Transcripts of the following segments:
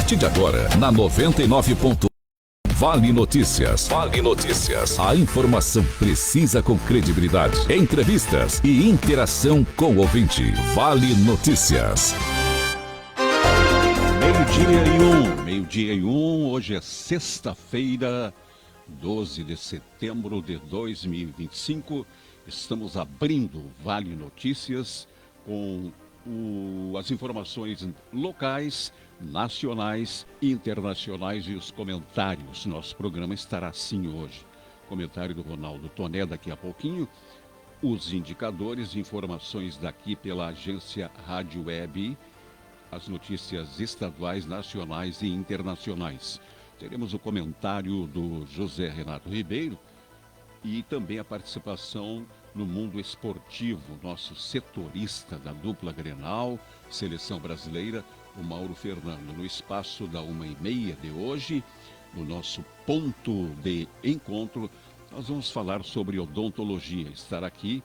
partir de agora, na 99.1 Vale Notícias. Vale Notícias. A informação precisa com credibilidade. Entrevistas e interação com o ouvinte. Vale Notícias. Meio-dia e um. Hoje é sexta-feira, 12 de setembro de 2025. Estamos abrindo Vale Notícias com as informações locais, nacionais e internacionais e os comentários. Nosso programa estará assim hoje. Comentário do Ronaldo Toné daqui a pouquinho. Os indicadores e informações daqui pela agência Rádio Web. As notícias estaduais, nacionais e internacionais. Teremos o comentário do José Renato Ribeiro e também a participação no mundo esportivo, nosso setorista da dupla Grenal, Seleção Brasileira, o Mauro Fernando. No espaço da 1h30 de hoje, no nosso ponto de encontro, nós vamos falar sobre odontologia. Estará aqui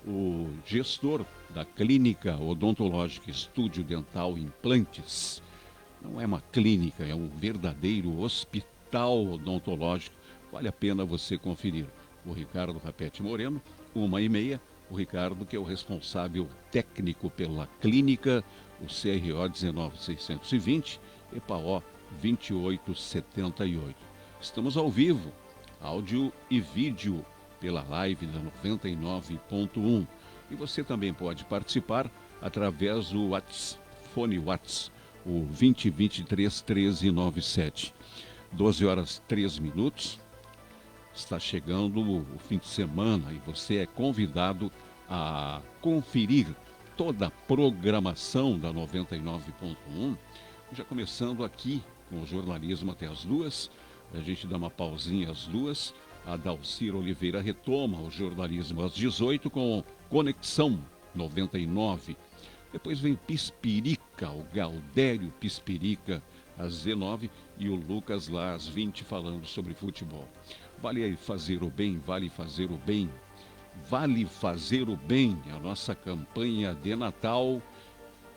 o gestor da Clínica Odontológica Estúdio Dental Implantes. Não é uma clínica, é um verdadeiro hospital odontológico. Vale a pena você conferir. O Ricardo Rapete Moreno, 1h30. O Ricardo, que é o responsável técnico pela clínica, o CRO 19620, EPAO 2878. Estamos ao vivo, áudio e vídeo, pela live da 99.1. E você também pode participar através do fone WhatsApp, o 2023 1397. 12h03. Está chegando o fim de semana e você é convidado a conferir toda a programação da 99.1. Já começando aqui com o jornalismo até as 2h. A gente dá uma pausinha às 2h. A Dalcira Oliveira retoma o jornalismo às 18h com Conexão 99. Depois vem Pispirica, o Galdério Pispirica às 19h e o Lucas lá às 20h falando sobre futebol. Vale fazer o bem, vale fazer o bem. Vale fazer o bem. A nossa campanha de Natal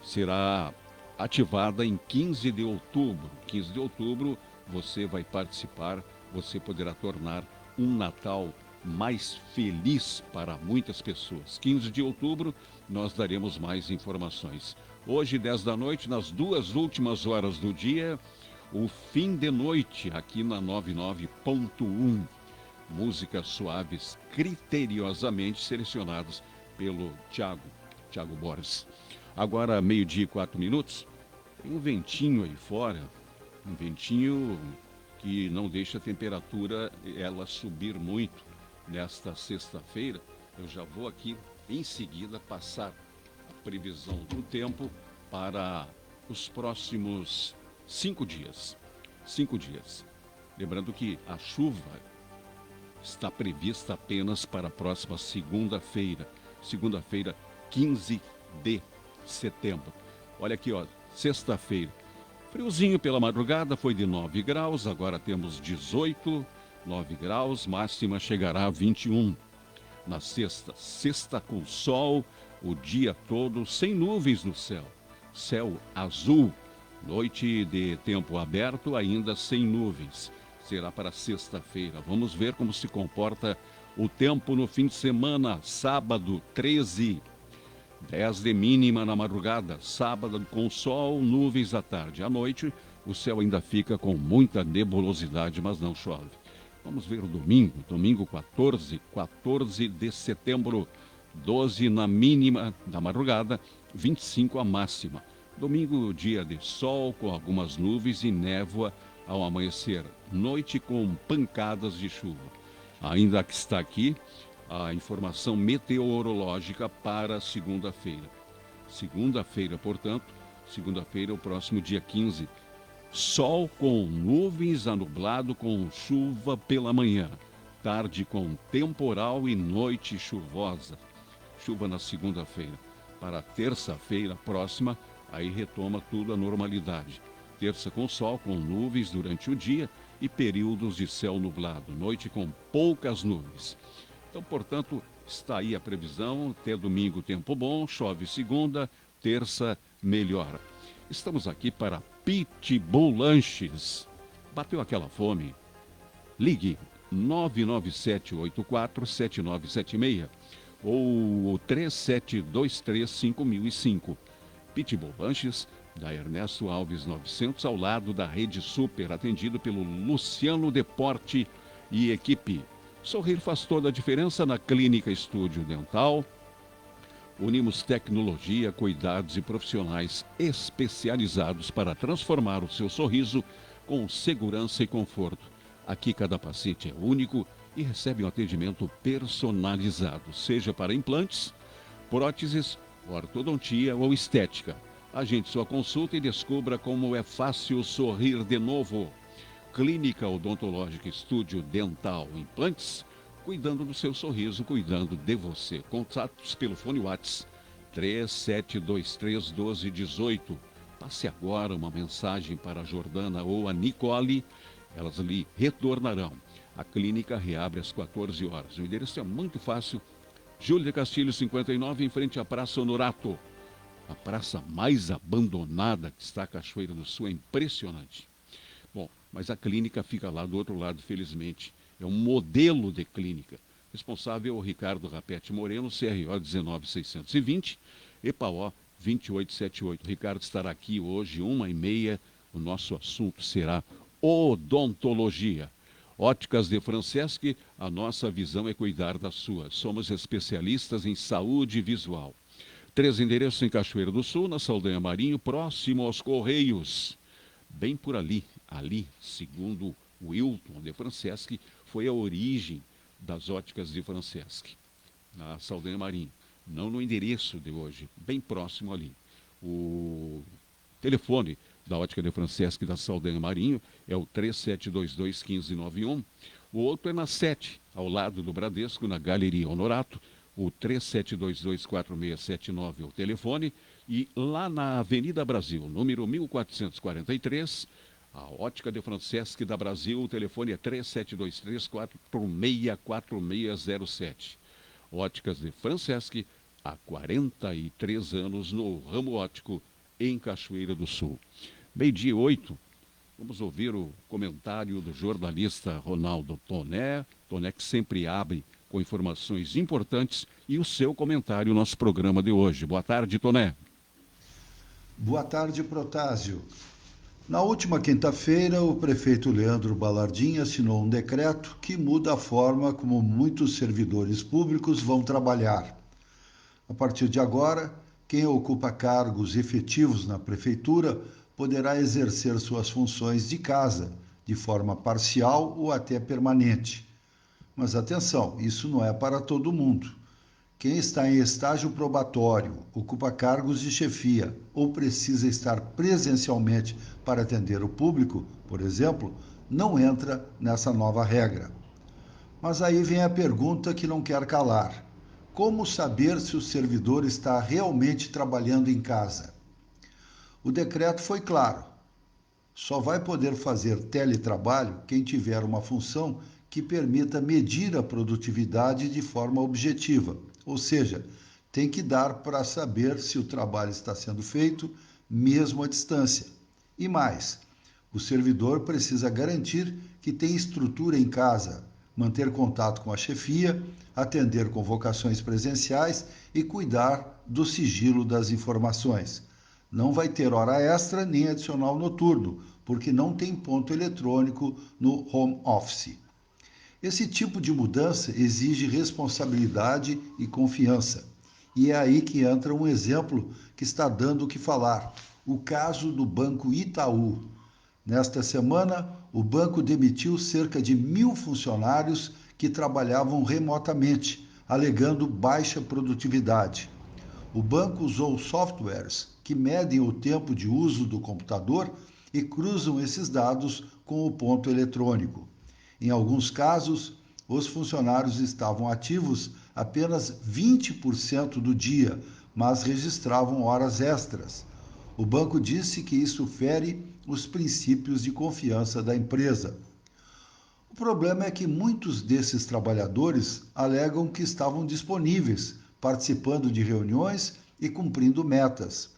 será ativada em 15 de outubro. 15 de outubro você vai participar, você poderá tornar um Natal mais feliz para muitas pessoas. 15 de outubro nós daremos mais informações. Hoje, 10 da noite, nas 2 últimas horas do dia, o fim de noite aqui na 99.1. Músicas suaves, criteriosamente selecionadas pelo Thiago Borges. Agora, 12h e 4. Tem um ventinho aí fora, um ventinho que não deixa a temperatura ela subir muito nesta sexta-feira. Eu já vou aqui em seguida passar a previsão do tempo para os próximos 5 dias. 5 dias. Lembrando que a chuva está prevista apenas para a próxima segunda-feira. Segunda-feira, 15 de setembro. Olha aqui, ó, sexta-feira. Friozinho pela madrugada, foi de 9 graus, agora temos 18, 9 graus, máxima chegará a 21. Na sexta com sol, o dia todo, sem nuvens no céu. Céu azul, noite de tempo aberto, ainda sem nuvens. Será para sexta-feira. Vamos ver como se comporta o tempo no fim de semana. Sábado, 13, 10 de mínima na madrugada. Sábado com sol, nuvens à tarde. À noite, o céu ainda fica com muita nebulosidade, mas não chove. Vamos ver o domingo. Domingo 14 de setembro. 12 na mínima da madrugada, 25 a máxima. Domingo, dia de sol, com algumas nuvens e névoa ao amanhecer. Noite com pancadas de chuva. Ainda que está aqui a informação meteorológica para segunda-feira. Segunda-feira, portanto, segunda-feira, o próximo dia 15. Sol com nuvens a nublado com chuva pela manhã. Tarde com temporal e noite chuvosa. Chuva na segunda-feira. Para terça-feira próxima, aí retoma tudo a normalidade. Terça com sol, com nuvens durante o dia e períodos de céu nublado. Noite com poucas nuvens. Então, portanto, está aí a previsão. Até domingo, tempo bom. Chove segunda, terça, melhora. Estamos aqui para Pitbull Lanches. Bateu aquela fome? Ligue 997847976 ou 37235005. Pitbull Lanches, da Ernesto Alves 900, ao lado da Rede Super, atendido pelo Luciano Deporte e equipe. Sorrir faz toda a diferença na Clínica Estúdio Dental. Unimos tecnologia, cuidados e profissionais especializados para transformar o seu sorriso com segurança e conforto. Aqui cada paciente é único e recebe um atendimento personalizado, seja para implantes, próteses, ortodontia ou estética. Agende sua consulta e descubra como é fácil sorrir de novo. Clínica Odontológica Estúdio Dental Implantes, cuidando do seu sorriso, cuidando de você. Contatos pelo fone WhatsApp 37231218. Passe agora uma mensagem para a Jordana ou a Nicole, elas lhe retornarão. A clínica reabre às 14 horas. O endereço é muito fácil. Júlio de Castilho 59, em frente à Praça Honorato. A praça mais abandonada que está a Cachoeira do Sul, é impressionante. Bom, mas a clínica fica lá do outro lado, felizmente. É um modelo de clínica. Responsável é o Ricardo Rapete Moreno, CRO 19620, EPAO 2878. O Ricardo estará aqui hoje, 1h30. O nosso assunto será odontologia. Óticas de Franceschi, a nossa visão é cuidar da sua. Somos especialistas em saúde visual. 3 endereços em Cachoeira do Sul, na Saldanha Marinho, próximo aos Correios. Bem por ali, segundo Wilton de Franceschi, foi a origem das óticas de Franceschi, na Saldanha Marinho. Não no endereço de hoje, bem próximo ali. O telefone da ótica de Franceschi da Saldanha Marinho é o 3722-1591. O outro é na 7, ao lado do Bradesco, na Galeria Honorato. O 3722-4679 é o telefone. E lá na Avenida Brasil, número 1443, a ótica de Franceschi da Brasil, o telefone é 3723-464607. Óticas de Franceschi, há 43 anos no ramo óptico em Cachoeira do Sul. 12:08, vamos ouvir o comentário do jornalista Ronaldo Toné. Toné que sempre abre com informações importantes, e o seu comentário no nosso programa de hoje. Boa tarde, Toné. Boa tarde, Protásio. Na última quinta-feira, o prefeito Leandro Ballardim assinou um decreto que muda a forma como muitos servidores públicos vão trabalhar. A partir de agora, quem ocupa cargos efetivos na prefeitura poderá exercer suas funções de casa, de forma parcial ou até permanente. Mas atenção, isso não é para todo mundo. Quem está em estágio probatório, ocupa cargos de chefia ou precisa estar presencialmente para atender o público, por exemplo, não entra nessa nova regra. Mas aí vem a pergunta que não quer calar. Como saber se o servidor está realmente trabalhando em casa? O decreto foi claro. Só vai poder fazer teletrabalho quem tiver uma função que permita medir a produtividade de forma objetiva, ou seja, tem que dar para saber se o trabalho está sendo feito mesmo à distância. E mais, o servidor precisa garantir que tem estrutura em casa, manter contato com a chefia, atender convocações presenciais e cuidar do sigilo das informações. Não vai ter hora extra nem adicional noturno, porque não tem ponto eletrônico no home office. Esse tipo de mudança exige responsabilidade e confiança. E é aí que entra um exemplo que está dando o que falar, o caso do Banco Itaú. Nesta semana, o banco demitiu cerca de 1.000 funcionários que trabalhavam remotamente, alegando baixa produtividade. O banco usou softwares que medem o tempo de uso do computador e cruzam esses dados com o ponto eletrônico. Em alguns casos, os funcionários estavam ativos apenas 20% do dia, mas registravam horas extras. O banco disse que isso fere os princípios de confiança da empresa. O problema é que muitos desses trabalhadores alegam que estavam disponíveis, participando de reuniões e cumprindo metas.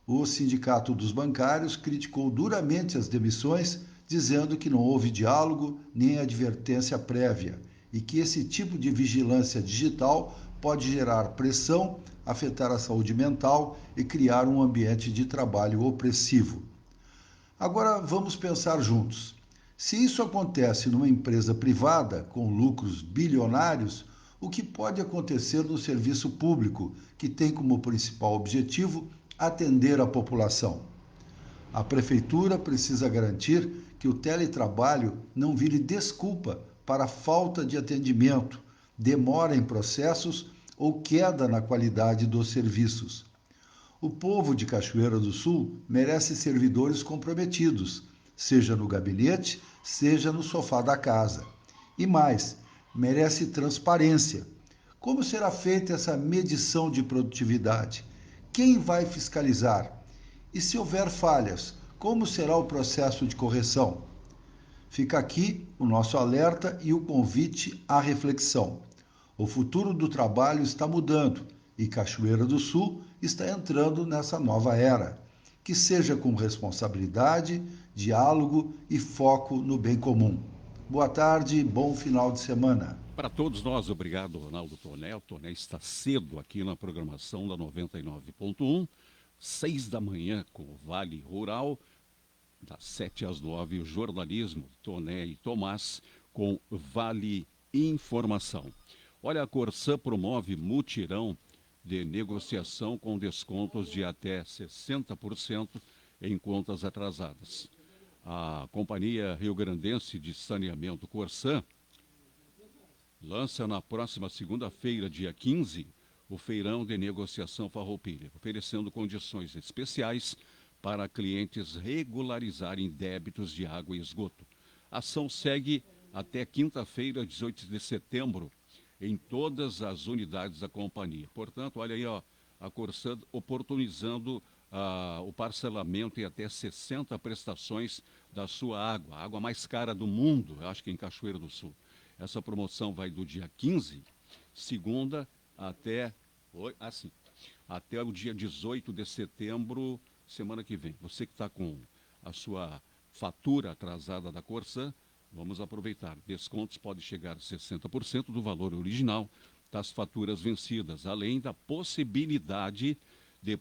O Sindicato dos Bancários criticou duramente as demissões, dizendo que não houve diálogo nem advertência prévia e que esse tipo de vigilância digital pode gerar pressão, afetar a saúde mental e criar um ambiente de trabalho opressivo. Agora vamos pensar juntos. Se isso acontece numa empresa privada com lucros bilionários, o que pode acontecer no serviço público, que tem como principal objetivo atender a população? A prefeitura precisa garantir que o teletrabalho não vire desculpa para falta de atendimento, demora em processos ou queda na qualidade dos serviços. O povo de Cachoeira do Sul merece servidores comprometidos, seja no gabinete, seja no sofá da casa. E mais, merece transparência. Como será feita essa medição de produtividade? Quem vai fiscalizar? E se houver falhas, como será o processo de correção? Fica aqui o nosso alerta e o convite à reflexão. O futuro do trabalho está mudando e Cachoeira do Sul está entrando nessa nova era. Que seja com responsabilidade, diálogo e foco no bem comum. Boa tarde e bom final de semana. Para todos nós, obrigado, Ronaldo Toné. O Toné está cedo aqui na programação da 99.1, 6 da manhã com o Vale Rural, das 7 às 9, o jornalismo, Toné e Tomás, com Vale Informação. Olha, a Corsã promove mutirão de negociação com descontos de até 60% em contas atrasadas. A Companhia Rio-Grandense de Saneamento Corsã lança na próxima segunda-feira, dia 15, o feirão de negociação farroupilha, oferecendo condições especiais para clientes regularizarem débitos de água e esgoto. A ação segue até quinta-feira, 18 de setembro, em todas as unidades da companhia. Portanto, olha aí, ó, a Corsã oportunizando o parcelamento em até 60 prestações da sua água, a água mais cara do mundo, eu acho que em Cachoeira do Sul. Essa promoção vai do dia 15, segunda, até o dia 18 de setembro, semana que vem. Você que está com a sua fatura atrasada da Corsã, vamos aproveitar. Descontos podem chegar a 60% do valor original das faturas vencidas, além da possibilidade de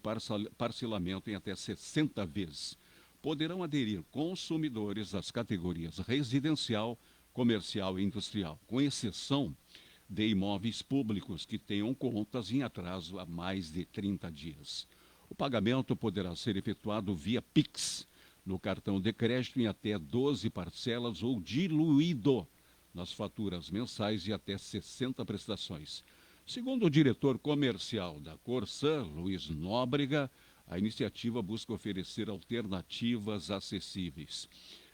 parcelamento em até 60 vezes. Poderão aderir consumidores das categorias residencial, comercial e industrial, com exceção de imóveis públicos que tenham contas em atraso há mais de 30 dias. O pagamento poderá ser efetuado via Pix, no cartão de crédito em até 12 parcelas ou diluído nas faturas mensais de até 60 prestações. Segundo o diretor comercial da Corsã, Luiz Nóbrega, a iniciativa busca oferecer alternativas acessíveis.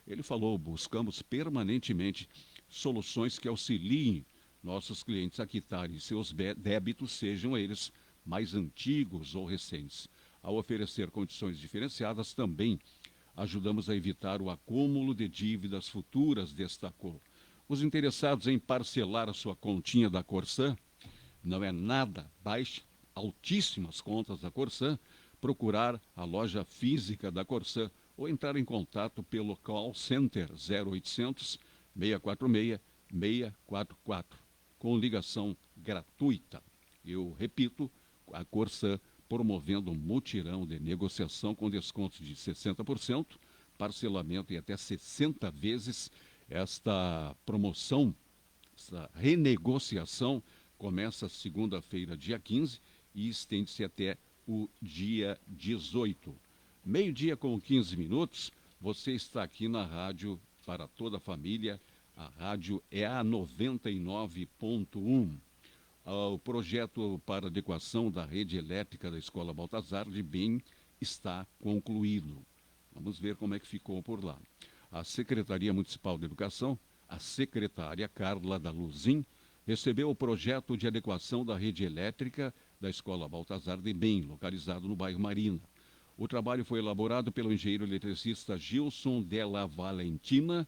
Ele falou: buscamos permanentemente soluções que auxiliem nossos clientes a quitarem seus débitos, sejam eles mais antigos ou recentes. Ao oferecer condições diferenciadas, também ajudamos a evitar o acúmulo de dívidas futuras, destacou. Os interessados em parcelar a sua continha da Corsã, não é nada, baixe altíssimas contas da Corsã, procurar a loja física da Corsã ou entrar em contato pelo call center 0800 646 644, com ligação gratuita. Eu repito, a Corsã promovendo um mutirão de negociação com descontos de 60%, parcelamento em até 60 vezes. Esta promoção, essa renegociação, começa segunda-feira, dia 15, e estende-se até o dia 18. Meio-dia com 15 minutos, você está aqui na rádio para toda a família. A rádio é a 99.1. O projeto para adequação da rede elétrica da Escola Baltazar de Bem está concluído. Vamos ver como é que ficou por lá. A Secretaria Municipal de Educação, a secretária Carla da Luzin, recebeu o projeto de adequação da rede elétrica da Escola Baltazar de Bem, localizado no bairro Marina. O trabalho foi elaborado pelo engenheiro eletricista Gilson Della Valentina,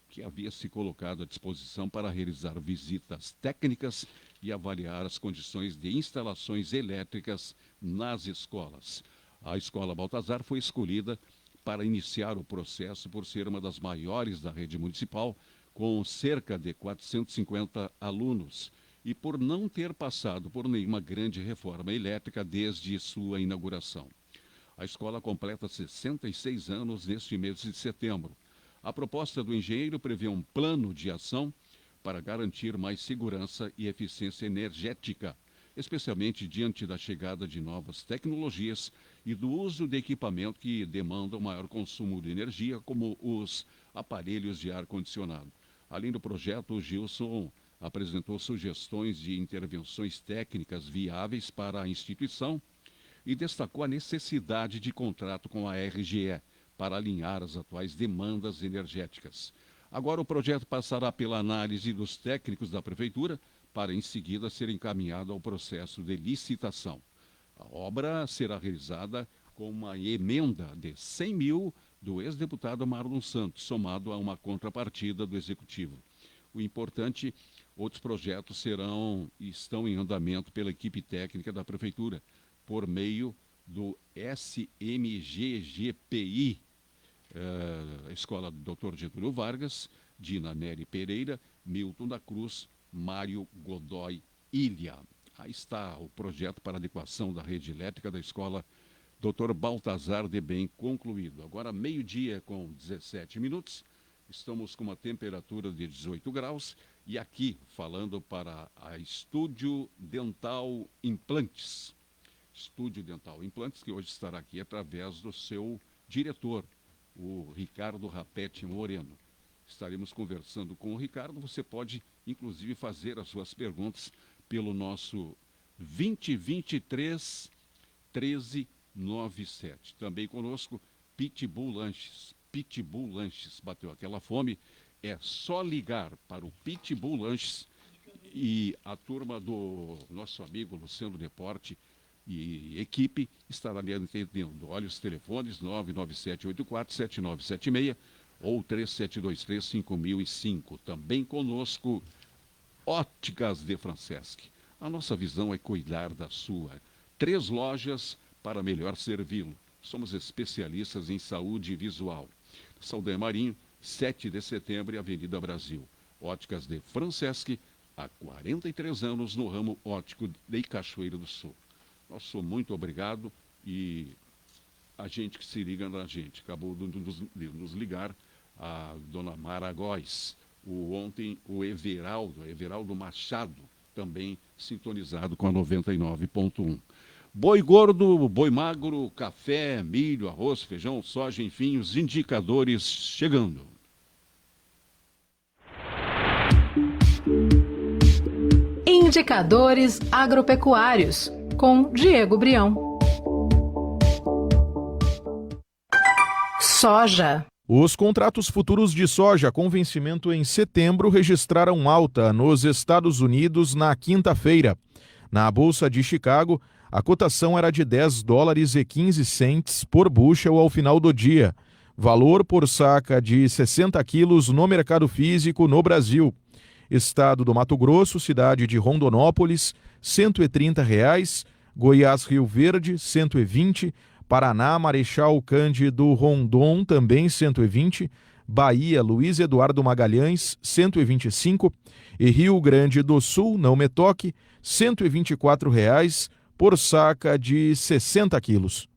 que havia se colocado à disposição para realizar visitas técnicas e avaliar as condições de instalações elétricas nas escolas. A Escola Baltazar foi escolhida para iniciar o processo por ser uma das maiores da rede municipal, com cerca de 450 alunos, e por não ter passado por nenhuma grande reforma elétrica desde sua inauguração. A escola completa 66 anos neste mês de setembro. A proposta do engenheiro prevê um plano de ação para garantir mais segurança e eficiência energética, especialmente diante da chegada de novas tecnologias e do uso de equipamento que demandam maior consumo de energia, como os aparelhos de ar-condicionado. Além do projeto, o Gilson apresentou sugestões de intervenções técnicas viáveis para a instituição e destacou a necessidade de contrato com a RGE para alinhar as atuais demandas energéticas. Agora o projeto passará pela análise dos técnicos da Prefeitura para em seguida ser encaminhado ao processo de licitação. A obra será realizada com uma emenda de 100 mil do ex-deputado Marlon Santos, somado a uma contrapartida do Executivo. O importante, outros projetos estão em andamento pela equipe técnica da Prefeitura, por meio do SMGGPI, Escola Dr. Getúlio Vargas, Dina Nery Pereira, Milton da Cruz, Mário Godoy Ilha. Aí está o projeto para adequação da rede elétrica da Escola Dr. Baltazar de Bem concluído. Agora, meio-dia com 17 minutos, estamos com uma temperatura de 18 graus e aqui falando para a Estúdio Dental Implantes. Estúdio Dental Implantes, que hoje estará aqui através do seu diretor, o Ricardo Rapete Moreno. Estaremos conversando com o Ricardo. Você pode, inclusive, fazer as suas perguntas pelo nosso 2023 1397. Também conosco, Pitbull Lanches. Pitbull Lanches, bateu aquela fome, é só ligar para o Pitbull Lanches e a turma do nosso amigo Luciano Deporte e equipe estará ali atendendo. Olha os telefones, 997847976 ou 3723-5005. Também conosco, Óticas de Franceschi. A nossa visão é cuidar da sua. 3 lojas para melhor servi-lo. Somos especialistas em saúde visual. Saldanha Marinho, 7 de setembro, Avenida Brasil. Óticas de Franceschi, há 43 anos no ramo óptico de Cachoeira do Sul. Nosso muito obrigado e a gente que se liga na gente. Acabou de nos ligar a dona Mara Góes. Ontem o Everaldo Machado, também sintonizado com a 99.1. Boi gordo, boi magro, café, milho, arroz, feijão, soja, enfim, os indicadores chegando. Indicadores agropecuários, com Diego Brião. Soja. Os contratos futuros de soja com vencimento em setembro registraram alta nos Estados Unidos na quinta-feira. Na Bolsa de Chicago, a cotação era de $10,15 por bushel ao final do dia. Valor por saca de 60 quilos no mercado físico no Brasil. Estado do Mato Grosso, cidade de Rondonópolis, R$ 130. Goiás, Rio Verde, R$ 120. Paraná, Marechal Cândido Rondon, também 120. Bahia, Luiz Eduardo Magalhães, 125. E Rio Grande do Sul, não me toque, R$ 124 por saca de 60 quilos.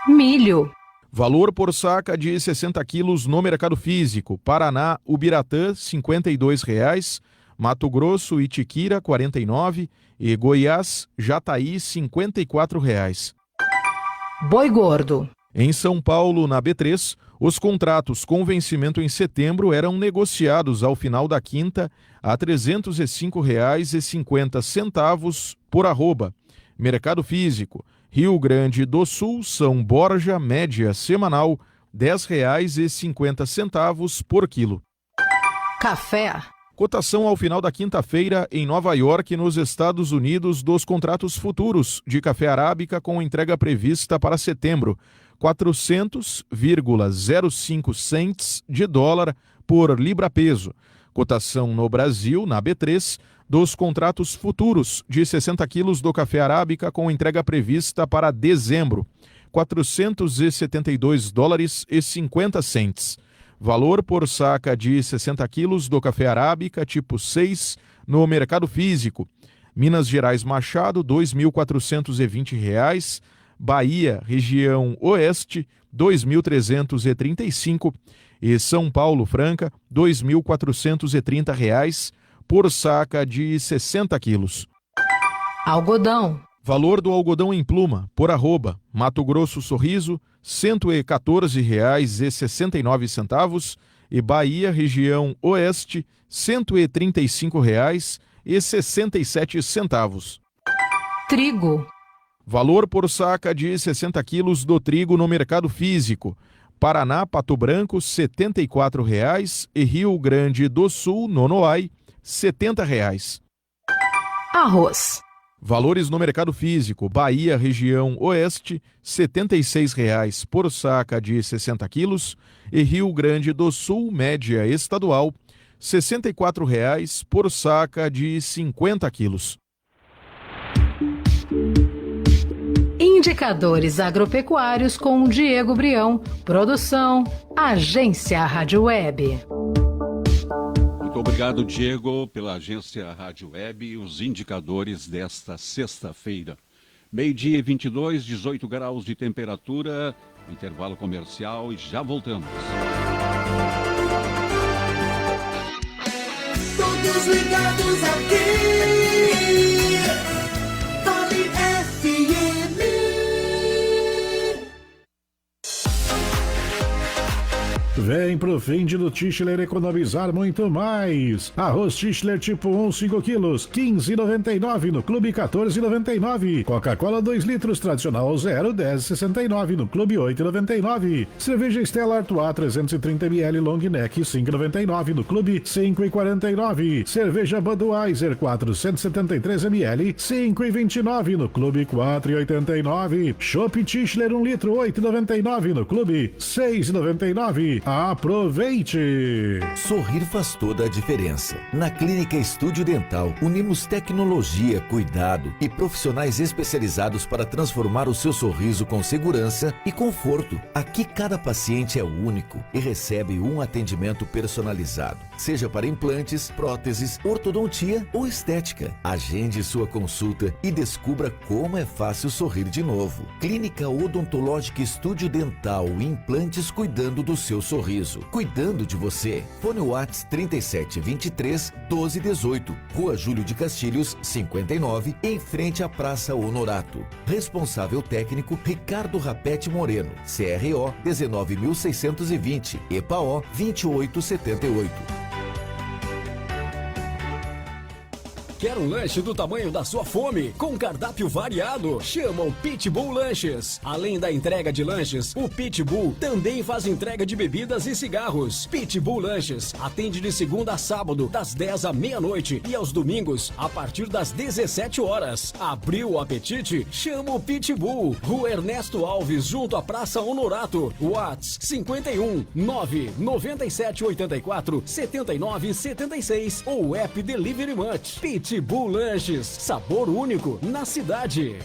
Milho. Valor por saca de 60 quilos no mercado físico. Paraná, Ubiratã, R$ 52. Mato Grosso, Itiquira, R$ 49. E Goiás, Jataí, R$ 54. Boi gordo. Em São Paulo, na B3, os contratos com vencimento em setembro eram negociados ao final da quinta a R$ 305,50 por arroba. Mercado físico, Rio Grande do Sul, São Borja, média semanal, R$ 10,50 por quilo. Café. Cotação ao final da quinta-feira em Nova York, nos Estados Unidos, dos contratos futuros de café arábica com entrega prevista para setembro, 400,05 cents de dólar por libra-peso. Cotação no Brasil, na B3, dos contratos futuros de 60 quilos do café arábica com entrega prevista para dezembro, $472,50. Valor por saca de 60 quilos do café arábica tipo 6 no mercado físico. Minas Gerais Machado, R$ 2.420. Bahia, região Oeste, R$ 2.335. E São Paulo Franca, R$ 2.430 por saca de 60 quilos. Algodão. Valor do algodão em pluma, por arroba, Mato Grosso Sorriso, R$ 114,69. E Bahia, região Oeste, R$ 135,67. Trigo. Valor por saca de 60 quilos do trigo no mercado físico. Paraná, Pato Branco, R$ 74,00 e Rio Grande do Sul, Nonoai, R$ 70,00. Arroz. Valores no mercado físico. Bahia, região Oeste, R$ 76,00 por saca de 60 quilos e Rio Grande do Sul, média estadual, R$ 64,00 por saca de 50 quilos. Indicadores agropecuários com Diego Brião. Produção, Agência Rádio Web. Muito obrigado, Diego, pela Agência Rádio Web e os indicadores desta sexta-feira. 12h22, 18 graus de temperatura, intervalo comercial e já voltamos. Todos ligados aqui, Vale FM. Vem pro fim do Tischler economizar muito mais. Arroz Tischler tipo 1, 5 quilos, R$ 15,99 no Clube, R$ 14,99. Coca-Cola 2 litros tradicional 0, R$ 10,69 no Clube, R$ 8,99. Cerveja Stella Artois 330 ml long neck, R$ 5,99 no Clube, R$ 5,49. Cerveja Budweiser 473 ml, R$ 5,29 no Clube, R$ 4,89. Chopp Tischler 1 litro, R$ 8,99 no Clube, R$ 6,99. Aproveite! Sorrir faz toda a diferença. Na Clínica Estúdio Dental, unimos tecnologia, cuidado e profissionais especializados para transformar o seu sorriso com segurança e conforto. Aqui cada paciente é único e recebe um atendimento personalizado, seja para implantes, próteses, ortodontia ou estética. Agende sua consulta e descubra como é fácil sorrir de novo. Clínica Odontológica Estúdio Dental, implantes cuidando do seu sorriso, cuidando de você. Fone Whats 3723 1218, Rua Júlio de Castilhos 59, em frente à Praça Honorato. Responsável técnico Ricardo Rapete Moreno, CRO 19.620, EPAO 2878. Quer um lanche do tamanho da sua fome? Com cardápio variado? Chama o Pitbull Lanches. Além da entrega de lanches, o Pitbull também faz entrega de bebidas e cigarros. Pitbull Lanches atende de segunda a sábado, das 10 à meia-noite e aos domingos, a partir das 17 horas. Abriu o apetite? Chama o Pitbull. Rua Ernesto Alves, junto à Praça Honorato. Whats 51 997 84 79 76 ou app Delivery Much. Pitbull Lanches, sabor único na cidade.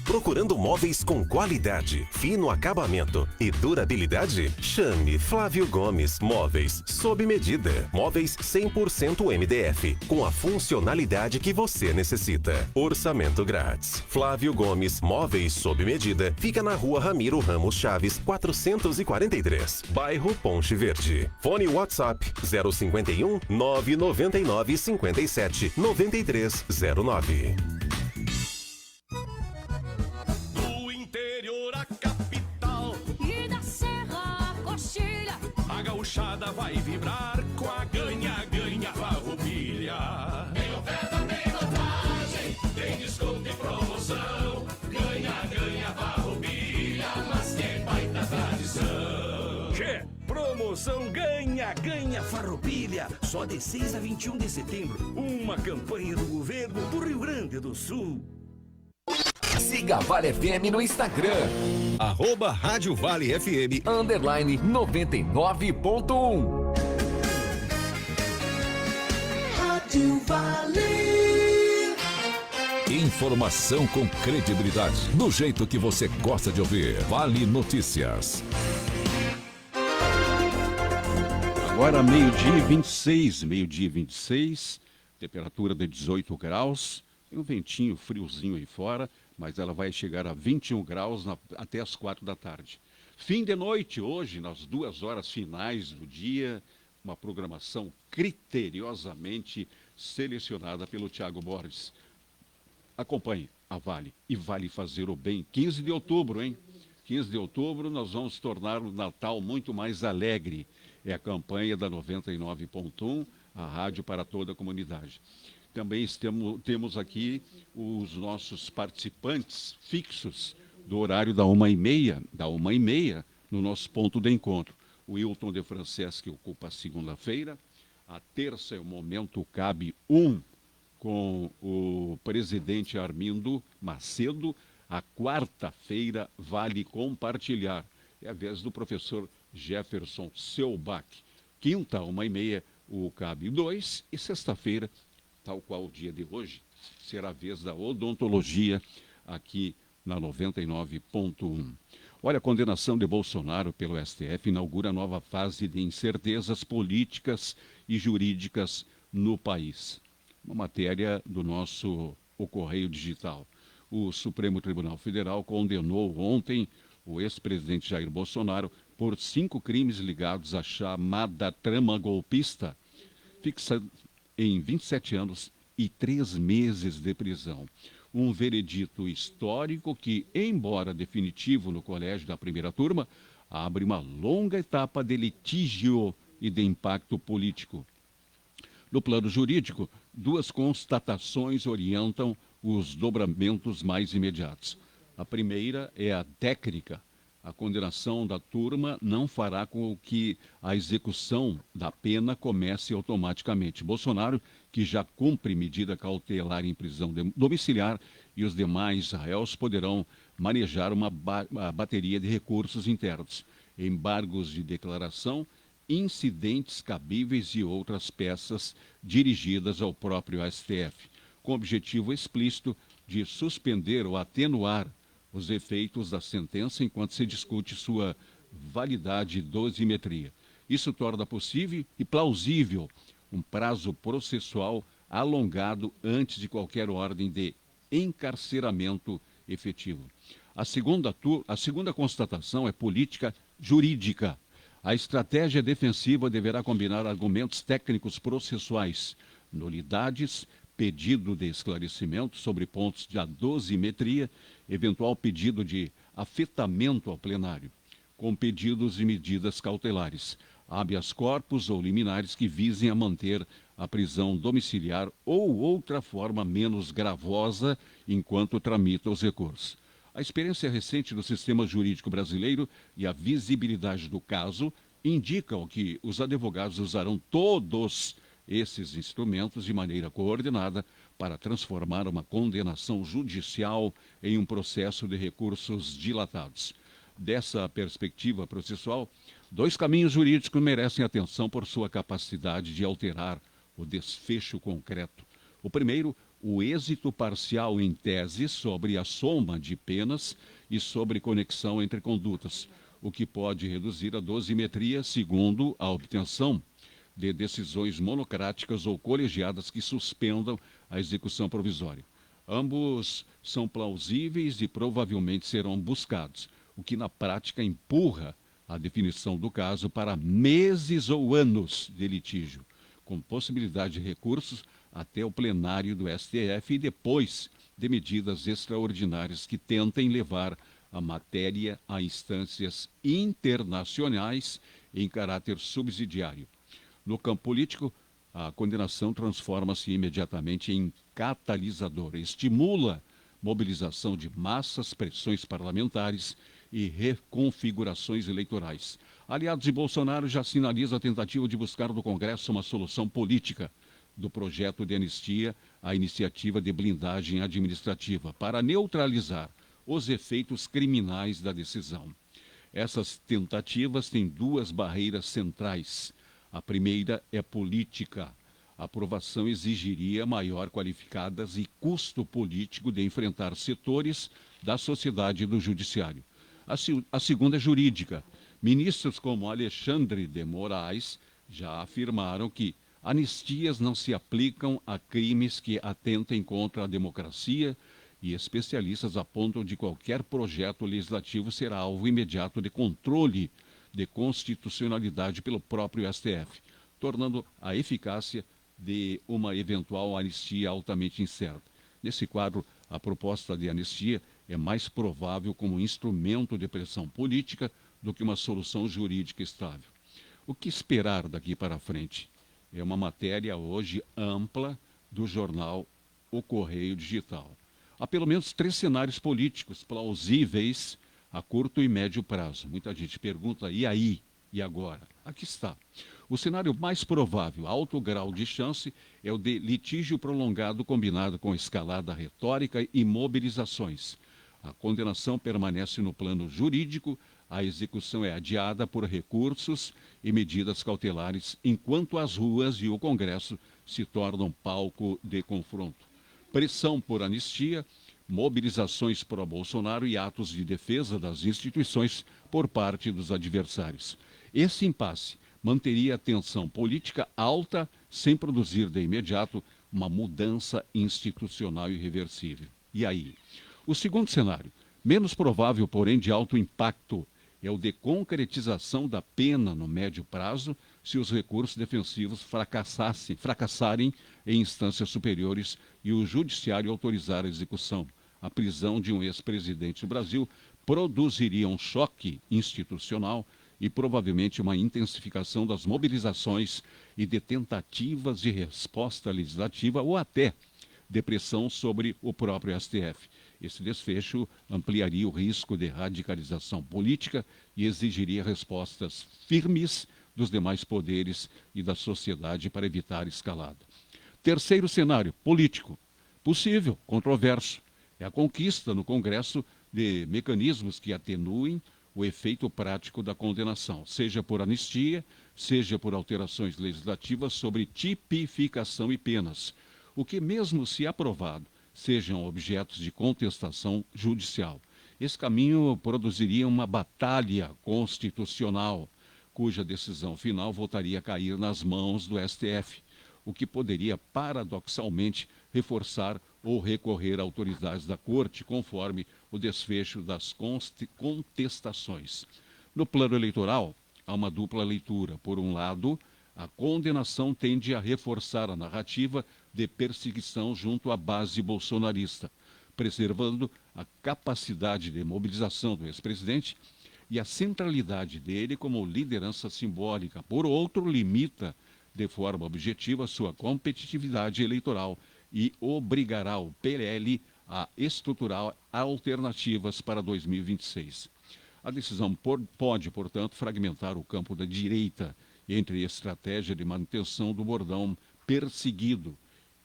Procurando móveis com qualidade, fino acabamento e durabilidade? Chame Flávio Gomes Móveis sob medida. Móveis 100% MDF, com a funcionalidade que você necessita. Orçamento grátis. Flávio Gomes Móveis sob medida fica na Rua Ramiro Ramos Chaves, 443, bairro Ponte Verde. Fone WhatsApp 051 999 57 9309. Vai vibrar com a ganha-ganha Farroupilha. Tem oferta, tem vantagem, tem desconto e promoção. Ganha-ganha Farroupilha, mas que baita tradição. Che, promoção ganha-ganha Farroupilha. Só de 6 a 21 de setembro. Uma campanha do governo do Rio Grande do Sul. Siga a Vale FM no Instagram. Rádio Vale FM _ 99.1. Rádio Vale. Informação com credibilidade, do jeito que você gosta de ouvir. Vale Notícias. Agora meio-dia 26, temperatura de 18 graus, tem um ventinho friozinho aí fora, mas ela vai chegar a 21 graus até as 4 da tarde. Fim de noite hoje, nas 2 horas finais do dia, uma programação criteriosamente selecionada pelo Thiago Borges. Acompanhe a Vale e Vale Fazer o Bem. 15 de outubro, hein? 15 de outubro nós vamos tornar o Natal muito mais alegre. É a campanha da 99.1, a rádio para toda a comunidade. Também temos aqui os nossos participantes fixos do horário da 1h30, no nosso ponto de encontro. O Wilton de Franceschi ocupa a segunda-feira, a terça é o Momento Cabe 1, com o presidente Armindo Macedo, a quarta-feira Vale Compartilhar, é a vez do professor Jefferson Selbach. Quinta, 1h30, o Cabe 2, e sexta-feira, tal qual o dia de hoje, será a vez da odontologia aqui na 99.1. Olha, a condenação de Bolsonaro pelo STF inaugura nova fase de incertezas políticas e jurídicas no país. Uma matéria do nosso O Correio Digital. O Supremo Tribunal Federal condenou ontem o ex-presidente Jair Bolsonaro por 5 crimes ligados à chamada trama golpista, fixa em 27 anos e 3 meses de prisão. Um veredito histórico que, embora definitivo no colégio da primeira turma, abre uma longa etapa de litígio e de impacto político. No plano jurídico, 2 constatações orientam os dobramentos mais imediatos. A primeira é a técnica. A condenação da turma não fará com que a execução da pena comece automaticamente. Bolsonaro, que já cumpre medida cautelar em prisão domiciliar, e os demais réus poderão manejar uma bateria de recursos internos, embargos de declaração, incidentes cabíveis e outras peças dirigidas ao próprio STF, com o objetivo explícito de suspender ou atenuar os efeitos da sentença enquanto se discute sua validade e dosimetria. Isso torna possível e plausível um prazo processual alongado antes de qualquer ordem de encarceramento efetivo. A segunda constatação é política jurídica. A estratégia defensiva deverá combinar argumentos técnicos processuais, nulidades, pedido de esclarecimento sobre pontos de dosimetria, eventual pedido de afetamento ao plenário, com pedidos e medidas cautelares, habeas corpus ou liminares que visem a manter a prisão domiciliar ou outra forma menos gravosa enquanto tramita os recursos. A experiência recente do sistema jurídico brasileiro e a visibilidade do caso indicam que os advogados usarão todos esses instrumentos de maneira coordenada para transformar uma condenação judicial em um processo de recursos dilatados. Dessa perspectiva processual, 2 caminhos jurídicos merecem atenção por sua capacidade de alterar o desfecho concreto. O primeiro, o êxito parcial em tese sobre a soma de penas e sobre conexão entre condutas, o que pode reduzir a dosimetria segundo a obtenção de decisões monocráticas ou colegiadas que suspendam a execução provisória. Ambos são plausíveis e provavelmente serão buscados, o que na prática empurra a definição do caso para meses ou anos de litígio, com possibilidade de recursos até o plenário do STF e depois de medidas extraordinárias que tentem levar a matéria a instâncias internacionais em caráter subsidiário. No campo político, a condenação transforma-se imediatamente em catalisador, estimula mobilização de massas, pressões parlamentares e reconfigurações eleitorais. Aliados de Bolsonaro já sinalizam a tentativa de buscar no Congresso uma solução política do projeto de anistia à iniciativa de blindagem administrativa para neutralizar os efeitos criminais da decisão. Essas tentativas têm 2 barreiras centrais. A primeira é política. A aprovação exigiria maior qualificadas e custo político de enfrentar setores da sociedade e do judiciário. A segunda é jurídica. Ministros como Alexandre de Moraes já afirmaram que anistias não se aplicam a crimes que atentem contra a democracia e especialistas apontam que qualquer projeto legislativo será alvo imediato de controle de constitucionalidade pelo próprio STF, tornando a eficácia de uma eventual anistia altamente incerta. Nesse quadro, a proposta de anistia é mais provável como instrumento de pressão política do que uma solução jurídica estável. O que esperar daqui para frente? É uma matéria hoje ampla do jornal O Correio Digital. Há pelo menos 3 cenários políticos plausíveis a curto e médio prazo. Muita gente pergunta, e aí? E agora? Aqui está. O cenário mais provável, alto grau de chance, é o de litígio prolongado combinado com escalada retórica e mobilizações. A condenação permanece no plano jurídico, a execução é adiada por recursos e medidas cautelares, enquanto as ruas e o Congresso se tornam palco de confronto. Pressão por anistia, mobilizações pró-Bolsonaro e atos de defesa das instituições por parte dos adversários. Esse impasse manteria a tensão política alta, sem produzir de imediato uma mudança institucional irreversível. E aí? O segundo cenário, menos provável, porém de alto impacto, é o de concretização da pena no médio prazo se os recursos defensivos fracassarem em instâncias superiores e o judiciário autorizar a execução. A prisão de um ex-presidente do Brasil produziria um choque institucional e provavelmente uma intensificação das mobilizações e de tentativas de resposta legislativa ou até de pressão sobre o próprio STF. Esse desfecho ampliaria o risco de radicalização política e exigiria respostas firmes dos demais poderes e da sociedade para evitar escalada. Terceiro cenário, político. Possível, controverso. É a conquista no Congresso de mecanismos que atenuem o efeito prático da condenação, seja por anistia, seja por alterações legislativas sobre tipificação e penas, o que, mesmo se aprovado, sejam objetos de contestação judicial. Esse caminho produziria uma batalha constitucional, cuja decisão final voltaria a cair nas mãos do STF, o que poderia, paradoxalmente, reforçar ou recorrer a autoridades da Corte, conforme o desfecho das contestações. No plano eleitoral, há uma dupla leitura. Por um lado, a condenação tende a reforçar a narrativa de perseguição junto à base bolsonarista, preservando a capacidade de mobilização do ex-presidente e a centralidade dele como liderança simbólica. Por outro, limita de forma objetiva sua competitividade eleitoral e obrigará o PL a estruturar alternativas para 2026. A decisão pode, portanto, fragmentar o campo da direita entre a estratégia de manutenção do bordão perseguido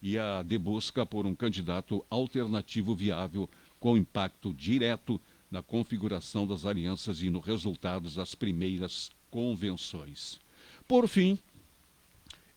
e a de busca por um candidato alternativo viável com impacto direto na configuração das alianças e no resultado das primeiras convenções. Por fim,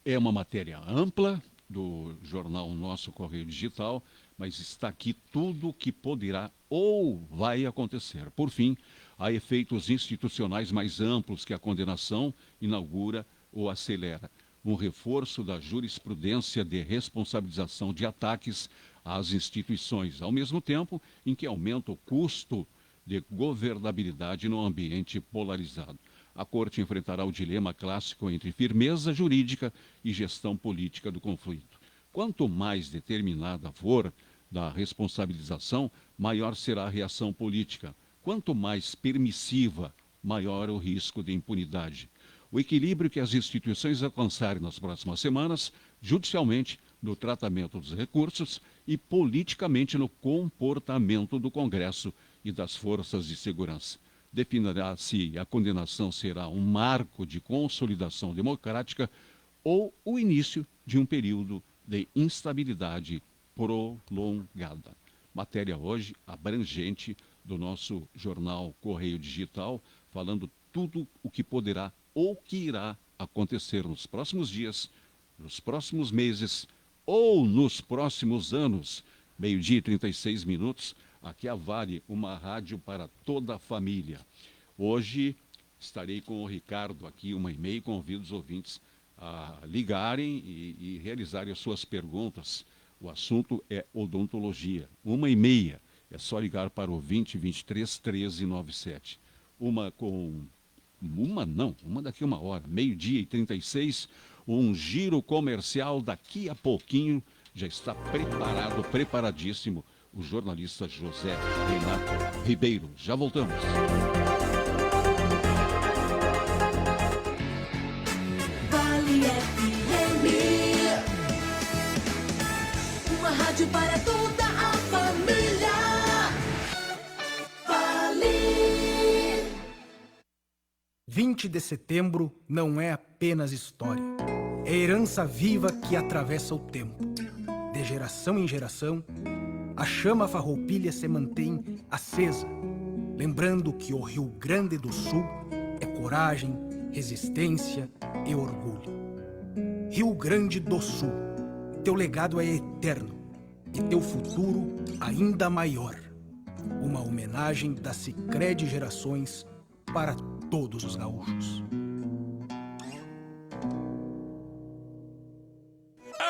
é uma matéria ampla do jornal Nosso Correio Digital, mas está aqui tudo o que poderá ou vai acontecer. Por fim, há efeitos institucionais mais amplos que a condenação inaugura ou acelera. Um reforço da jurisprudência de responsabilização de ataques às instituições, ao mesmo tempo em que aumenta o custo de governabilidade no ambiente polarizado. A Corte enfrentará o dilema clássico entre firmeza jurídica e gestão política do conflito. Quanto mais determinada for da responsabilização, maior será a reação política. Quanto mais permissiva, maior o risco de impunidade. O equilíbrio que as instituições alcançarem nas próximas semanas, judicialmente, no tratamento dos recursos e politicamente no comportamento do Congresso e das forças de segurança. Definirá se a condenação será um marco de consolidação democrática ou o início de um período de instabilidade prolongada. Matéria hoje abrangente do nosso jornal Correio Digital, falando tudo o que poderá ou que irá acontecer nos próximos dias nos próximos meses ou nos próximos anos. 12h36, aqui a Vale, uma rádio para toda a família. Hoje estarei com o Ricardo aqui, 1h30, convido os ouvintes a ligarem e realizarem as suas perguntas. O assunto é odontologia. 1h30, é só ligar para o 2023 1397. Uma daqui a 1 hora, 12h36, um giro comercial daqui a pouquinho, já está preparadíssimo, o jornalista José Renato Ribeiro. Já voltamos. Vale FM, uma rádio para toda a família. Vale. 20 de setembro não é apenas história. É herança viva que atravessa o tempo. De geração em geração, a chama farroupilha se mantém acesa, lembrando que o Rio Grande do Sul é coragem, resistência e orgulho. Rio Grande do Sul, teu legado é eterno e teu futuro ainda maior. Uma homenagem da Sicredi Gerações para todos os gaúchos.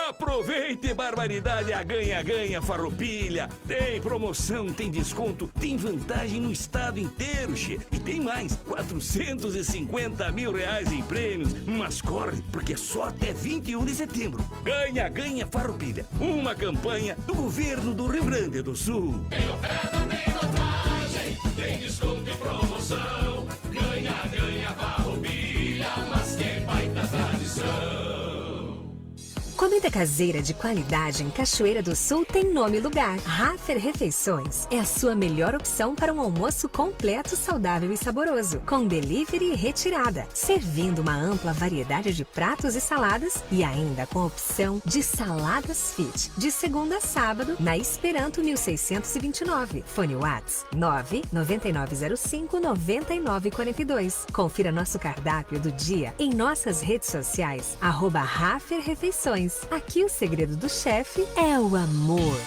Aproveite, barbaridade, a ganha-ganha Farroupilha. Tem promoção, tem desconto, tem vantagem no estado inteiro, che. E tem mais, 450 mil reais em prêmios. Mas corre, porque é só até 21 de setembro. Ganha-ganha Farroupilha, uma campanha do governo do Rio Grande do Sul. Tem oferta, tem vantagem, tem desconto e promoção. Ganha-ganha Farroupilha, mas tem baita tradição. Comida caseira de qualidade em Cachoeira do Sul tem nome e lugar. Raffer Refeições é a sua melhor opção para um almoço completo, saudável e saboroso, com delivery e retirada, servindo uma ampla variedade de pratos e saladas e ainda com a opção de saladas fit, de segunda a sábado, na Esperanto 1629. Fone Whats 99905-9942. Confira nosso cardápio do dia em nossas redes sociais, @Raffer Refeições. Aqui o segredo do chefe é o amor.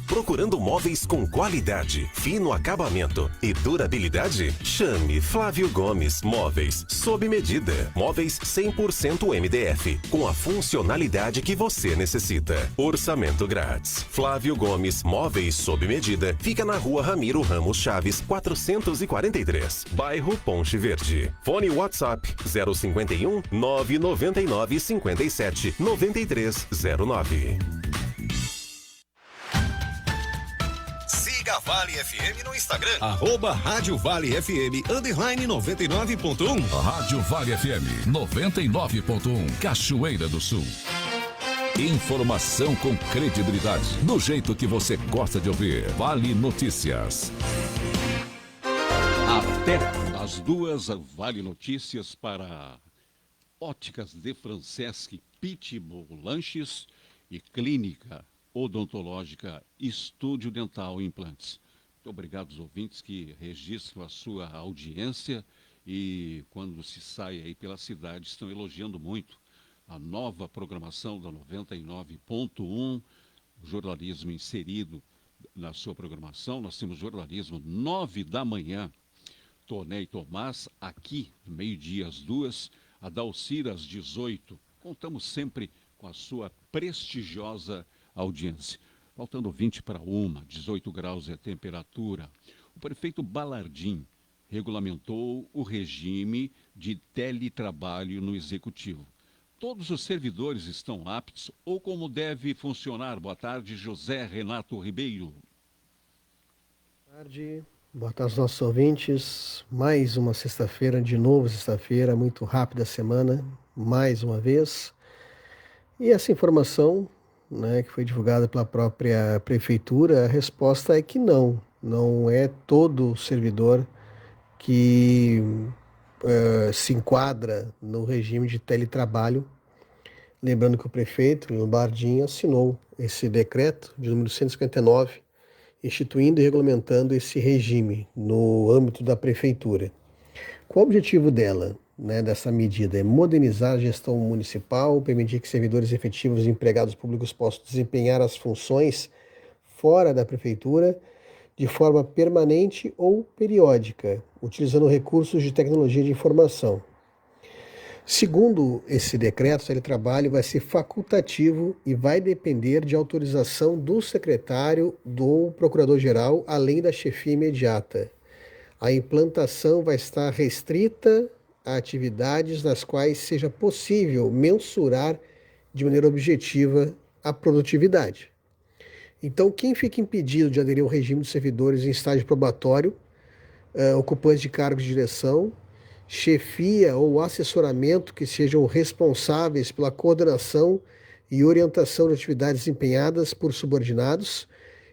Procurando móveis com qualidade, fino acabamento e durabilidade? Chame Flávio Gomes Móveis sob medida. Móveis 100% MDF, com a funcionalidade que você necessita. Orçamento grátis. Flávio Gomes Móveis sob medida fica na Rua Ramiro Ramos Chaves, 443, bairro Ponte Verde. Fone WhatsApp 051 999 57 9309. Siga Vale FM no Instagram, @Rádio Vale FM _99.1. Rádio Vale FM 99.1, Cachoeira do Sul. Informação com credibilidade, do jeito que você gosta de ouvir. Vale Notícias. Até as 2, Vale Notícias para Óticas de Franceschi, Pitbull Lanches e Clínica Odontológica Estúdio Dental e Implantes. Muito obrigado aos ouvintes que registram a sua audiência e quando se sai aí pela cidade estão elogiando muito a nova programação da 99.1, o jornalismo inserido na sua programação. Nós temos jornalismo 9 da manhã, Toné e Tomás, aqui, meio-dia às 2, a Dalcira às 18. Contamos sempre com a sua prestigiosa audiência. Faltando 20 para 1, 18 graus é a temperatura. O prefeito Balardim regulamentou o regime de teletrabalho no Executivo. Todos os servidores estão aptos ou como deve funcionar? Boa tarde, José Renato Ribeiro. Boa tarde. Boa tarde aos nossos ouvintes. Mais uma sexta-feira, de novo sexta-feira, muito rápida semana, mais uma vez. E essa informação, né, que foi divulgada pela própria prefeitura, a resposta é que não é todo servidor que se enquadra no regime de teletrabalho. Lembrando que o prefeito, Leandro Balardim, assinou esse decreto de número 159, instituindo e regulamentando esse regime no âmbito da prefeitura. Qual o objetivo dela? né, dessa medida é modernizar a gestão municipal, permitir que servidores efetivos e empregados públicos possam desempenhar as funções fora da prefeitura de forma permanente ou periódica, utilizando recursos de tecnologia de informação. Segundo esse decreto, o teletrabalho vai ser facultativo e vai depender de autorização do secretário do procurador-geral, além da chefia imediata. A implantação vai estar restrita a atividades nas quais seja possível mensurar de maneira objetiva a produtividade. Então, quem fica impedido de aderir ao regime dos servidores em estágio probatório, ocupantes de cargos de direção, chefia ou assessoramento que sejam responsáveis pela coordenação e orientação de atividades desempenhadas por subordinados,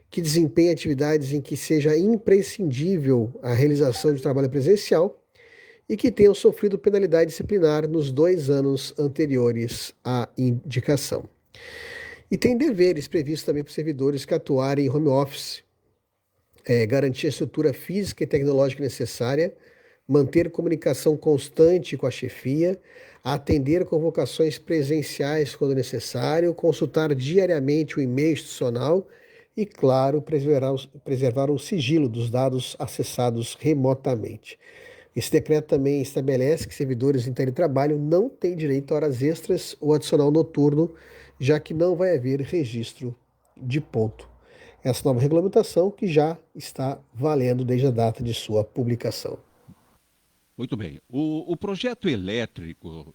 que desempenhem atividades em que seja imprescindível a realização de trabalho presencial e que tenham sofrido penalidade disciplinar nos 2 anos anteriores à indicação. E tem deveres previstos também para os servidores que atuarem em home office, garantir a estrutura física e tecnológica necessária, manter comunicação constante com a chefia, atender convocações presenciais quando necessário, consultar diariamente o e-mail institucional e, claro, preservar o sigilo dos dados acessados remotamente. Esse decreto também estabelece que servidores em teletrabalho não têm direito a horas extras ou adicional noturno, já que não vai haver registro de ponto. Essa nova regulamentação que já está valendo desde a data de sua publicação. Muito bem. O projeto elétrico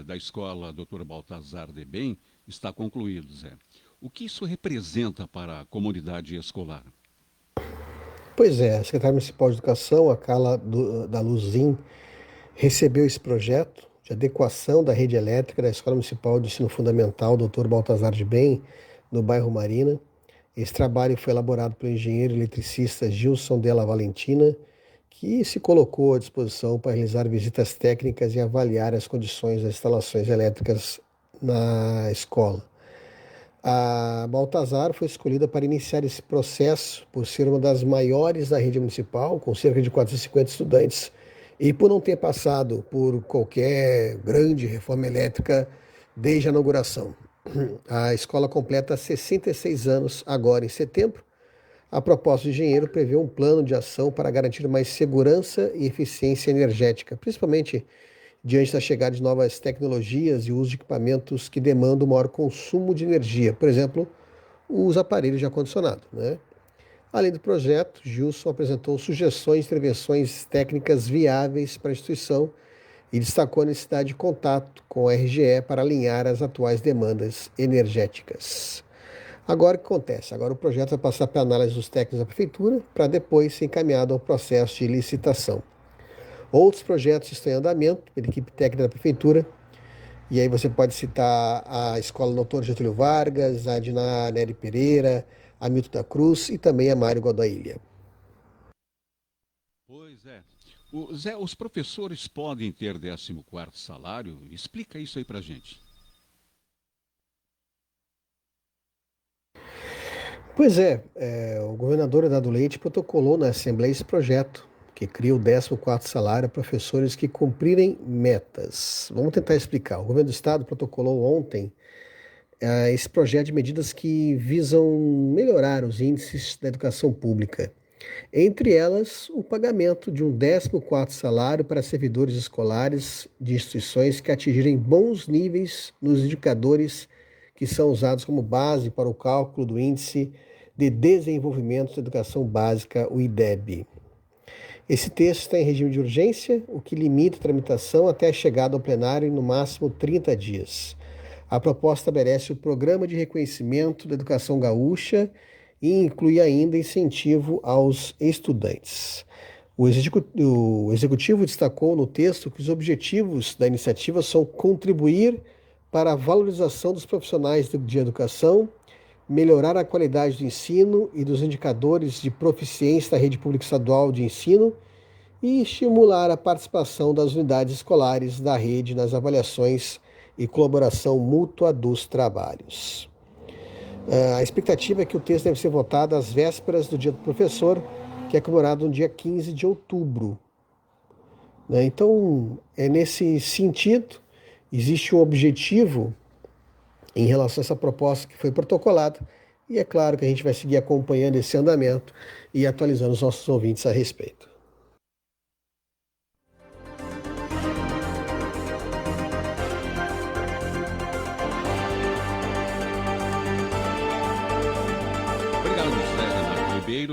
da escola Dr. Baltazar de Bem está concluído, Zé. O que isso representa para a comunidade escolar? Pois é, a secretária municipal de educação, a Carla da Luzin, recebeu esse projeto de adequação da rede elétrica da Escola Municipal de Ensino Fundamental Dr. Baltazar de Bem, no bairro Marina. Esse trabalho foi elaborado pelo engenheiro eletricista Gilson Della Valentina, que se colocou à disposição para realizar visitas técnicas e avaliar as condições das instalações elétricas na escola. A Baltazar foi escolhida para iniciar esse processo por ser uma das maiores da rede municipal, com cerca de 450 estudantes, e por não ter passado por qualquer grande reforma elétrica desde a inauguração. A escola completa 66 anos agora em setembro. A proposta do engenheiro prevê um plano de ação para garantir mais segurança e eficiência energética, principalmente diante da chegada de novas tecnologias e uso de equipamentos que demandam maior consumo de energia, por exemplo, os aparelhos de ar-condicionado, né? Além do projeto, Gilson apresentou sugestões e intervenções técnicas viáveis para a instituição e destacou a necessidade de contato com a RGE para alinhar as atuais demandas energéticas. Agora o que acontece? Agora o projeto vai passar para a análise dos técnicos da prefeitura para depois ser encaminhado ao processo de licitação. Outros projetos estão em andamento pela equipe técnica da prefeitura, e aí você pode citar a Escola Doutor Getúlio Vargas, a Diná Nery Pereira, a Milton da Cruz e também a Mário Godoy. Pois é. Zé, os professores podem ter 14º salário? Explica isso aí pra gente. Pois é, o governador Eduardo Leite protocolou na Assembleia esse projeto, que cria o 14º salário a professores que cumprirem metas. Vamos tentar explicar. O governo do estado protocolou ontem esse projeto de medidas que visam melhorar os índices da educação pública. Entre elas, o pagamento de um 14º salário para servidores escolares de instituições que atingirem bons níveis nos indicadores que são usados como base para o cálculo do Índice de Desenvolvimento da Educação Básica, o IDEB. Esse texto está em regime de urgência, o que limita a tramitação até a chegada ao plenário em no máximo 30 dias. A proposta estabelece o Programa de Reconhecimento da Educação Gaúcha e inclui ainda incentivo aos estudantes. O Executivo destacou no texto que os objetivos da iniciativa são contribuir para a valorização dos profissionais de educação, melhorar a qualidade do ensino e dos indicadores de proficiência da rede pública estadual de ensino e estimular a participação das unidades escolares da rede nas avaliações e colaboração mútua dos trabalhos. A expectativa é que o texto deve ser votado às vésperas do Dia do Professor, que é comemorado no dia 15 de outubro. né? Então, é nesse sentido, existe um objetivo em relação a essa proposta que foi protocolada, e é claro que a gente vai seguir acompanhando esse andamento e atualizando os nossos ouvintes a respeito.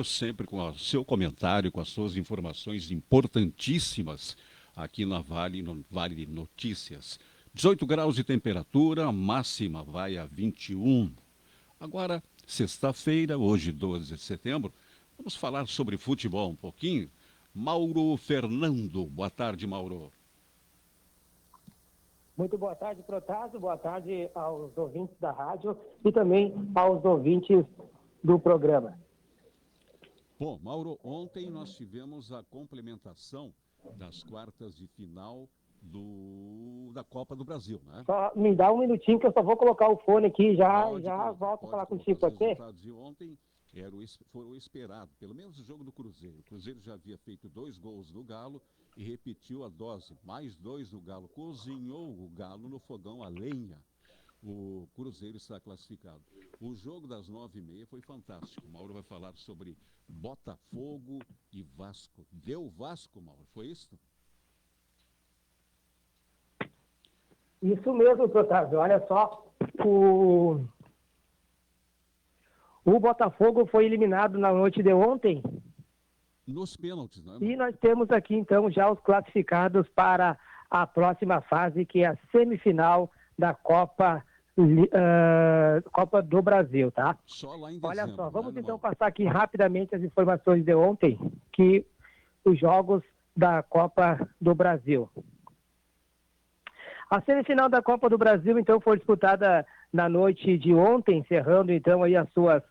Sempre com o seu comentário, com as suas informações importantíssimas aqui na Vale Notícias. 18 graus de temperatura, a máxima vai a 21. Agora, sexta-feira, hoje 12 de setembro, vamos falar sobre futebol um pouquinho. Mauro Fernando, boa tarde, Mauro. Muito boa tarde, Protásio, boa tarde aos ouvintes da rádio e também aos ouvintes do programa. Bom, Mauro, ontem nós tivemos a complementação das quartas de final da Copa do Brasil, né? Só me dá um minutinho que eu só vou colocar o fone aqui e já volto a falar contigo, pode ser? Os resultados de ontem foram esperados, pelo menos o jogo do Cruzeiro. O Cruzeiro já havia feito 2 gols do Galo e repetiu a dose. Mais 2 do Galo. Cozinhou o Galo no fogão a lenha. O Cruzeiro está classificado. O jogo das 9h30 foi fantástico. O Mauro vai falar sobre Botafogo e Vasco. Deu Vasco, Mauro, foi isso? Isso mesmo, Protásio. Olha só, o Botafogo foi eliminado na noite de ontem. Nos pênaltis, né? E nós temos aqui, então, já os classificados para a próxima fase, que é a semifinal da Copa do Brasil, tá? Só lá em dezembro, olha só, vamos né, então passar aqui rapidamente as informações de ontem, que os jogos da Copa do Brasil. A semifinal da Copa do Brasil, então, foi disputada na noite de ontem, encerrando, então, aí as suas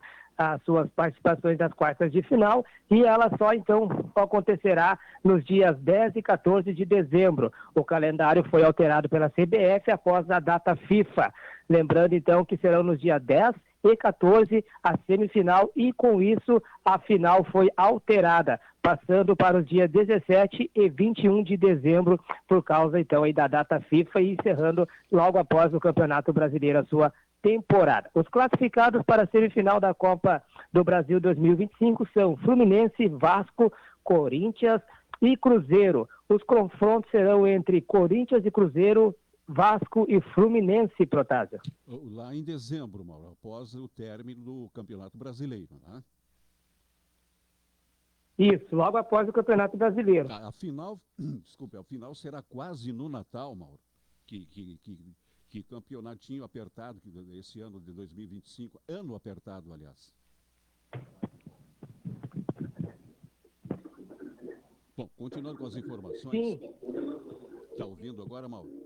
participações das quartas de final, e ela só, então, acontecerá nos dias 10 e 14 de dezembro. O calendário foi alterado pela CBF após a data FIFA. Lembrando, então, que serão nos dias 10 e 14 a semifinal, e com isso a final foi alterada, passando para os dias 17 e 21 de dezembro, por causa, então, aí da data FIFA, e encerrando logo após o Campeonato Brasileiro a sua temporada. Os classificados para a semifinal da Copa do Brasil 2025 são Fluminense, Vasco, Corinthians e Cruzeiro. Os confrontos serão entre Corinthians e Cruzeiro, Vasco e Fluminense, Protásio. Lá em dezembro, Mauro, após o término do Campeonato Brasileiro, né? Isso, logo após o Campeonato Brasileiro. A final será quase no Natal, Mauro. Que campeonatinho apertado esse ano de 2025, ano apertado, aliás. Bom, continuando com as informações. Sim. Está ouvindo agora, Mauro?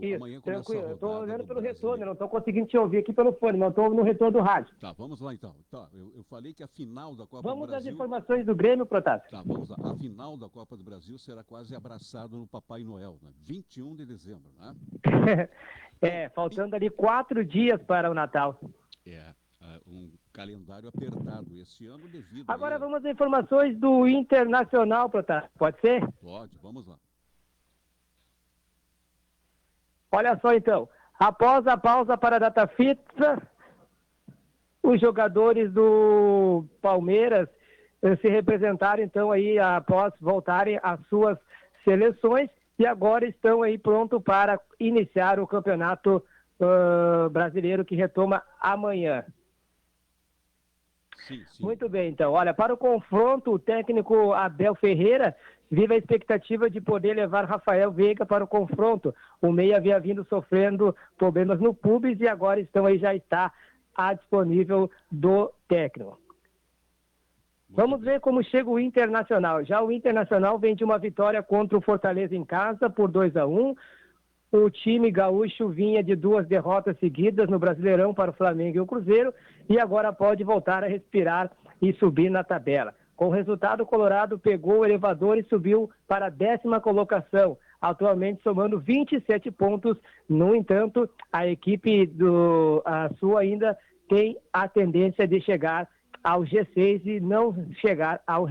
Isso, amanhã começa tranquilo. a Eu estou rodada olhando do pelo Brasileiro. retorno, eu não estou conseguindo te ouvir aqui pelo fone, mas estou no retorno do rádio. Tá, vamos lá então. Tá, eu falei que a final da Copa Vamos do Brasil... às informações do Grêmio, Protásio. Tá, vamos lá. A final da Copa do Brasil será quase abraçado no Papai Noel, né? 21 de dezembro, né? Faltando ali 4 dias para o Natal. Um calendário apertado esse ano devido... Agora vamos às informações do Internacional, Protásio. Pode ser? Pode, vamos lá. Olha só então, após a pausa para a data FIFA, os jogadores do Palmeiras se representaram então aí após voltarem às suas seleções e agora estão aí prontos para iniciar o Campeonato Brasileiro que retoma amanhã. Sim. Muito bem, então. Olha, para o confronto, o técnico Abel Ferreira vive a expectativa de poder levar Rafael Veiga para o confronto. O meia havia vindo sofrendo problemas no pubis e agora já está disponível do técnico. Vamos ver como chega o Internacional. Já o Internacional vem de uma vitória contra o Fortaleza em casa por 2-1. O time gaúcho vinha de 2 derrotas seguidas no Brasileirão para o Flamengo e o Cruzeiro e agora pode voltar a respirar e subir na tabela. Com o resultado, o Colorado pegou o elevador e subiu para a 10ª colocação, atualmente somando 27 pontos. No entanto, a equipe a Sul ainda tem a tendência de chegar ao G6 e não chegar ao...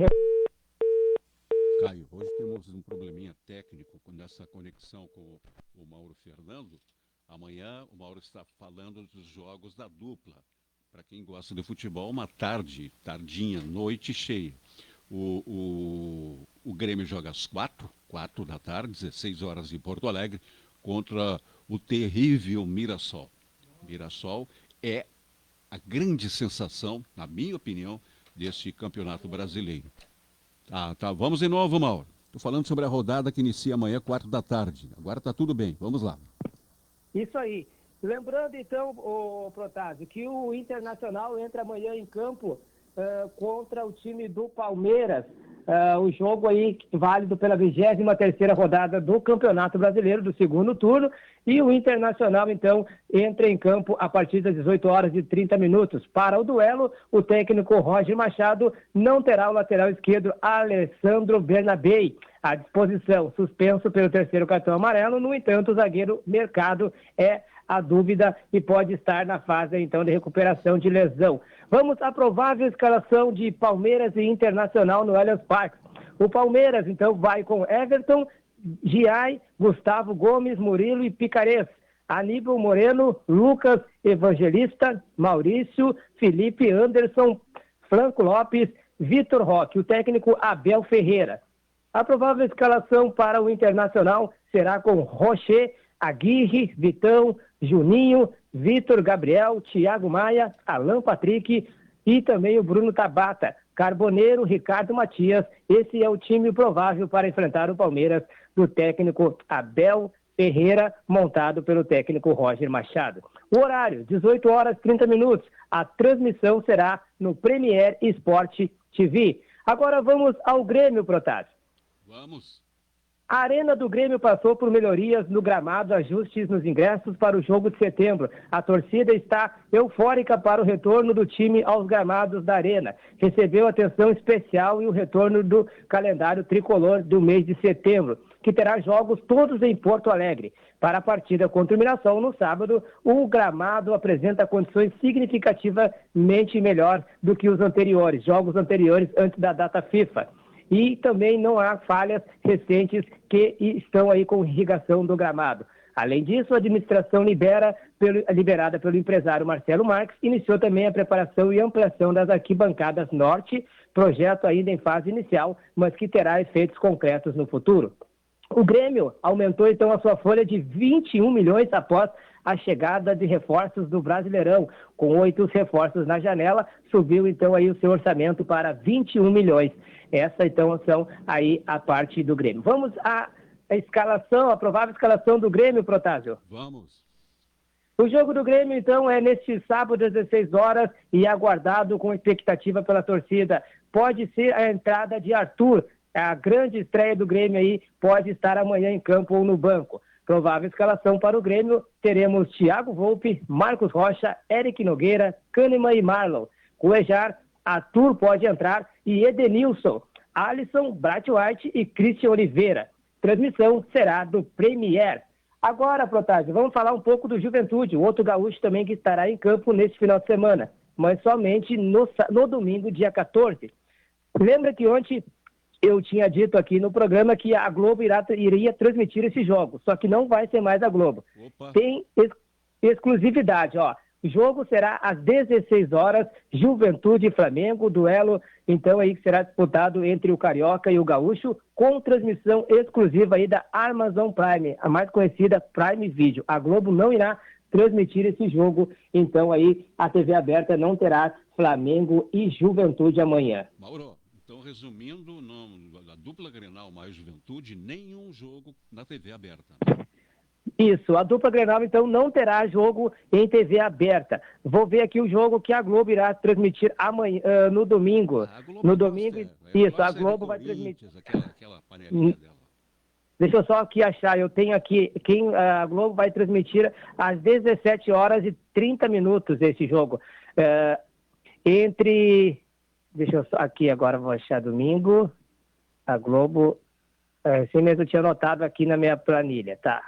Caio, hoje temos um probleminha técnico nessa conexão com o Mauro Fernando. Amanhã o Mauro está falando dos jogos da dupla. Para quem gosta de futebol, uma tardinha, noite cheia. O Grêmio joga às 4 da tarde, 16 horas em Porto Alegre, contra o terrível Mirassol. Mirassol é a grande sensação, na minha opinião, deste campeonato brasileiro. Tá. Vamos de novo, Mauro. Estou falando sobre a rodada que inicia amanhã, 4 da tarde. Agora está tudo bem. Vamos lá. Isso aí. Lembrando, então, Protásio, que o Internacional entra amanhã em campo contra o time do Palmeiras. O jogo aí válido pela 23ª rodada do Campeonato Brasileiro, do segundo turno. E o Internacional, então, entra em campo a partir das 18 horas e 30 minutos. Para o duelo, o técnico Roger Machado não terá o lateral esquerdo Alessandro Bernabei à disposição, suspenso pelo 3º cartão amarelo. No entanto, o zagueiro Mercado é a dúvida e pode estar na fase, então, de recuperação de lesão. Vamos à provável escalação de Palmeiras e Internacional no Allianz Parque. O Palmeiras, então, vai com Everton, Giai, Gustavo Gomes, Murilo e Picarés. Aníbal Moreno, Lucas Evangelista, Maurício, Felipe Anderson, Franco Lopes, Vitor Roque. O técnico Abel Ferreira. A provável escalação para o Internacional será com Rocher, Aguirre, Vitão, Juninho, Vitor Gabriel, Thiago Maia, Alan Patrick e também o Bruno Tabata, Carboneiro, Ricardo Matias. Esse é o time provável para enfrentar o Palmeiras do técnico Abel Ferreira, montado pelo técnico Roger Machado. O horário, 18 horas 30 minutos. A transmissão será no Premier Sport TV. Agora vamos ao Grêmio, Protásio. Vamos. A Arena do Grêmio passou por melhorias no gramado, ajustes nos ingressos para o jogo de setembro. A torcida está eufórica para o retorno do time aos gramados da Arena. Recebeu atenção especial e o retorno do calendário tricolor do mês de setembro, que terá jogos todos em Porto Alegre. Para a partida contra o Mirassol no sábado, o gramado apresenta condições significativamente melhor do que os anteriores, jogos anteriores antes da data FIFA. E também não há falhas recentes que estão aí com irrigação do gramado. Além disso, a administração liberada pelo empresário Marcelo Marques iniciou também a preparação e ampliação das arquibancadas norte, projeto ainda em fase inicial, mas que terá efeitos concretos no futuro. O Grêmio aumentou então a sua folha de 21 milhões após a chegada de reforços do Brasileirão. Com 8 reforços na janela, subiu então aí o seu orçamento para 21 milhões. Essa então são aí a parte do Grêmio. Vamos à escalação, a provável escalação do Grêmio, Protásio. Vamos. O jogo do Grêmio então é neste sábado às 16 horas e aguardado com expectativa pela torcida. Pode ser a entrada de Arthur. A grande estreia do Grêmio aí pode estar amanhã em campo ou no banco. Provável escalação para o Grêmio, teremos Thiago Volpe, Marcos Rocha, Eric Nogueira, Kahneman e Marlon. Cuejar, Arthur pode entrar e Edenilson, Alisson, Brat White e Christian Oliveira. Transmissão será do Premier. Agora, Protásio, vamos falar um pouco do Juventude, o outro gaúcho também que estará em campo neste final de semana, mas somente no domingo, dia 14. Lembra que ontem eu tinha dito aqui no programa que a Globo iria transmitir esse jogo, só que não vai ser mais a Globo. Opa. Tem exclusividade, ó. O jogo será às 16 horas, Juventude e Flamengo, duelo, então aí que será disputado entre o Carioca e o Gaúcho, com transmissão exclusiva aí da Amazon Prime, a mais conhecida Prime Video. A Globo não irá transmitir esse jogo, então aí a TV aberta não terá Flamengo e Juventude amanhã. Mauro, então resumindo, a dupla Grenal mais Juventude, nenhum jogo na TV aberta. Isso, a dupla Grenal então não terá jogo em TV aberta. Vou ver aqui o jogo que a Globo irá transmitir amanhã, no domingo. No domingo, isso, a Globo vai transmitir. Aquela panelinha dela. Deixa eu só aqui achar, eu tenho aqui, a Globo vai transmitir às 17 horas e 30 minutos esse jogo. Deixa eu só, aqui agora vou achar domingo, a Globo, assim mesmo eu tinha anotado aqui na minha planilha, tá?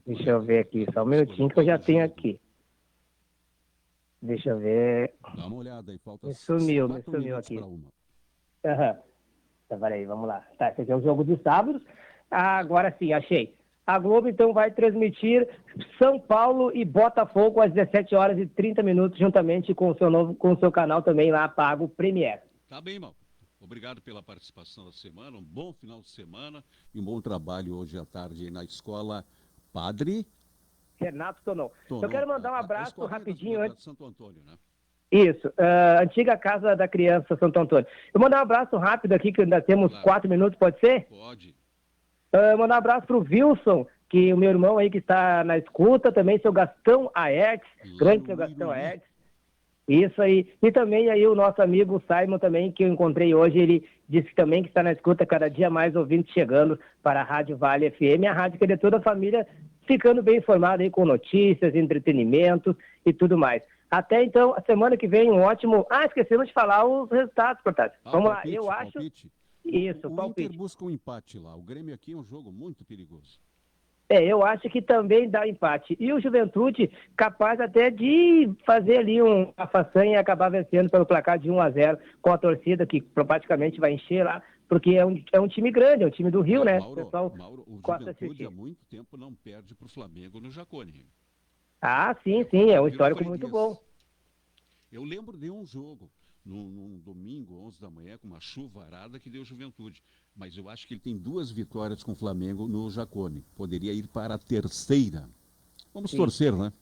Deixa eu ver aqui, só um minutinho que eu já tenho aqui. Deixa eu ver. Dá uma olhada aí, falta me sumiu aqui. Então, peraí, vamos lá. Tá, esse aqui é o jogo de sábados. Agora sim, achei. A Globo, então, vai transmitir São Paulo e Botafogo às 17h30, juntamente com o seu canal também lá, pago Premier. Tá bem, Mauro. Obrigado pela participação da semana, um bom final de semana e um bom trabalho hoje à tarde na escola Padre Renato Tonon. Eu quero mandar um abraço rapidinho antes. Santo Antônio, né? Isso, antiga Casa da Criança Santo Antônio. Eu vou mandar um abraço rápido aqui, que ainda temos 4 minutos, pode ser? Pode. Mandar um abraço para o Wilson, que o meu irmão aí que está na escuta, também seu Gastão Aertes, grande seu Gastão Aertes. Isso aí. E também aí o nosso amigo Simon também, que eu encontrei hoje, ele disse também que está na escuta, cada dia mais ouvintes chegando para a Rádio Vale FM, a rádio que é de toda a família, ficando bem informada aí com notícias, entretenimento e tudo mais. Até então, a semana que vem, um ótimo... esquecemos de falar os resultados, Cortázar. Vamos palpite, lá, eu acho... Palpite. Isso, o palpite. Inter busca um empate lá. O Grêmio aqui é um jogo muito perigoso. Eu acho que também dá empate. E o Juventude capaz até de fazer ali uma façanha e acabar vencendo pelo placar de 1-0 com a torcida que praticamente vai encher lá, porque é um time grande, é um time do Rio, né? Mauro, o Juventude há muito tempo não perde para o Flamengo no Jacone. Sim, é um histórico muito bom. Eu lembro de um jogo, num domingo, 11 da manhã, com uma chuvarada que deu Juventude. Mas eu acho que ele tem 2 vitórias com o Flamengo no Jacone. Poderia ir para a terceira. Vamos torcer, né?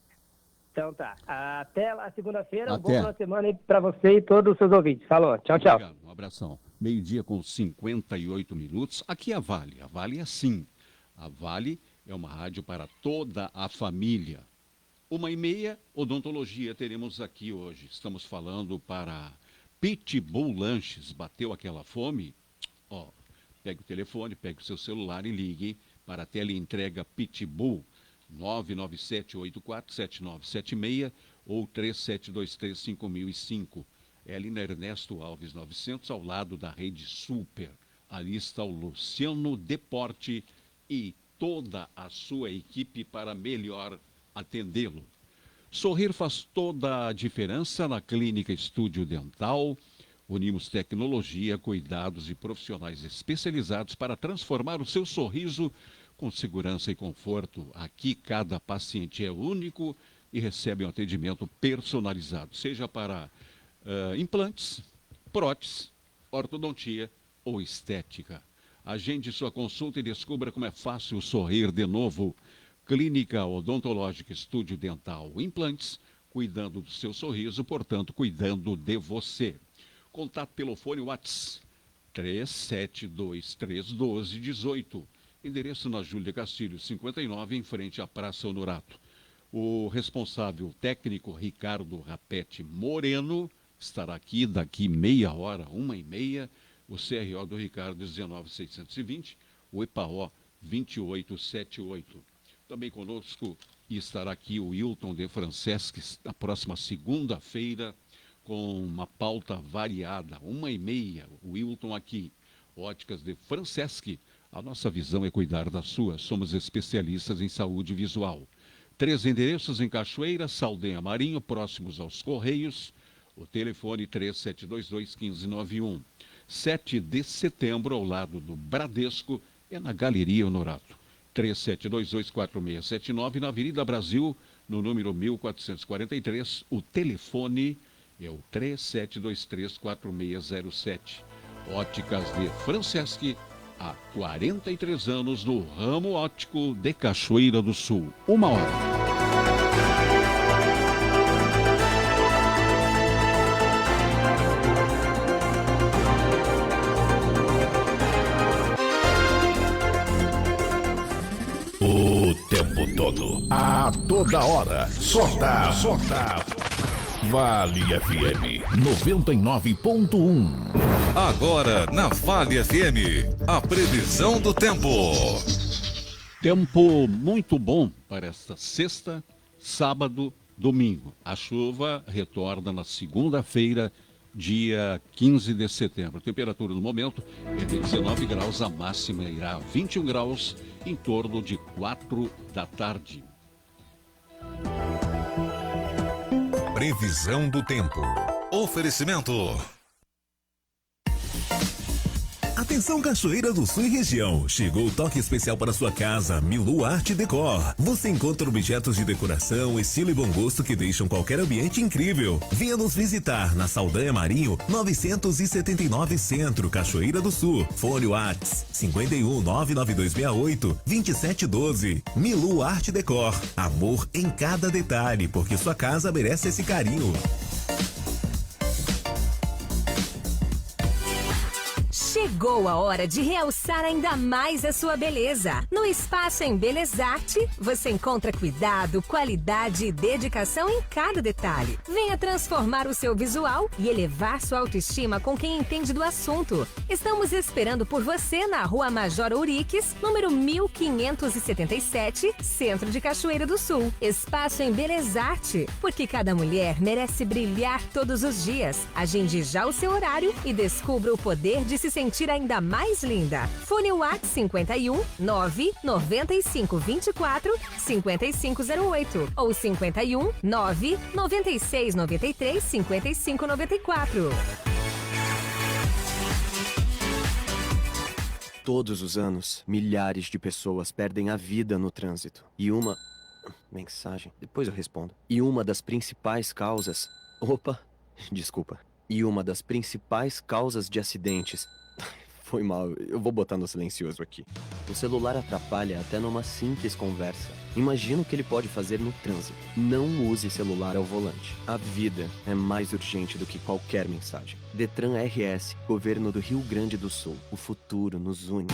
Então tá. Até lá segunda-feira. Um bom final de semana aí para você e todos os seus ouvintes. Falou. Tchau, tchau. Obrigado. Um abração. 12:00 com 58 minutos. Aqui é a Vale. A Vale é assim. A Vale é uma rádio para toda a família. 1h30, odontologia teremos aqui hoje. Estamos falando para Pitbull Lanches. Bateu aquela fome? Pegue o telefone, pegue o seu celular e ligue para a teleentrega Pitbull 997847976 ou 37235005. É ali na Ernesto Alves 900, ao lado da Rede Super. Ali está o Luciano Deporte e toda a sua equipe para melhor atendê-lo. Sorrir faz toda a diferença na Clínica Estúdio Dental. Unimos tecnologia, cuidados e profissionais especializados para transformar o seu sorriso com segurança e conforto. Aqui cada paciente é único e recebe um atendimento personalizado, seja para implantes, próteses, ortodontia ou estética. Agende sua consulta e descubra como é fácil sorrir de novo. Clínica Odontológica Estúdio Dental. Implantes, cuidando do seu sorriso, portanto, cuidando de você. Contato pelo fone WhatsApp 37231218. Endereço na Júlia Castilho, 59, em frente à Praça Honorato. O responsável técnico, Ricardo Rapete Moreno, estará aqui daqui meia hora, 1h30. O CRO do Ricardo, 19620. O EPAO, 2878. Também conosco estará aqui o Wilton de Franceschi, na próxima segunda-feira, com uma pauta variada, 1h30, o Wilton aqui. Óticas de Franceschi, a nossa visão é cuidar da sua. Somos especialistas em saúde visual. 3 endereços em Cachoeira, Saldanha Marinho, próximos aos Correios. O telefone 3722-1591. 7 de setembro, ao lado do Bradesco, é na Galeria Honorato. 3722-4679, na Avenida Brasil, no número 1443. O telefone é o 3723-4607. Óticas de Franceschi, há 43 anos no ramo óptico de Cachoeira do Sul. 1h. O tempo todo, a toda hora, só dá. Vale FM 99.1. Agora na Vale FM, a previsão do tempo. Tempo muito bom para esta sexta, sábado, domingo. A chuva retorna na segunda-feira, dia 15 de setembro. A temperatura no momento é de 19 graus, a máxima irá a 21 graus, em torno de 4 da tarde. Previsão do tempo. Oferecimento. Atenção Cachoeira do Sul e região. Chegou o toque especial para sua casa, Milu Arte Decor. Você encontra objetos de decoração, estilo e bom gosto que deixam qualquer ambiente incrível. Venha nos visitar na Saldanha Marinho, 979 Centro, Cachoeira do Sul. Fone Whats 51 99268 2712. Milu Arte Decor. Amor em cada detalhe, porque sua casa merece esse carinho. Chegou a hora de realçar ainda mais a sua beleza. No Espaço Embelezarte, você encontra cuidado, qualidade e dedicação em cada detalhe. Venha transformar o seu visual e elevar sua autoestima com quem entende do assunto. Estamos esperando por você na Rua Major Ouriques, número 1577, Centro de Cachoeira do Sul. Espaço Embelezarte, porque cada mulher merece brilhar todos os dias. Agende já o seu horário e descubra o poder de se sentir ainda mais linda. Fone Whats 51 995 24 5508 ou 51 996 93 55 94. Todos os anos, milhares de pessoas perdem a vida no trânsito. E uma... Mensagem? Depois eu respondo. E uma das principais causas... Opa, desculpa. E uma das principais causas de acidentes... Foi mal, eu vou botar no silencioso aqui. O celular atrapalha até numa simples conversa. Imagina o que ele pode fazer no trânsito. Não use celular ao volante. A vida é mais urgente do que qualquer mensagem. Detran RS, Governo do Rio Grande do Sul. O futuro nos une.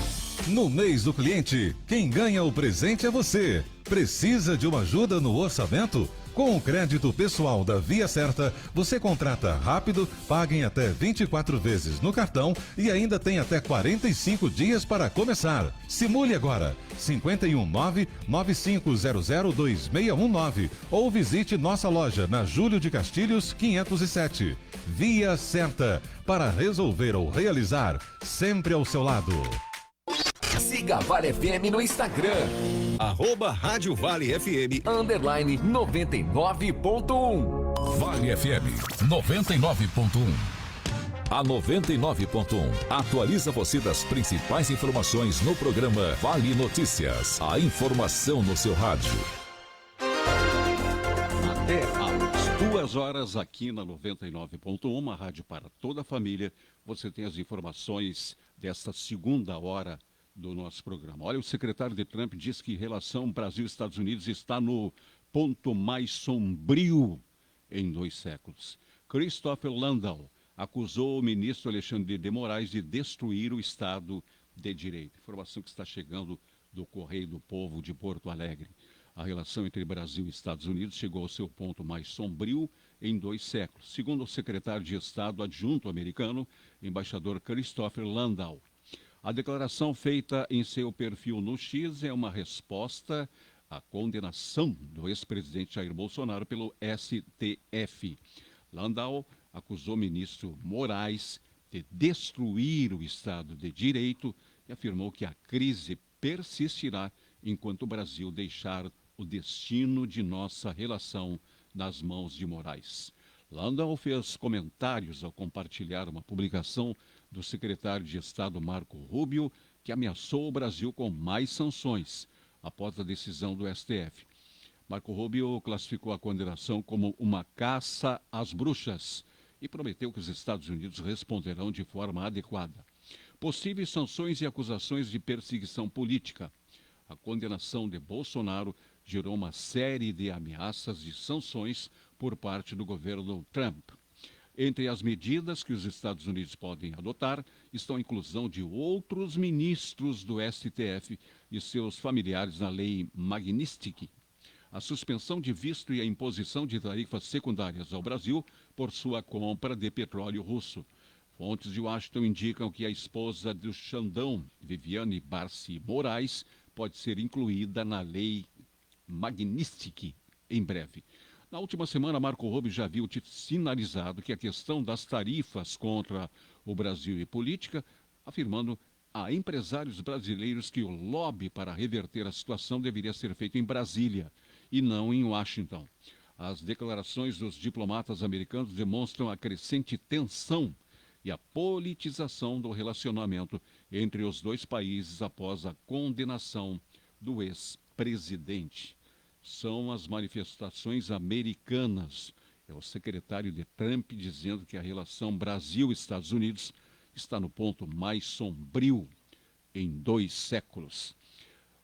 No mês do cliente, quem ganha o presente é você. Precisa de uma ajuda no orçamento? Com o crédito pessoal da Via Certa, você contrata rápido, paga em até 24 vezes no cartão e ainda tem até 45 dias para começar. Simule agora, 519-9500-2619 ou visite nossa loja na Júlio de Castilhos 507. Via Certa, para resolver ou realizar, sempre ao seu lado. Siga a Vale FM no Instagram. @Rádio Vale FM _99.1. Vale FM 99.1. A 99.1 atualiza você das principais informações no programa Vale Notícias. A informação no seu rádio. Até às 2 horas aqui na 99.1, uma rádio para toda a família. Você tem as informações desta segunda hora do nosso programa. Olha, o secretário de Trump diz que relação Brasil-Estados Unidos está no ponto mais sombrio em 2 séculos. Christopher Landau acusou o ministro Alexandre de Moraes de destruir o Estado de Direito. Informação que está chegando do Correio do Povo de Porto Alegre. A relação entre Brasil e Estados Unidos chegou ao seu ponto mais sombrio em 2 séculos, segundo o secretário de Estado adjunto americano, embaixador Christopher Landau. A declaração feita em seu perfil no X é uma resposta à condenação do ex-presidente Jair Bolsonaro pelo STF. Landau acusou o ministro Moraes de destruir o Estado de Direito e afirmou que a crise persistirá enquanto o Brasil deixar o destino de nossa relação nas mãos de Moraes. Landau fez comentários ao compartilhar uma publicação do secretário de Estado Marco Rubio, que ameaçou o Brasil com mais sanções após a decisão do STF. Marco Rubio classificou a condenação como uma caça às bruxas e prometeu que os Estados Unidos responderão de forma adequada. Possíveis sanções e acusações de perseguição política. A condenação de Bolsonaro gerou uma série de ameaças de sanções por parte do governo Trump. Entre as medidas que os Estados Unidos podem adotar estão a inclusão de outros ministros do STF e seus familiares na lei Magnitsky, a suspensão de visto e a imposição de tarifas secundárias ao Brasil por sua compra de petróleo russo. Fontes de Washington indicam que a esposa do Xandão, Viviane Barci Moraes, pode ser incluída na lei Magnitsky em breve. Na última semana, Marco Rubio já havia sinalizado que a questão das tarifas contra o Brasil e política, afirmando a empresários brasileiros que o lobby para reverter a situação deveria ser feito em Brasília e não em Washington. As declarações dos diplomatas americanos demonstram a crescente tensão e a politização do relacionamento entre os dois países após a condenação do ex-presidente. São as manifestações americanas. É o secretário de Trump dizendo que a relação Brasil-Estados Unidos está no ponto mais sombrio em 2 séculos.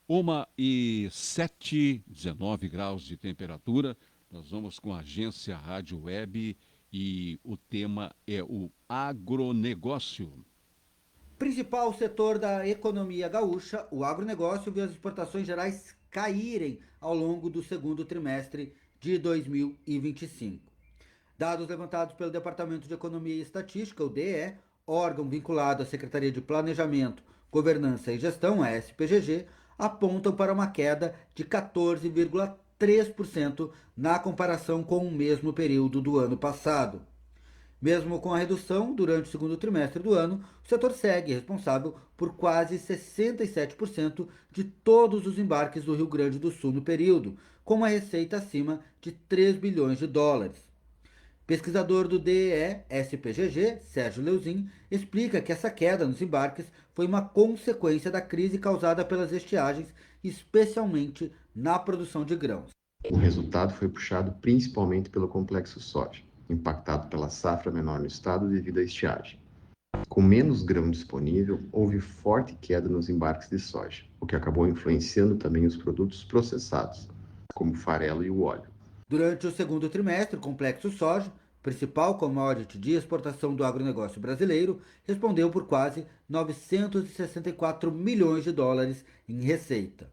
1h07, 19 graus de temperatura. Nós vamos com a agência Rádio Web e o tema é o agronegócio. Principal setor da economia gaúcha, o agronegócio viu as exportações gerais caírem ao longo do segundo trimestre de 2025. Dados levantados pelo Departamento de Economia e Estatística, o DE, órgão vinculado à Secretaria de Planejamento, Governança e Gestão, a SPGG, apontam para uma queda de 14,3% na comparação com o mesmo período do ano passado. Mesmo com a redução durante o segundo trimestre do ano, o setor segue responsável por quase 67% de todos os embarques do Rio Grande do Sul no período, com uma receita acima de 3 bilhões de dólares. Pesquisador do DE-SPGG, Sérgio Leuzin, explica que essa queda nos embarques foi uma consequência da crise causada pelas estiagens, especialmente na produção de grãos. O resultado foi puxado principalmente pelo complexo soja, impactado pela safra menor no estado devido à estiagem. Com menos grão disponível, houve forte queda nos embarques de soja, o que acabou influenciando também os produtos processados, como o farelo e o óleo. Durante o segundo trimestre, o complexo soja, principal commodity de exportação do agronegócio brasileiro, respondeu por quase 964 milhões de dólares em receita.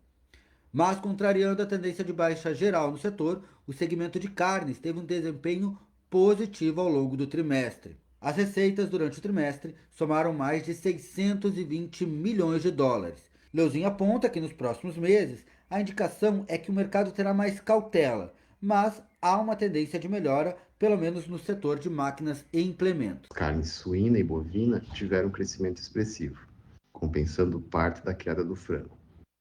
Mas, contrariando a tendência de baixa geral no setor, o segmento de carnes teve um desempenho positivo ao longo do trimestre. As receitas durante o trimestre somaram mais de 620 milhões de dólares. Leuzin aponta que nos próximos meses a indicação é que o mercado terá mais cautela, mas há uma tendência de melhora, pelo menos no setor de máquinas e implementos. Carne suína e bovina tiveram um crescimento expressivo, compensando parte da queda do frango.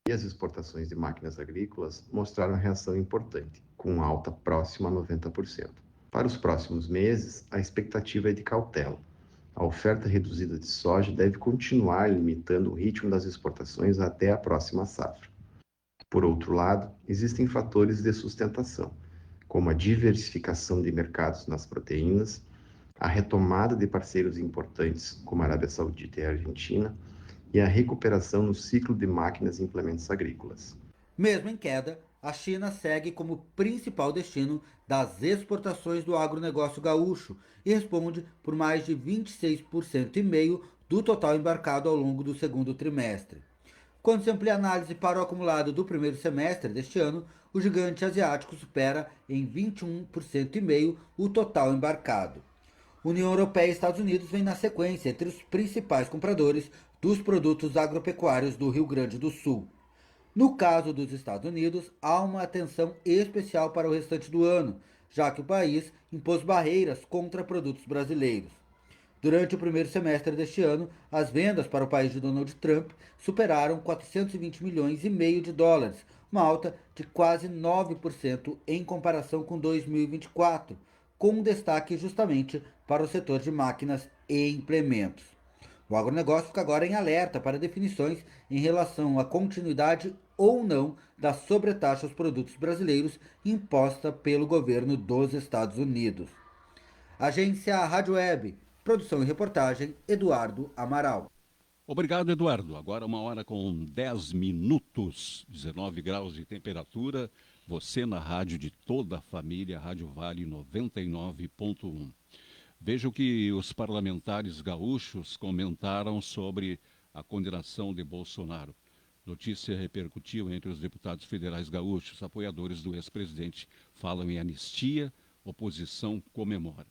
E as exportações de máquinas agrícolas mostraram reação importante, com alta próxima a 90%. Para os próximos meses, a expectativa é de cautela. A oferta reduzida de soja deve continuar limitando o ritmo das exportações até a próxima safra. Por outro lado, existem fatores de sustentação, como a diversificação de mercados nas proteínas, a retomada de parceiros importantes como a Arábia Saudita e a Argentina e a recuperação no ciclo de máquinas e implementos agrícolas. Mesmo em queda, a China segue como principal destino das exportações do agronegócio gaúcho e responde por mais de 26,5% do total embarcado ao longo do segundo trimestre. Quando se amplia a análise para o acumulado do primeiro semestre deste ano, o gigante asiático supera em 21,5% o total embarcado. União Europeia e Estados Unidos vêm na sequência entre os principais compradores dos produtos agropecuários do Rio Grande do Sul. No caso dos Estados Unidos, há uma atenção especial para o restante do ano, já que o país impôs barreiras contra produtos brasileiros. Durante o primeiro semestre deste ano, as vendas para o país de Donald Trump superaram 420 milhões e meio de dólares, uma alta de quase 9% em comparação com 2024, com destaque justamente para o setor de máquinas e implementos. O agronegócio fica agora em alerta para definições em relação à continuidade ou não da sobretaxa aos produtos brasileiros imposta pelo governo dos Estados Unidos. Agência Rádio Web, produção e reportagem, Eduardo Amaral. Obrigado, Eduardo. Agora 1h10, 19 graus de temperatura. Você na rádio de toda a família, Rádio Vale 99.1. Veja o que os parlamentares gaúchos comentaram sobre a condenação de Bolsonaro. Notícia repercutiu entre os deputados federais gaúchos. Apoiadores do ex-presidente falam em anistia, oposição comemora.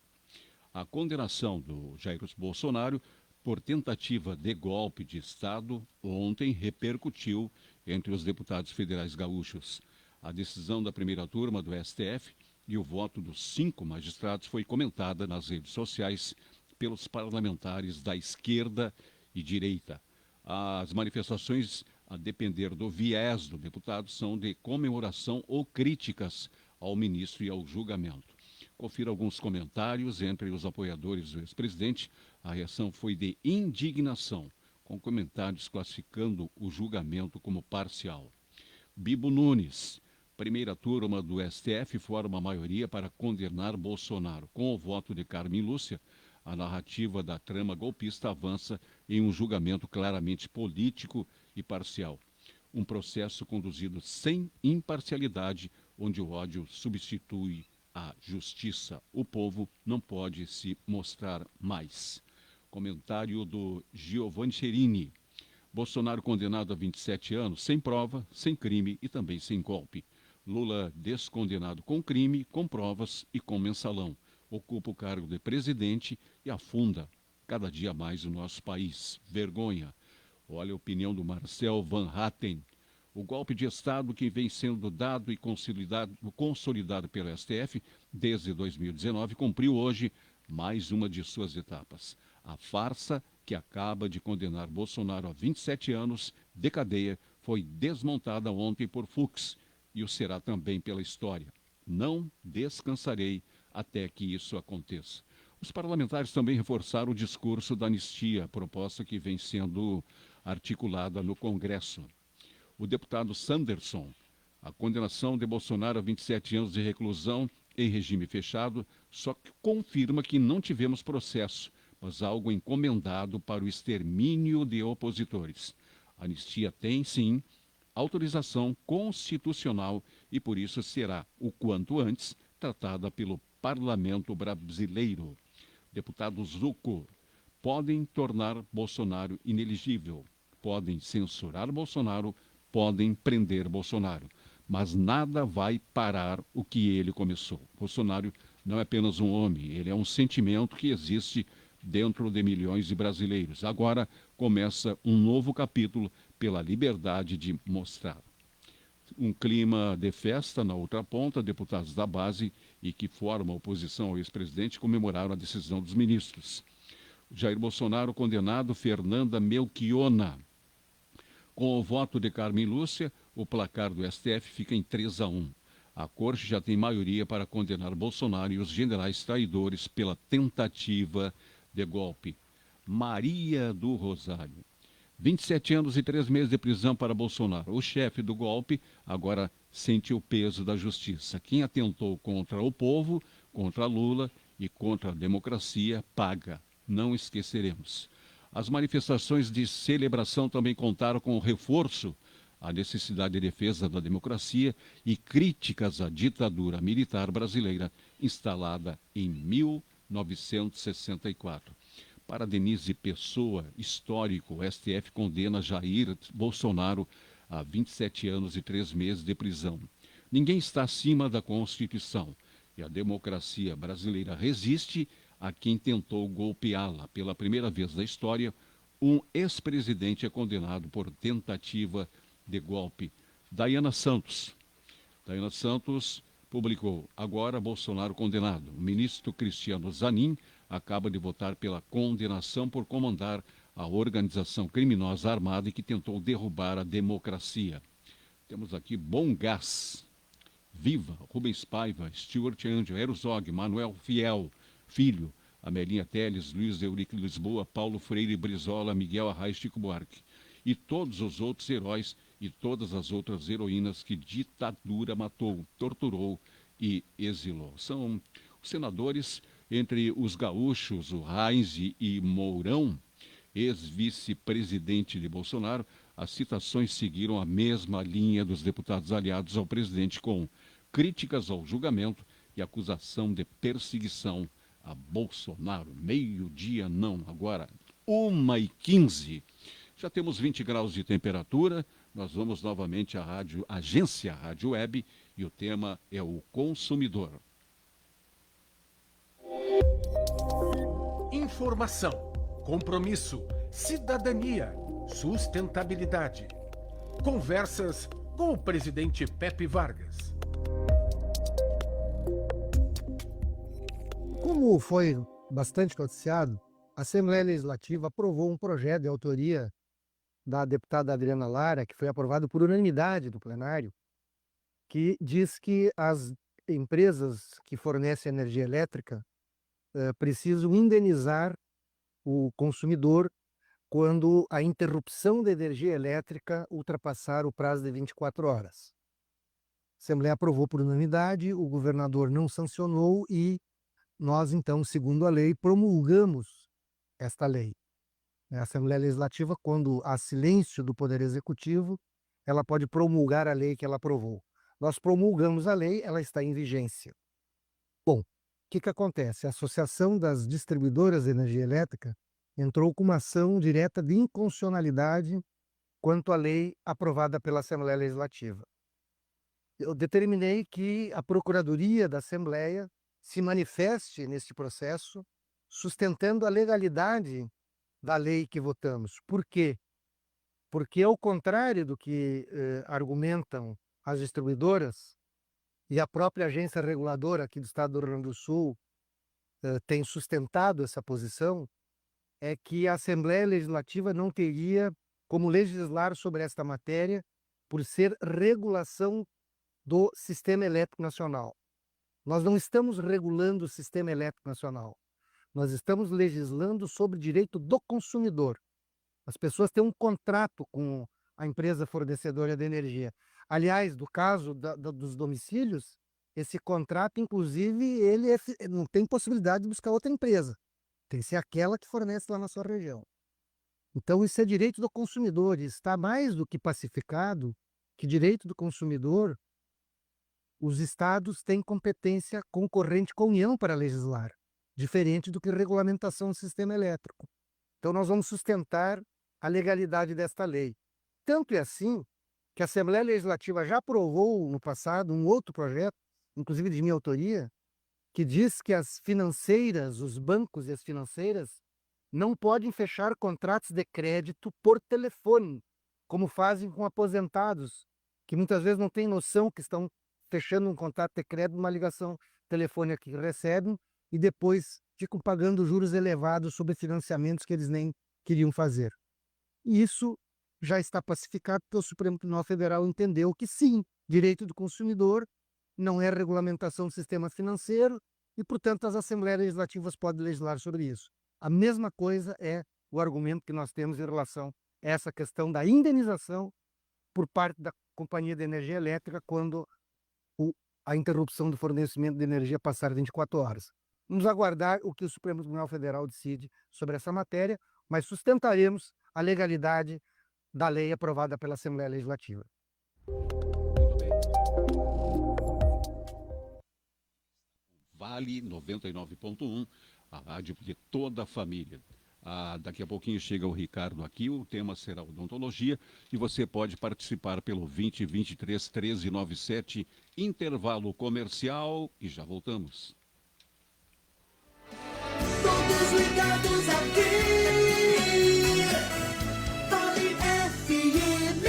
A condenação do Jair Bolsonaro por tentativa de golpe de Estado ontem repercutiu entre os deputados federais gaúchos. A decisão da primeira turma do STF e o voto dos 5 magistrados foi comentada nas redes sociais pelos parlamentares da esquerda e direita. As manifestações, a depender do viés do deputado, são de comemoração ou críticas ao ministro e ao julgamento. Confira alguns comentários entre os apoiadores do ex-presidente. A reação foi de indignação, com comentários classificando o julgamento como parcial. Bibo Nunes. Primeira turma do STF forma a maioria para condenar Bolsonaro. Com o voto de Carmen Lúcia, a narrativa da trama golpista avança em um julgamento claramente político e parcial. Um processo conduzido sem imparcialidade, onde o ódio substitui a justiça. O povo não pode se mostrar mais. Comentário do Giovanni Cherini. Bolsonaro condenado a 27 anos, sem prova, sem crime e também sem golpe. Lula descondenado com crime, com provas e com mensalão. Ocupa o cargo de presidente e afunda cada dia mais o nosso país. Vergonha. Olha a opinião do Marcel Van Hatten. O golpe de Estado que vem sendo dado e consolidado pelo STF desde 2019 cumpriu hoje mais uma de suas etapas. A farsa que acaba de condenar Bolsonaro a 27 anos de cadeia foi desmontada ontem por Fux e o será também pela história. Não descansarei até que isso aconteça. Os parlamentares também reforçaram o discurso da anistia, proposta que vem sendo articulada no Congresso. O deputado Sanderson, a condenação de Bolsonaro a 27 anos de reclusão em regime fechado só confirma que não tivemos processo, mas algo encomendado para o extermínio de opositores. A anistia tem, sim, autorização constitucional e, por isso, será, o quanto antes, tratada pelo Parlamento brasileiro. Deputado Zucco, podem tornar Bolsonaro inelegível, podem censurar Bolsonaro, podem prender Bolsonaro, mas nada vai parar o que ele começou. Bolsonaro não é apenas um homem, ele é um sentimento que existe dentro de milhões de brasileiros. Agora começa um novo capítulo pela liberdade de mostrar. Um clima de festa na outra ponta, deputados da base e que formam oposição ao ex-presidente comemoraram a decisão dos ministros. Jair Bolsonaro condenado, Fernanda Melchiona. Com o voto de Carmen Lúcia, o placar do STF fica em 3-1. A corte já tem maioria para condenar Bolsonaro e os generais traidores pela tentativa de golpe. Maria do Rosário. 27 anos e 3 meses de prisão para Bolsonaro. O chefe do golpe agora sente o peso da justiça. Quem atentou contra o povo, contra Lula e contra a democracia, paga. Não esqueceremos. As manifestações de celebração também contaram com o reforço à necessidade de defesa da democracia e críticas à ditadura militar brasileira instalada em 1964. Para Denise Pessoa, histórico, o STF condena Jair Bolsonaro a 27 anos e 3 meses de prisão. Ninguém está acima da Constituição e a democracia brasileira resiste a quem tentou golpeá-la. Pela primeira vez na história, um ex-presidente é condenado por tentativa de golpe. Dayana Santos publicou, agora Bolsonaro condenado. O ministro Cristiano Zanin acaba de votar pela condenação por comandar a organização criminosa armada e que tentou derrubar a democracia. Temos aqui Bom Gás, Viva, Rubens Paiva, Stuart Angel, Herzog, Manuel Fiel, Filho, Amelinha Teles, Luiz Eurico Lisboa, Paulo Freire Brizola, Miguel Arraes, Chico Buarque. E todos os outros heróis e todas as outras heroínas que ditadura matou, torturou e exilou. São os senadores, entre os gaúchos, o Reins e Mourão, ex-vice-presidente de Bolsonaro. As citações seguiram a mesma linha dos deputados aliados ao presidente, com críticas ao julgamento e acusação de perseguição a Bolsonaro. Meio-dia não, agora 1h15. Já temos 20 graus de temperatura. Nós vamos novamente à agência Rádio Web e o tema é o consumidor. Informação, compromisso, cidadania, sustentabilidade. Conversas com o presidente Pepe Vargas. Como foi bastante noticiado, a Assembleia Legislativa aprovou um projeto de autoria da deputada Adriana Lara, que foi aprovado por unanimidade do plenário, que diz que as empresas que fornecem energia elétrica precisam indenizar o consumidor quando a interrupção da energia elétrica ultrapassar o prazo de 24 horas. A Assembleia aprovou por unanimidade, o governador não sancionou e nós, então, segundo a lei, promulgamos esta lei. A Assembleia Legislativa, quando há silêncio do Poder Executivo, ela pode promulgar a lei que ela aprovou. Nós promulgamos a lei, ela está em vigência. Bom, o que acontece? A Associação das Distribuidoras de Energia Elétrica entrou com uma ação direta de inconstitucionalidade quanto à lei aprovada pela Assembleia Legislativa. Eu determinei que a Procuradoria da Assembleia se manifeste neste processo, sustentando a legalidade da lei que votamos. Por quê? Porque, ao contrário do que argumentam as distribuidoras, e a própria agência reguladora aqui do Estado do Rio Grande do Sul tem sustentado essa posição, é que a Assembleia Legislativa não teria como legislar sobre esta matéria por ser regulação do Sistema Elétrico Nacional. Nós não estamos regulando o Sistema Elétrico Nacional. Nós estamos legislando sobre o direito do consumidor. As pessoas têm um contrato com a empresa fornecedora de energia. Aliás, do caso dos domicílios, esse contrato, inclusive, ele não tem possibilidade de buscar outra empresa. Tem que ser aquela que fornece lá na sua região. Então, isso é direito do consumidor. E está mais do que pacificado que direito do consumidor, os estados têm competência concorrente com a União para legislar, diferente do que regulamentação do sistema elétrico. Então, nós vamos sustentar a legalidade desta lei. Tanto é assim que a Assembleia Legislativa já aprovou no passado um outro projeto, inclusive de minha autoria, que diz que as financeiras, os bancos e as financeiras, não podem fechar contratos de crédito por telefone, como fazem com aposentados, que muitas vezes não têm noção que estão fechando um contrato de crédito, uma ligação telefônica que recebem, e depois ficam pagando juros elevados sobre financiamentos que eles nem queriam fazer. E isso já está pacificado porque o Supremo Tribunal Federal entendeu que sim, direito do consumidor não é regulamentação do sistema financeiro e, portanto, as Assembleias Legislativas podem legislar sobre isso. A mesma coisa é o argumento que nós temos em relação a essa questão da indenização por parte da Companhia de Energia Elétrica quando a interrupção do fornecimento de energia passar 24 horas. Vamos aguardar o que o Supremo Tribunal Federal decide sobre essa matéria, mas sustentaremos a legalidade da lei aprovada pela Assembleia Legislativa. Vale 99.1, a rádio de toda a família. Daqui a pouquinho chega o Ricardo aqui, o tema será odontologia e você pode participar pelo 2023 1397, intervalo comercial e já voltamos. Todos ligados aqui. Vale FM.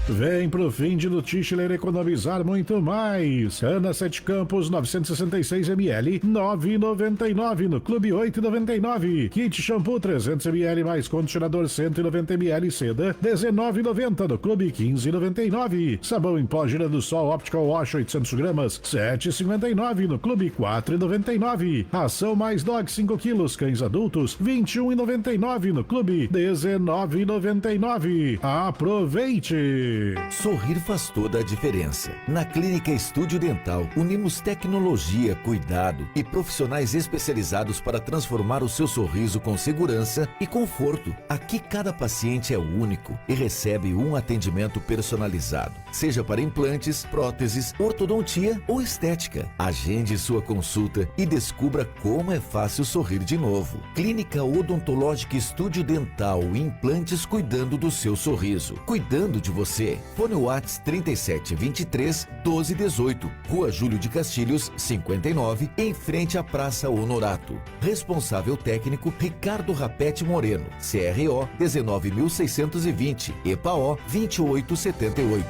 Vem pro fim de no Tischler economizar muito mais. Ana Sete Campos 966 ml 9,99 no Clube 8,99. Kit shampoo 300 ml mais condicionador 190 ml seda 19,90 no Clube 15,99. Sabão em pó Gira do Sol Optical Wash 800 gramas 7,59 no Clube 4,99. Ração mais dog 5 quilos cães adultos 21,99 no Clube 19,99. Aproveite! Sorrir faz toda a diferença. Na Clínica Estúdio Dental, unimos tecnologia, cuidado e profissionais especializados para transformar o seu sorriso com segurança e conforto. Aqui cada paciente é único e recebe um atendimento personalizado, seja para implantes, próteses, ortodontia ou estética. Agende sua consulta e descubra como é fácil sorrir de novo. Clínica Odontológica Estúdio Dental, implantes cuidando do seu sorriso, cuidando de você. Fone Whats 3723 1218, Rua Júlio de Castilhos 59, em frente à Praça Honorato. Responsável técnico Ricardo Rapete Moreno, CRO 19.620, EPAO 2878.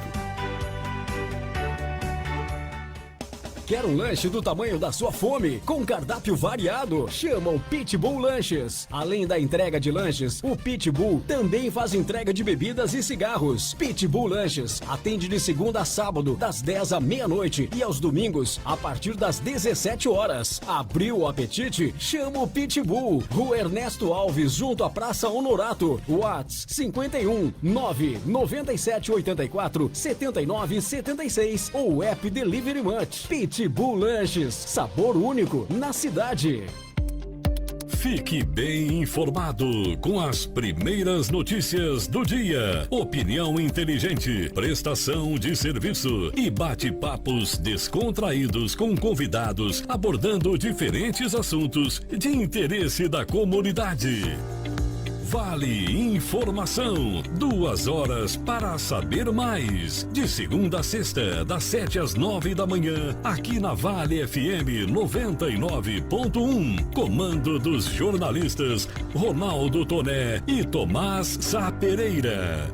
Quer um lanche do tamanho da sua fome? Com cardápio variado? Chama o Pitbull Lanches. Além da entrega de lanches, o Pitbull também faz entrega de bebidas e cigarros. Pitbull Lanches atende de segunda a sábado, das 10 à meia-noite e aos domingos, a partir das 17 horas. Abriu o apetite? Chama o Pitbull. Rua Ernesto Alves, junto à Praça Honorato. Whats 51 997 84 79 76 ou app Delivery Much. Pitbull Lanches, sabor único na cidade. Fique bem informado com as primeiras notícias do dia. Opinião inteligente, prestação de serviço e bate-papos descontraídos com convidados abordando diferentes assuntos de interesse da comunidade. Vale Informação. 2 horas para saber mais. De segunda a sexta, das 7 às 9 da manhã, aqui na Vale FM 99.1. Comando dos jornalistas Ronaldo Toné e Tomás Sá Pereira.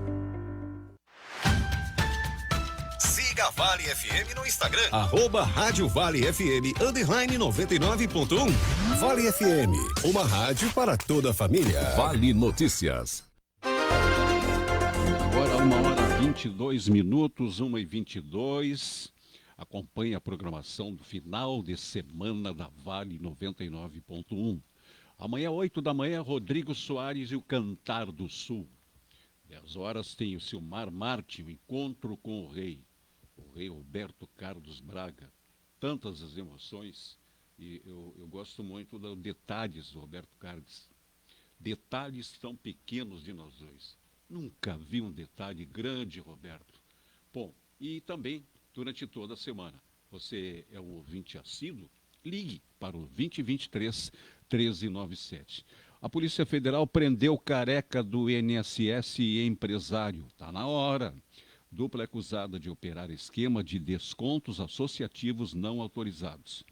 Siga a Vale FM no Instagram, @Rádio Vale FM _99.1. Vale FM, uma rádio para toda a família. Vale Notícias. Agora 1h22, 1h22. Acompanhe a programação do final de semana da Vale 99.1. Amanhã, 8 da manhã, Rodrigo Soares e o Cantar do Sul. 10 horas tem o Silmar Martins, o Encontro com o Rei Roberto Carlos Braga. Tantas as emoções, e eu gosto muito dos detalhes do Roberto Carlos. Detalhes tão pequenos de nós dois. Nunca vi um detalhe grande, Roberto. Bom, e também, durante toda a semana, você é um ouvinte assíduo? Ligue para o 2023-1397. A Polícia Federal prendeu o careca do INSS e empresário. Está na hora. Dupla é acusada de operar esquema de descontos associativos não autorizados.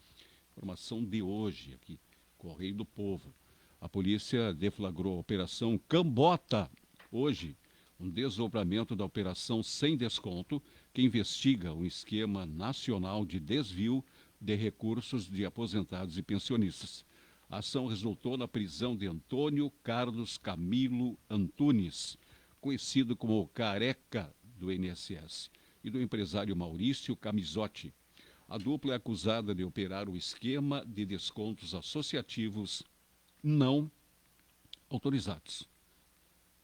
Informação de hoje aqui, Correio do Povo. A polícia deflagrou a Operação Cambota. Hoje, um desdobramento da Operação Sem Desconto, que investiga um esquema nacional de desvio de recursos de aposentados e pensionistas. A ação resultou na prisão de Antônio Carlos Camilo Antunes, conhecido como o Careca do INSS, e do empresário Maurício Camisotti. A dupla é acusada de operar o esquema de descontos associativos não autorizados.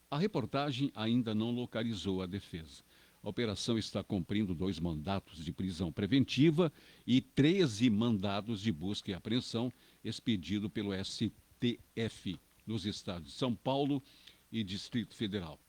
A reportagem ainda não localizou a defesa. A operação está cumprindo 2 mandatos de prisão preventiva e 13 mandados de busca e apreensão expedido pelo STF nos estados de São Paulo e Distrito Federal.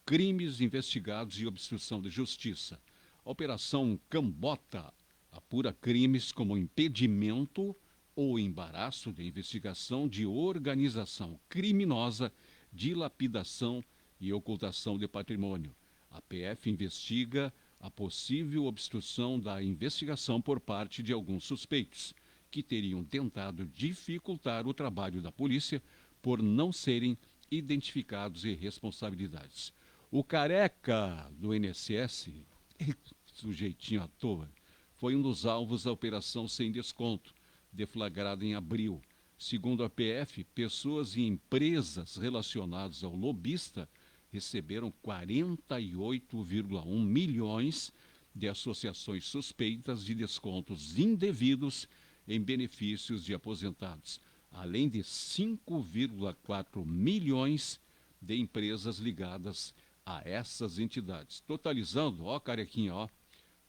Crimes investigados e obstrução de justiça. A Operação Cambota apura crimes como impedimento ou embaraço de investigação de organização criminosa, dilapidação e ocultação de patrimônio. A PF investiga a possível obstrução da investigação por parte de alguns suspeitos, que teriam tentado dificultar o trabalho da polícia por não serem identificados e responsabilidades. O careca do INSS, sujeitinho à toa, foi um dos alvos da Operação Sem Desconto, deflagrada em abril. Segundo a PF, pessoas e empresas relacionadas ao lobista receberam 48,1 milhões de associações suspeitas de descontos indevidos em benefícios de aposentados, além de 5,4 milhões de empresas ligadas a essas entidades. Totalizando, ó carequinha, ó,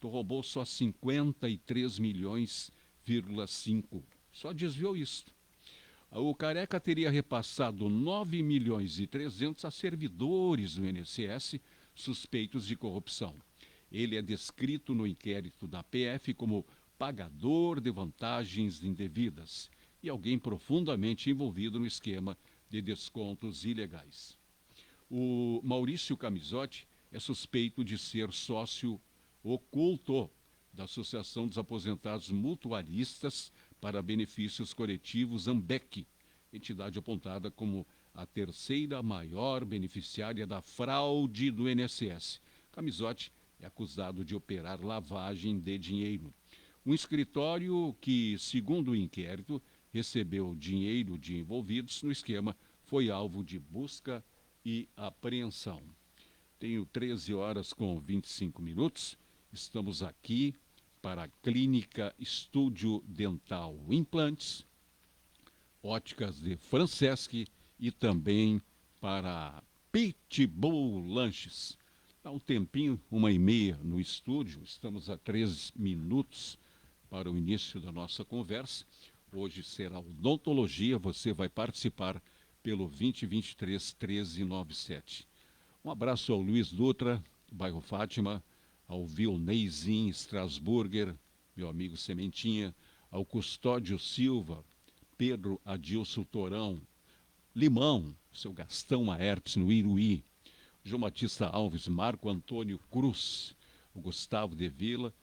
tu roubou só 53 milhões,5. Só desviou isso. O careca teria repassado 9 milhões e 300 a servidores do INSS suspeitos de corrupção. Ele é descrito no inquérito da PF como pagador de vantagens indevidas e alguém profundamente envolvido no esquema de descontos ilegais. O Maurício Camisotti é suspeito de ser sócio oculto da Associação dos Aposentados Mutualistas para Benefícios Coletivos AMBEC, entidade apontada como a terceira maior beneficiária da fraude do INSS. Camisotti é acusado de operar lavagem de dinheiro. Um escritório que, segundo o inquérito, recebeu dinheiro de envolvidos no esquema, foi alvo de busca e apreensão. Tenho 13 horas com 25 minutos. Estamos aqui para a Clínica Estúdio Dental Implantes, Óticas de Franceschi e também para Pitbull Lanches. Dá um tempinho, 1h30 no estúdio, estamos a 3 minutos para o início da nossa conversa. Hoje será odontologia, você vai participar pelo 2023 1397. Um abraço ao Luiz Dutra, bairro Fátima, ao Vilneizinho Strasburger, meu amigo Sementinha, ao Custódio Silva, Pedro Adilson Torão, Limão, seu Gastão Maertes no Iruí, João Batista Alves, Marco Antônio Cruz, o Gustavo de Vila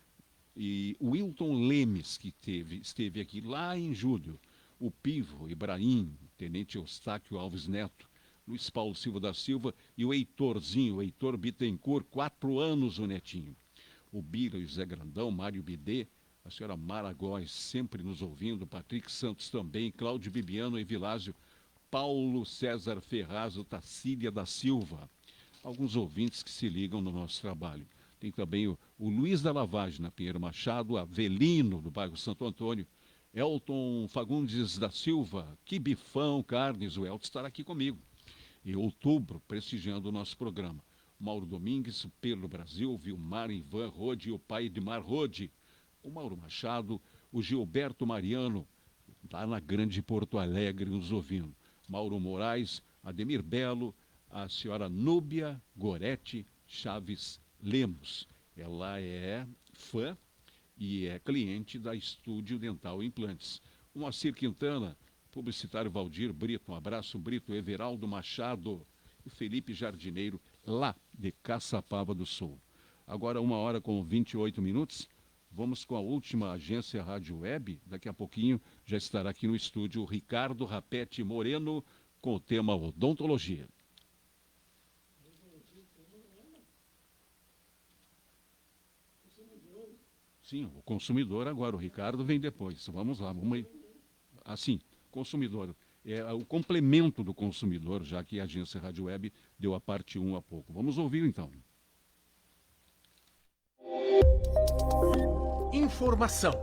e o Wilton Lemes, que esteve aqui lá em julho, o Pivo, Ibrahim, Tenente Eustáquio Alves Neto, Luiz Paulo Silva da Silva e o Heitorzinho, o Heitor Bittencourt, 4 anos o Netinho. O Bira e o Zé Grandão, Mário Bidê, a senhora Mara Góes, sempre nos ouvindo, Patrick Santos também, Cláudio Bibiano e Vilásio, Paulo César Ferraz, o Tacília da Silva. Alguns ouvintes que se ligam no nosso trabalho. Tem também o Luiz da Lavagem, na Pinheiro Machado, Avelino, do bairro Santo Antônio, Elton Fagundes da Silva, Que Bifão Carnes, o Elton estará aqui comigo. Em outubro, prestigiando o nosso programa. Mauro Domingues, o Pedro Brasil, o Vilmar Ivan Rode e o pai de Mar Rode. O Mauro Machado, o Gilberto Mariano, lá na Grande Porto Alegre, nos ouvindo. Mauro Moraes, Ademir Belo, a senhora Núbia Gorete Chaves Lemos. Ela é fã e é cliente da Estúdio Dental Implantes. O Moacir Quintana, publicitário Valdir Brito, um abraço, Brito, Everaldo Machado e Felipe Jardineiro, lá de Caçapava do Sul. Agora 1h com 28 minutos, vamos com a última agência Rádio Web. Daqui a pouquinho já estará aqui no estúdio o Ricardo Rapete Moreno com o tema odontologia. Sim, o consumidor agora, o Ricardo vem depois. Vamos lá, vamos aí. Assim, consumidor. É o complemento do consumidor, já que a agência Rádio Web deu a parte 1 há pouco. Vamos ouvir então. Informação,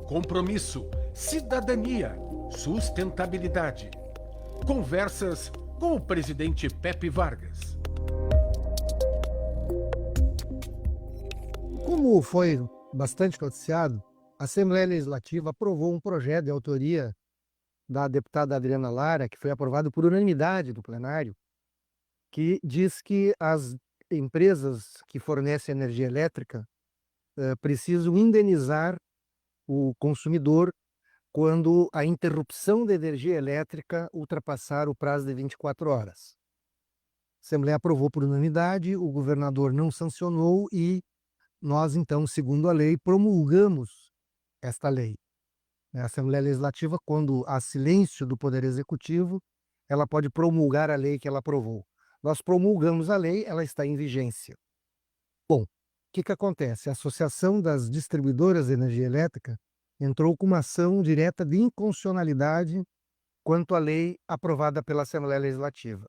compromisso, cidadania, sustentabilidade. Conversas com o presidente Pepe Vargas. Como foi bastante noticiado, a Assembleia Legislativa aprovou um projeto de autoria da deputada Adriana Lara, que foi aprovado por unanimidade do plenário, que diz que as empresas que fornecem energia elétrica precisam indenizar o consumidor quando a interrupção da energia elétrica ultrapassar o prazo de 24 horas. A Assembleia aprovou por unanimidade, o governador não sancionou e nós, então, segundo a lei, promulgamos esta lei. A Assembleia Legislativa, quando há silêncio do Poder Executivo, ela pode promulgar a lei que ela aprovou. Nós promulgamos a lei, ela está em vigência. Bom, o que acontece? A Associação das Distribuidoras de Energia Elétrica entrou com uma ação direta de inconstitucionalidade quanto à lei aprovada pela Assembleia Legislativa.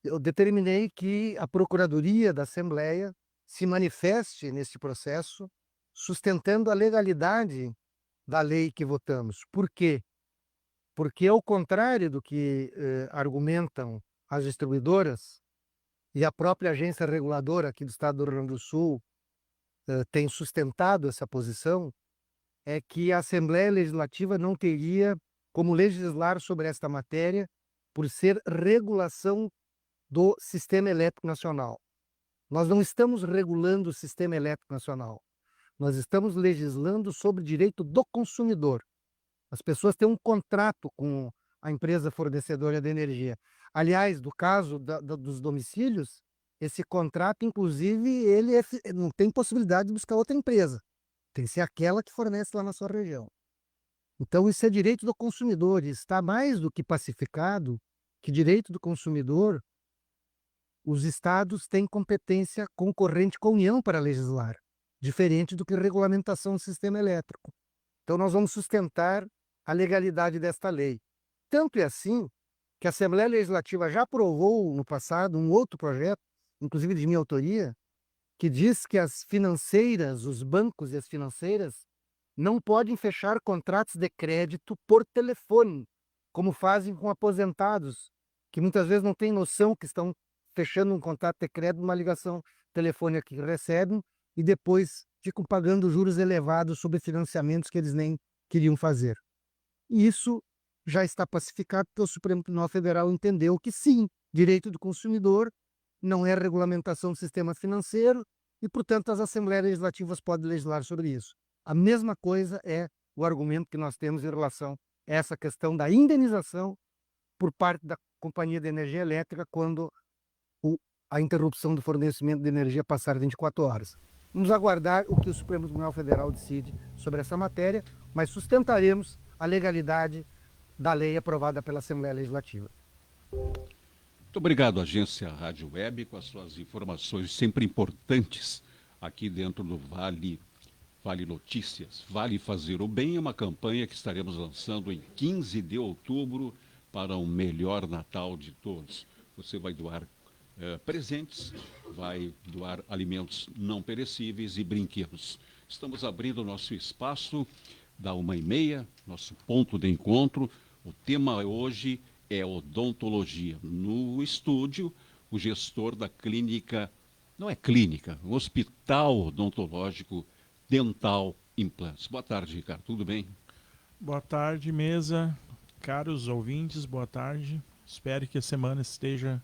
Eu determinei que a Procuradoria da Assembleia se manifeste nesse processo, sustentando a legalidade da lei que votamos. Por quê? Porque, ao contrário do que argumentam as distribuidoras, e a própria agência reguladora aqui do Estado do Rio Grande do Sul tem sustentado essa posição, é que a Assembleia Legislativa não teria como legislar sobre esta matéria por ser regulação do Sistema Elétrico Nacional. Nós não estamos regulando o Sistema Elétrico Nacional. Nós estamos legislando sobre o direito do consumidor. As pessoas têm um contrato com a empresa fornecedora de energia. Aliás, do caso dos domicílios, esse contrato, inclusive, ele não tem possibilidade de buscar outra empresa. Tem que ser aquela que fornece lá na sua região. Então, isso é direito do consumidor. E está mais do que pacificado que direito do consumidor, os estados têm competência concorrente com a União para legislar. diferente do que regulamentação do sistema elétrico. Então nós vamos sustentar a legalidade desta lei. Tanto é assim que a Assembleia Legislativa já aprovou no passado um outro projeto, inclusive de minha autoria, que diz que as financeiras, os bancos e as financeiras, não podem fechar contratos de crédito por telefone, como fazem com aposentados, que muitas vezes não têm noção que estão fechando um contrato de crédito numa ligação telefônica que recebem e depois ficam pagando juros elevados sobre financiamentos que eles nem queriam fazer. E isso já está pacificado porque o Supremo Tribunal Federal entendeu que sim, direito do consumidor não é regulamentação do sistema financeiro e, portanto, as Assembleias Legislativas podem legislar sobre isso. A mesma coisa é o argumento que nós temos em relação a essa questão da indenização por parte da Companhia de Energia Elétrica quando a interrupção do fornecimento de energia passar 24 horas. Vamos aguardar o que o Supremo Tribunal Federal decide sobre essa matéria, mas sustentaremos a legalidade da lei aprovada pela Assembleia Legislativa. Muito obrigado, Agência Rádio Web, com as suas informações sempre importantes aqui dentro do Vale Notícias. Vale Fazer o Bem é uma campanha que estaremos lançando em 15 de outubro para um melhor Natal de todos. Você vai doar presentes, vai doar alimentos não perecíveis e brinquedos. Estamos abrindo o nosso espaço da 1h30, nosso ponto de encontro. O tema hoje é odontologia. No estúdio, o gestor da clínica, não é clínica, Hospital Odontológico Dental Implantes. Boa tarde, Ricardo, tudo bem? Boa tarde, mesa. Caros ouvintes, boa tarde. Espero que a semana esteja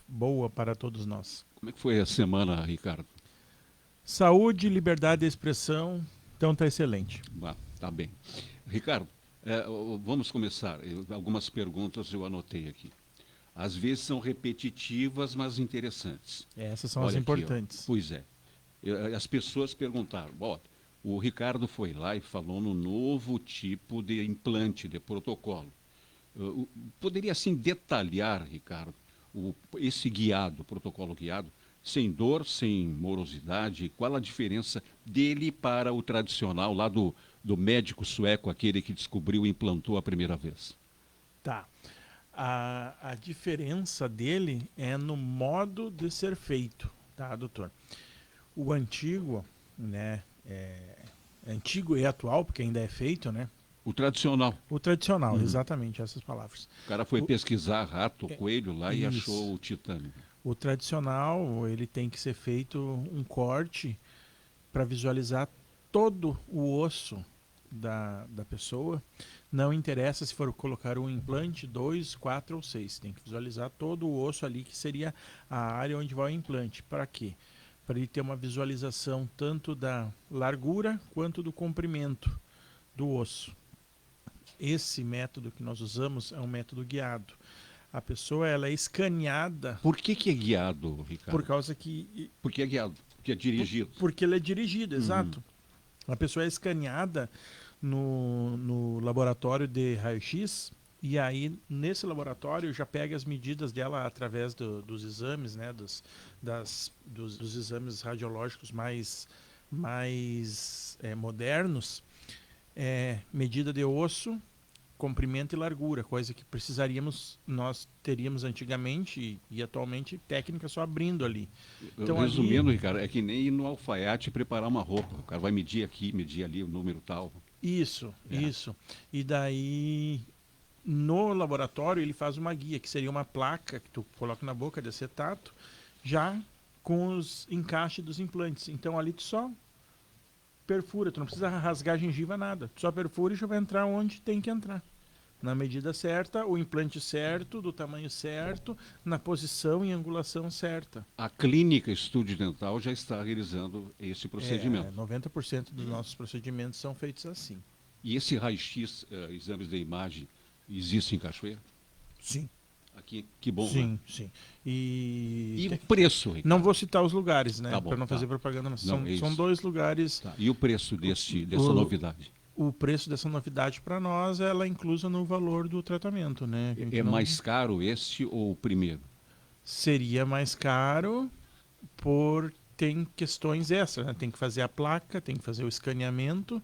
boa para todos nós. Como é que foi a semana, Ricardo? Saúde, liberdade de expressão, então está excelente. Tá bem. Ricardo, vamos começar. Algumas perguntas eu anotei aqui. Às vezes são repetitivas, mas interessantes. Essas são as importantes. Pois é. As pessoas perguntaram, o Ricardo foi lá e falou no novo tipo de implante, de protocolo. Poderia, assim, detalhar, Ricardo, esse guiado, protocolo guiado, sem dor, sem morosidade, qual a diferença dele para o tradicional lá do médico sueco, aquele que descobriu e implantou a primeira vez? Tá. A diferença dele é no modo de ser feito, tá, doutor? O antigo, né, antigo e atual, porque ainda é feito, né? O tradicional. O tradicional, exatamente, essas palavras. O cara foi pesquisar rato, coelho lá e achou o titânio. O tradicional, ele tem que ser feito um corte para visualizar todo o osso da pessoa. Não interessa se for colocar um implante, 2, 4 ou 6. Tem que visualizar todo o osso ali, que seria a área onde vai o implante. Para quê? Para ele ter uma visualização tanto da largura quanto do comprimento do osso. Esse método que nós usamos é um método guiado. A pessoa, ela é escaneada. Por que é guiado, Ricardo? Por causa que... Porque é guiado, porque é dirigido. Porque ele é dirigido, exato. A pessoa é escaneada no laboratório de raio-x, e aí nesse laboratório já pega as medidas dela através dos exames, né, dos exames radiológicos mais modernos, medida de osso, comprimento e largura, coisa que nós teríamos antigamente e atualmente técnica só abrindo ali. Então, resumindo, Ricardo, é que nem ir no alfaiate preparar uma roupa. O cara vai medir aqui, medir ali o número tal. Isso. E daí, no laboratório, ele faz uma guia, que seria uma placa que tu coloca na boca de acetato, já com os encaixes dos implantes. Então ali tu só perfura, tu não precisa rasgar a gengiva, nada. Tu só perfura e já vai entrar onde tem que entrar. Na medida certa, o implante certo, do tamanho certo, na posição e angulação certa. A clínica Estúdio Dental já está realizando esse procedimento. 90% dos nossos procedimentos são feitos assim. E esse raio-x, exames de imagem, existe em Cachoeira? Sim. Aqui, que bom. Sim, né? sim. E o preço, Ricardo? Não vou citar os lugares, né? Tá bom, para não fazer propaganda. Mas não, são 2 lugares. Tá. E o preço dessa novidade? O preço dessa novidade para nós, ela é inclusa no valor do tratamento, né? Mais caro este ou o primeiro? Seria mais caro por tem questões extras, né? Tem que fazer a placa, tem que fazer o escaneamento,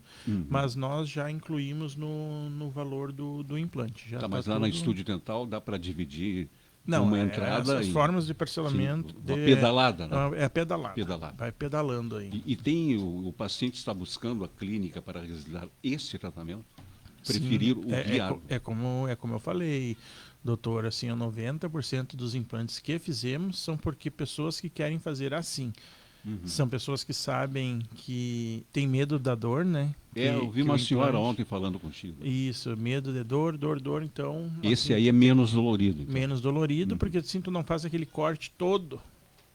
mas nós já incluímos no valor do implante. Já mas lá tudo... no Estúdio Dental dá para dividir Não, uma entrada as formas de parcelamento. Sim, uma pedalada, né? É pedalada. Vai pedalando aí. E tem o paciente está buscando a clínica para realizar esse tratamento? Preferir o guiado? É como eu falei, doutor, assim, 90% dos implantes que fizemos são porque pessoas que querem fazer assim. São pessoas que sabem que tem medo da dor, né? Eu vi uma senhora ontem falando contigo. Isso, medo de dor, então... Esse aí é menos dolorido. Então. Menos dolorido, porque assim tu não faz aquele corte todo.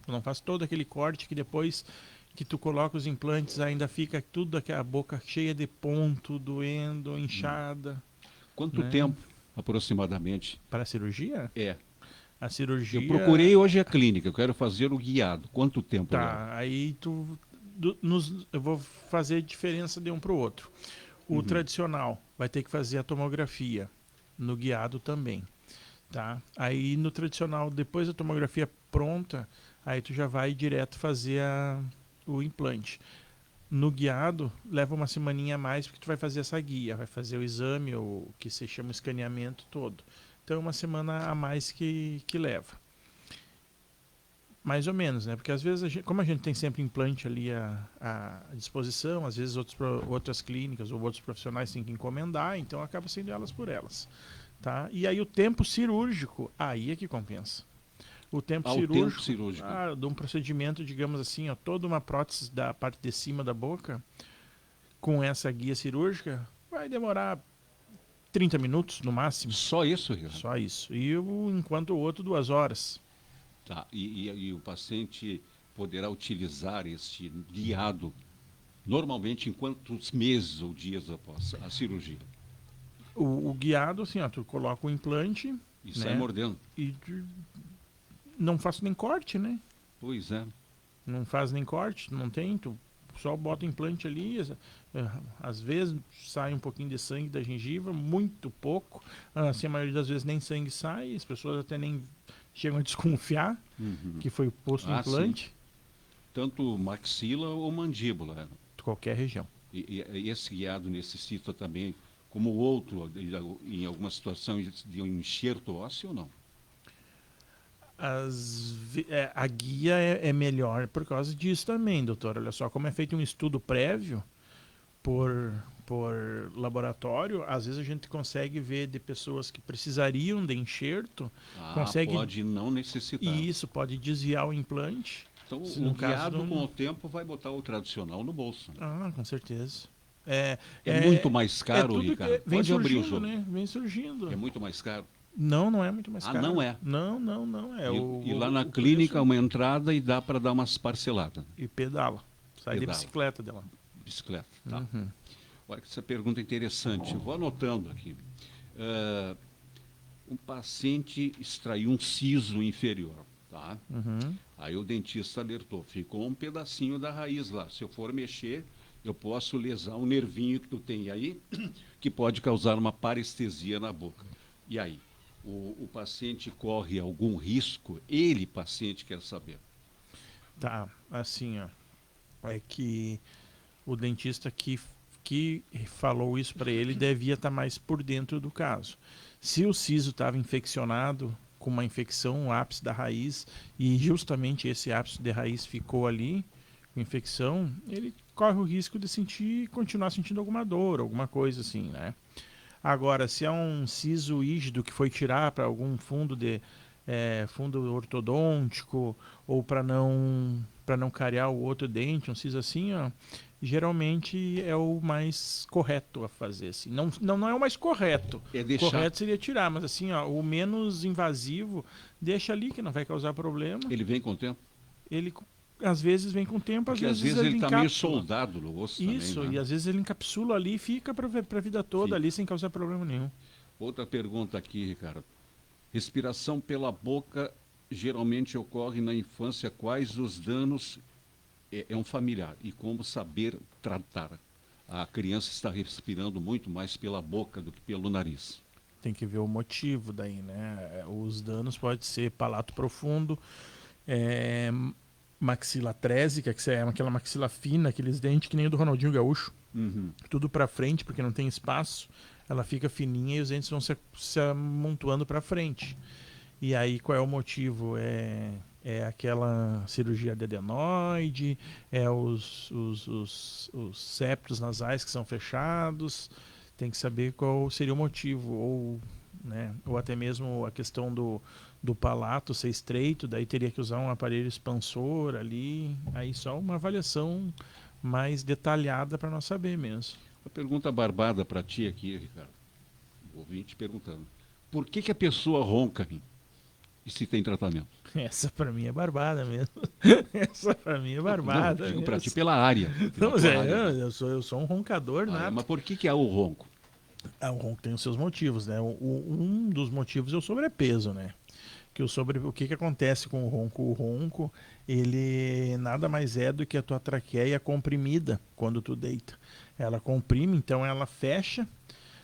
Tu não faz todo aquele corte que depois que tu coloca os implantes ainda fica tudo aquela boca cheia de ponto, doendo, inchada. Quanto tempo, aproximadamente? Para a cirurgia? É. A cirurgia... Eu procurei hoje a clínica, eu quero fazer o guiado. Quanto tempo? Tá, aí eu vou fazer diferença de um para o outro. O tradicional vai ter que fazer a tomografia, no guiado também. Tá? Aí no tradicional, depois da tomografia pronta, aí tu já vai direto fazer o implante. No guiado, leva uma semaninha a mais, porque tu vai fazer essa guia, vai fazer o exame, o que se chama escaneamento todo. Então, uma semana a mais que leva. Mais ou menos, né? Porque às vezes, como a gente tem sempre implante ali à disposição, às vezes outras clínicas ou outros profissionais têm que encomendar, então acaba sendo elas por elas. Tá? E aí o tempo cirúrgico, aí é que compensa. O tempo cirúrgico de um procedimento, digamos assim, toda uma prótese da parte de cima da boca, com essa guia cirúrgica, vai demorar 30 minutos no máximo. Só isso, Ricardo? Só isso. E enquanto o outro 2 horas. Tá. E o paciente poderá utilizar este guiado normalmente em quantos meses ou dias após a cirurgia? O guiado, assim, tu coloca o implante... E sai mordendo. E não faz nem corte, né? Pois é. Não faz nem corte, não tem, tu só bota o implante ali, às vezes sai um pouquinho de sangue da gengiva, muito pouco, assim, a maioria das vezes nem sangue sai, as pessoas até nem chegam a desconfiar que foi posto o implante. Sim. Tanto maxila ou mandíbula. Qualquer região. E esse guiado necessita também, como o outro, em alguma situação, de um enxerto ósseo ou não? A guia é melhor por causa disso também, doutor. Olha só, como é feito um estudo prévio por laboratório, às vezes a gente consegue ver de pessoas que precisariam de enxerto. Pode não necessitar. E isso pode desviar o implante. Então, o guiado, com o tempo, vai botar o tradicional no bolso. Né? Com certeza. É muito mais caro, Ricardo. Pode abrir o jogo. Né? Vem surgindo. É muito mais caro. Não é muito mais caro. Não é? Não é. E lá na clínica, uma entrada e dá para dar umas parceladas. E pedala. Sai de bicicleta dela. Bicicleta, tá. Olha que essa pergunta é interessante. Vou anotando aqui. Um paciente extraiu um siso inferior, tá? Aí o dentista alertou, ficou um pedacinho da raiz lá. Se eu for mexer, eu posso lesar um nervinho que tu tem aí, que pode causar uma parestesia na boca. E aí? O paciente corre algum risco? Ele, paciente, quer saber. Tá, assim, é que o dentista que falou isso para ele devia estar mais por dentro do caso. Se o siso estava infeccionado com uma infecção, o ápice da raiz, e justamente esse ápice de raiz ficou ali, com infecção, ele corre o risco de continuar sentindo alguma dor, alguma coisa assim, né? Agora, se é um siso rígido que foi tirar para algum fundo ortodôntico ou para não cariar o outro dente, um siso assim, geralmente é o mais correto a fazer. Assim. Não é o mais correto. O correto seria tirar, mas assim, o menos invasivo, deixa ali que não vai causar problema. Ele vem com o tempo? Ele às vezes vem com o tempo, às vezes ele está meio soldado no osso. Isso, também, né? E às vezes ele encapsula ali e fica para a vida toda ali sem causar problema nenhum. Outra pergunta aqui, Ricardo. Respiração pela boca geralmente ocorre na infância. Quais os danos? É um familiar. E como saber tratar? A criança está respirando muito mais pela boca do que pelo nariz. Tem que ver o motivo daí, né? Os danos podem ser palato profundo, maxila trésica, que é aquela maxila fina, aqueles dentes que nem o do Ronaldinho Gaúcho. Tudo para frente, porque não tem espaço. Ela fica fininha e os dentes vão se amontoando para frente. E aí, qual é o motivo? É aquela cirurgia de adenoide, os septos nasais que são fechados. Tem que saber qual seria o motivo. Ou até mesmo a questão do palato ser estreito, daí teria que usar um aparelho expansor ali. Aí só uma avaliação mais detalhada para nós saber mesmo. Uma pergunta barbada para ti aqui, Ricardo. Ouvinte perguntando. Por que a pessoa ronca, e se tem tratamento? Essa para mim é barbada mesmo. Essa para mim é barbada. Não, para ti pela área. Eu sou um roncador, né? Mas por que é o ronco? O ronco tem os seus motivos, né? Um dos motivos é o sobrepeso, né? O que acontece com o ronco? O ronco, ele nada mais é do que a tua traqueia comprimida quando tu deita. Ela comprime, então ela fecha,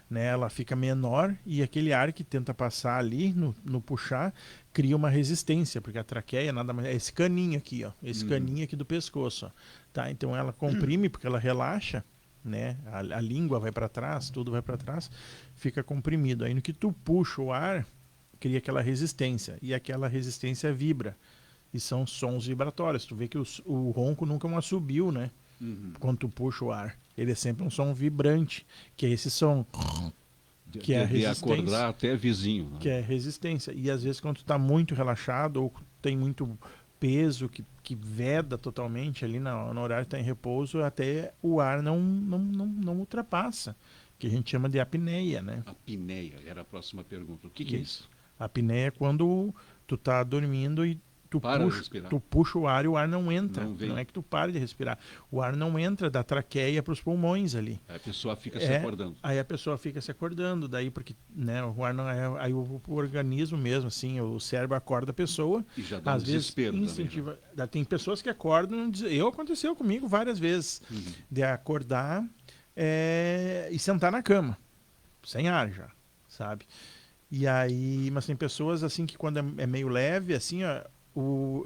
né? Ela fica menor e aquele ar que tenta passar ali no puxar cria uma resistência, porque a traqueia nada mais é esse caninho aqui, ó, esse caninho aqui do pescoço, ó, tá? Então ela comprime porque ela relaxa, né? A língua vai para trás, tudo vai para trás, fica comprimido. Aí no que tu puxa o ar, cria aquela resistência, e aquela resistência vibra, e são sons vibratórios. Tu vê que o ronco nunca é um assobio, né? Quando tu puxa o ar, ele é sempre um som vibrante, que é esse som que é a resistência, acordar até vizinho, né? Que é resistência. E às vezes quando tu tá muito relaxado ou tem muito peso que veda totalmente ali no horário que tá em repouso, até o ar não ultrapassa, que a gente chama de apneia, né? Apneia era a próxima pergunta. O que é isso? A apneia é quando tu tá dormindo e tu puxa o ar e o ar não entra. Não é que tu para de respirar. O ar não entra da traqueia para os pulmões ali. Aí a pessoa fica se acordando. Aí a pessoa fica se acordando, daí porque, né, o ar não é. Aí o organismo mesmo, assim, o cérebro acorda a pessoa. E já dá às vezes desespero incentiva. Também, né? Tem pessoas que acordam. Aconteceu comigo várias vezes. De acordar e sentar na cama. Sem ar já, sabe? E aí, mas tem pessoas assim que quando é meio leve, assim, ó.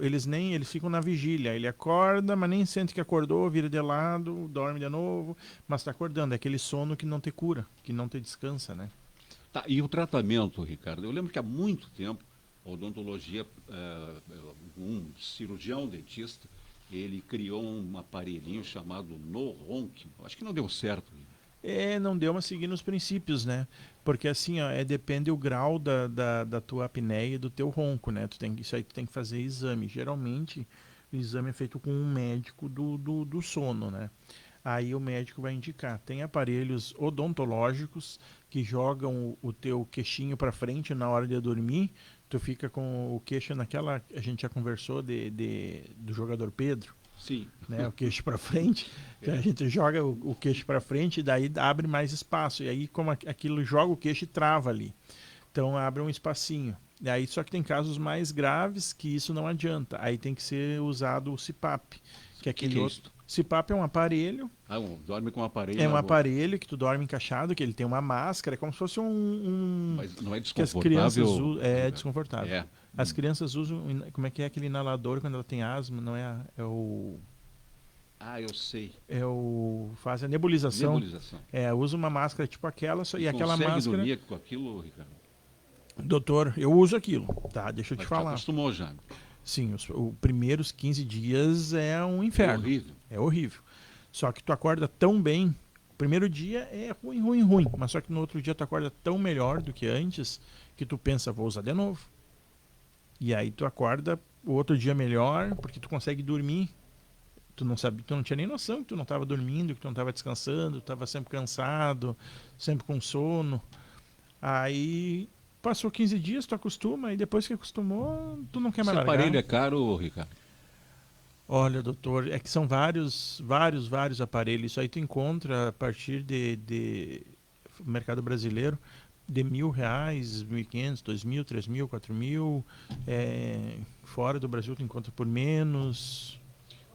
Eles ficam na vigília. Ele acorda, mas nem sente que acordou, vira de lado, dorme de novo, mas está acordando. É aquele sono que não te cura, que não te descansa, né? Tá, e o tratamento, Ricardo? Eu lembro que há muito tempo, a odontologia, um cirurgião dentista, ele criou um aparelhinho chamado No-Ronc. Acho que não deu certo. Não deu, mas seguindo os princípios, né? Porque assim, ó, depende o grau da tua apneia e do teu ronco, né? Isso aí tu tem que fazer exame. Geralmente, o exame é feito com um médico do sono, né? Aí o médico vai indicar. Tem aparelhos odontológicos que jogam o teu queixinho para frente na hora de dormir. Tu fica com o queixo naquela... A gente já conversou do jogador Pedro. Sim. Né, o queixo para frente, que a gente joga o queixo para frente e daí abre mais espaço. E aí, como aquilo joga o queixo e trava ali. Então, abre um espacinho. E aí, só que tem casos mais graves que isso não adianta. Aí tem que ser usado o CPAP. Que é aquele outro. CPAP é um aparelho. Dorme com um aparelho. É um aparelho que tu dorme encaixado, que ele tem uma máscara, é como se fosse Mas não é desconfortável? Que as crianças usam. É desconfortável. As crianças usam, como é que é aquele inalador quando ela tem asma? Não é o... eu sei. Faz a nebulização. Usa uma máscara tipo aquela, e aquela máscara... Consegue dormir com aquilo, Ricardo? Doutor, eu uso aquilo, tá? Deixa eu te falar. Acostumou já? Sim, os primeiros 15 dias é um inferno. É horrível. É horrível. Só que tu acorda tão bem. O primeiro dia é ruim. Mas só que no outro dia tu acorda tão melhor do que antes que tu pensa, vou usar de novo. E aí tu acorda o outro dia melhor, porque tu consegue dormir. Tu não tinha nem noção que tu não estava dormindo, que tu não estava descansando, tu estava sempre cansado, sempre com sono. Aí passou 15 dias, tu acostuma, e depois que acostumou, tu não quer mais largar. Esse aparelho é caro, Ricardo? Olha, doutor, é que são vários aparelhos. Isso aí tu encontra a partir de mercado brasileiro de R$1.000, R$1.500, R$2.000, R$3.000, R$4.000. Fora do Brasil tu encontra por menos.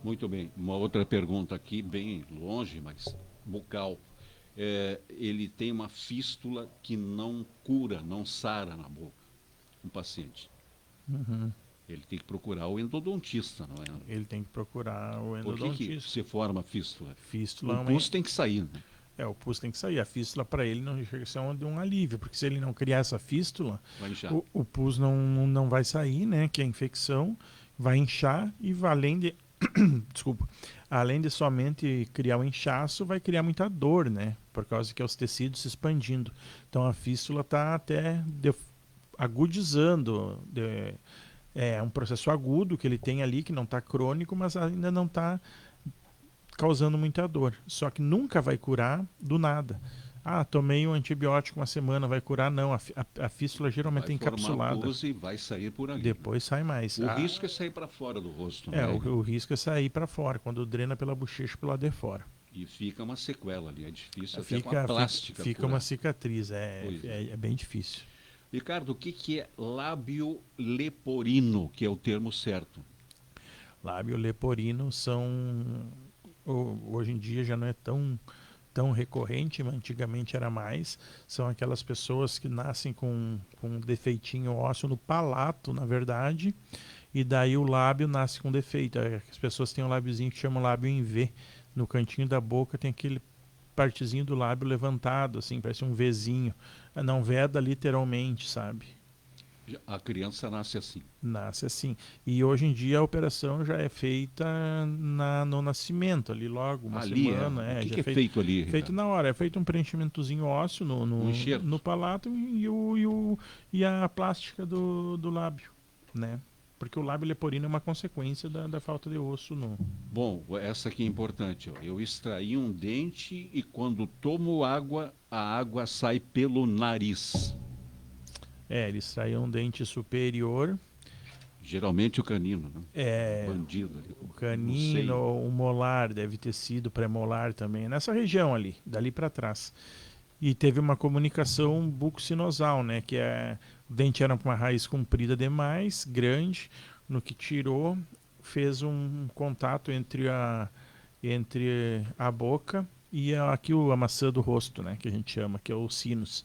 Muito bem. Uma outra pergunta aqui, bem longe, mas bucal. Ele tem uma fístula que não cura, não sara na boca, um paciente. Ele tem que procurar o endodontista, não é? Ele tem que procurar o Por endodontista. que se forma fístula? Fístula O pus tem que sair, né? O pus tem que sair. A fístula para ele não chega a ser um alívio, porque se ele não criar essa fístula, Vai inchar. o pus não vai sair, né? Que é a infecção, vai inchar e além de desculpa, além de somente criar um inchaço, vai criar muita dor, né? Por causa que é os tecidos se expandindo. Então a fístula está até agudizando. É um processo agudo que ele tem ali, que não está crônico, mas ainda não está causando muita dor. Só que nunca vai curar do nada. Tomei um antibiótico uma semana, vai curar? Não, a fístula geralmente é encapsulada. Pus e vai sair por ali. Depois sai mais. O risco é sair para fora do rosto. Né? O risco é sair para fora, quando drena pela bochecha pelo lado de fora. E fica uma sequela ali, é difícil até com a plástica. Fica uma cicatriz, é bem difícil. Ricardo, o que é lábio leporino, que é o termo certo? Lábio leporino hoje em dia já não é tão recorrente, mas antigamente era mais. São aquelas pessoas que nascem com um defeitinho ósseo no palato, na verdade, e daí o lábio nasce com defeito. As pessoas têm um lábiozinho que chama lábio em V. No cantinho da boca tem aquele partezinho do lábio levantado, assim, parece um Vzinho. Não veda literalmente, sabe? A criança nasce assim. Nasce assim. E hoje em dia a operação já é feita no nascimento, ali logo, uma semana. O que é feito ali? Feito na hora. É feito um preenchimentozinho ósseo no palato e a plástica do lábio, né? Porque o lábio leporino é uma consequência da falta de osso. Bom, essa aqui é importante. Eu extraí um dente e quando tomo água, a água sai pelo nariz. Ele extraiu um dente superior. Geralmente o canino, né? Bandido. O canino, o molar, deve ter sido premolar também. Nessa região ali, dali para trás. E teve uma comunicação bucosinosal, né? Que o dente era uma raiz comprida demais, grande. No que tirou, fez um contato entre a boca e aqui a maçã do rosto, né? Que a gente chama, que é o sinus.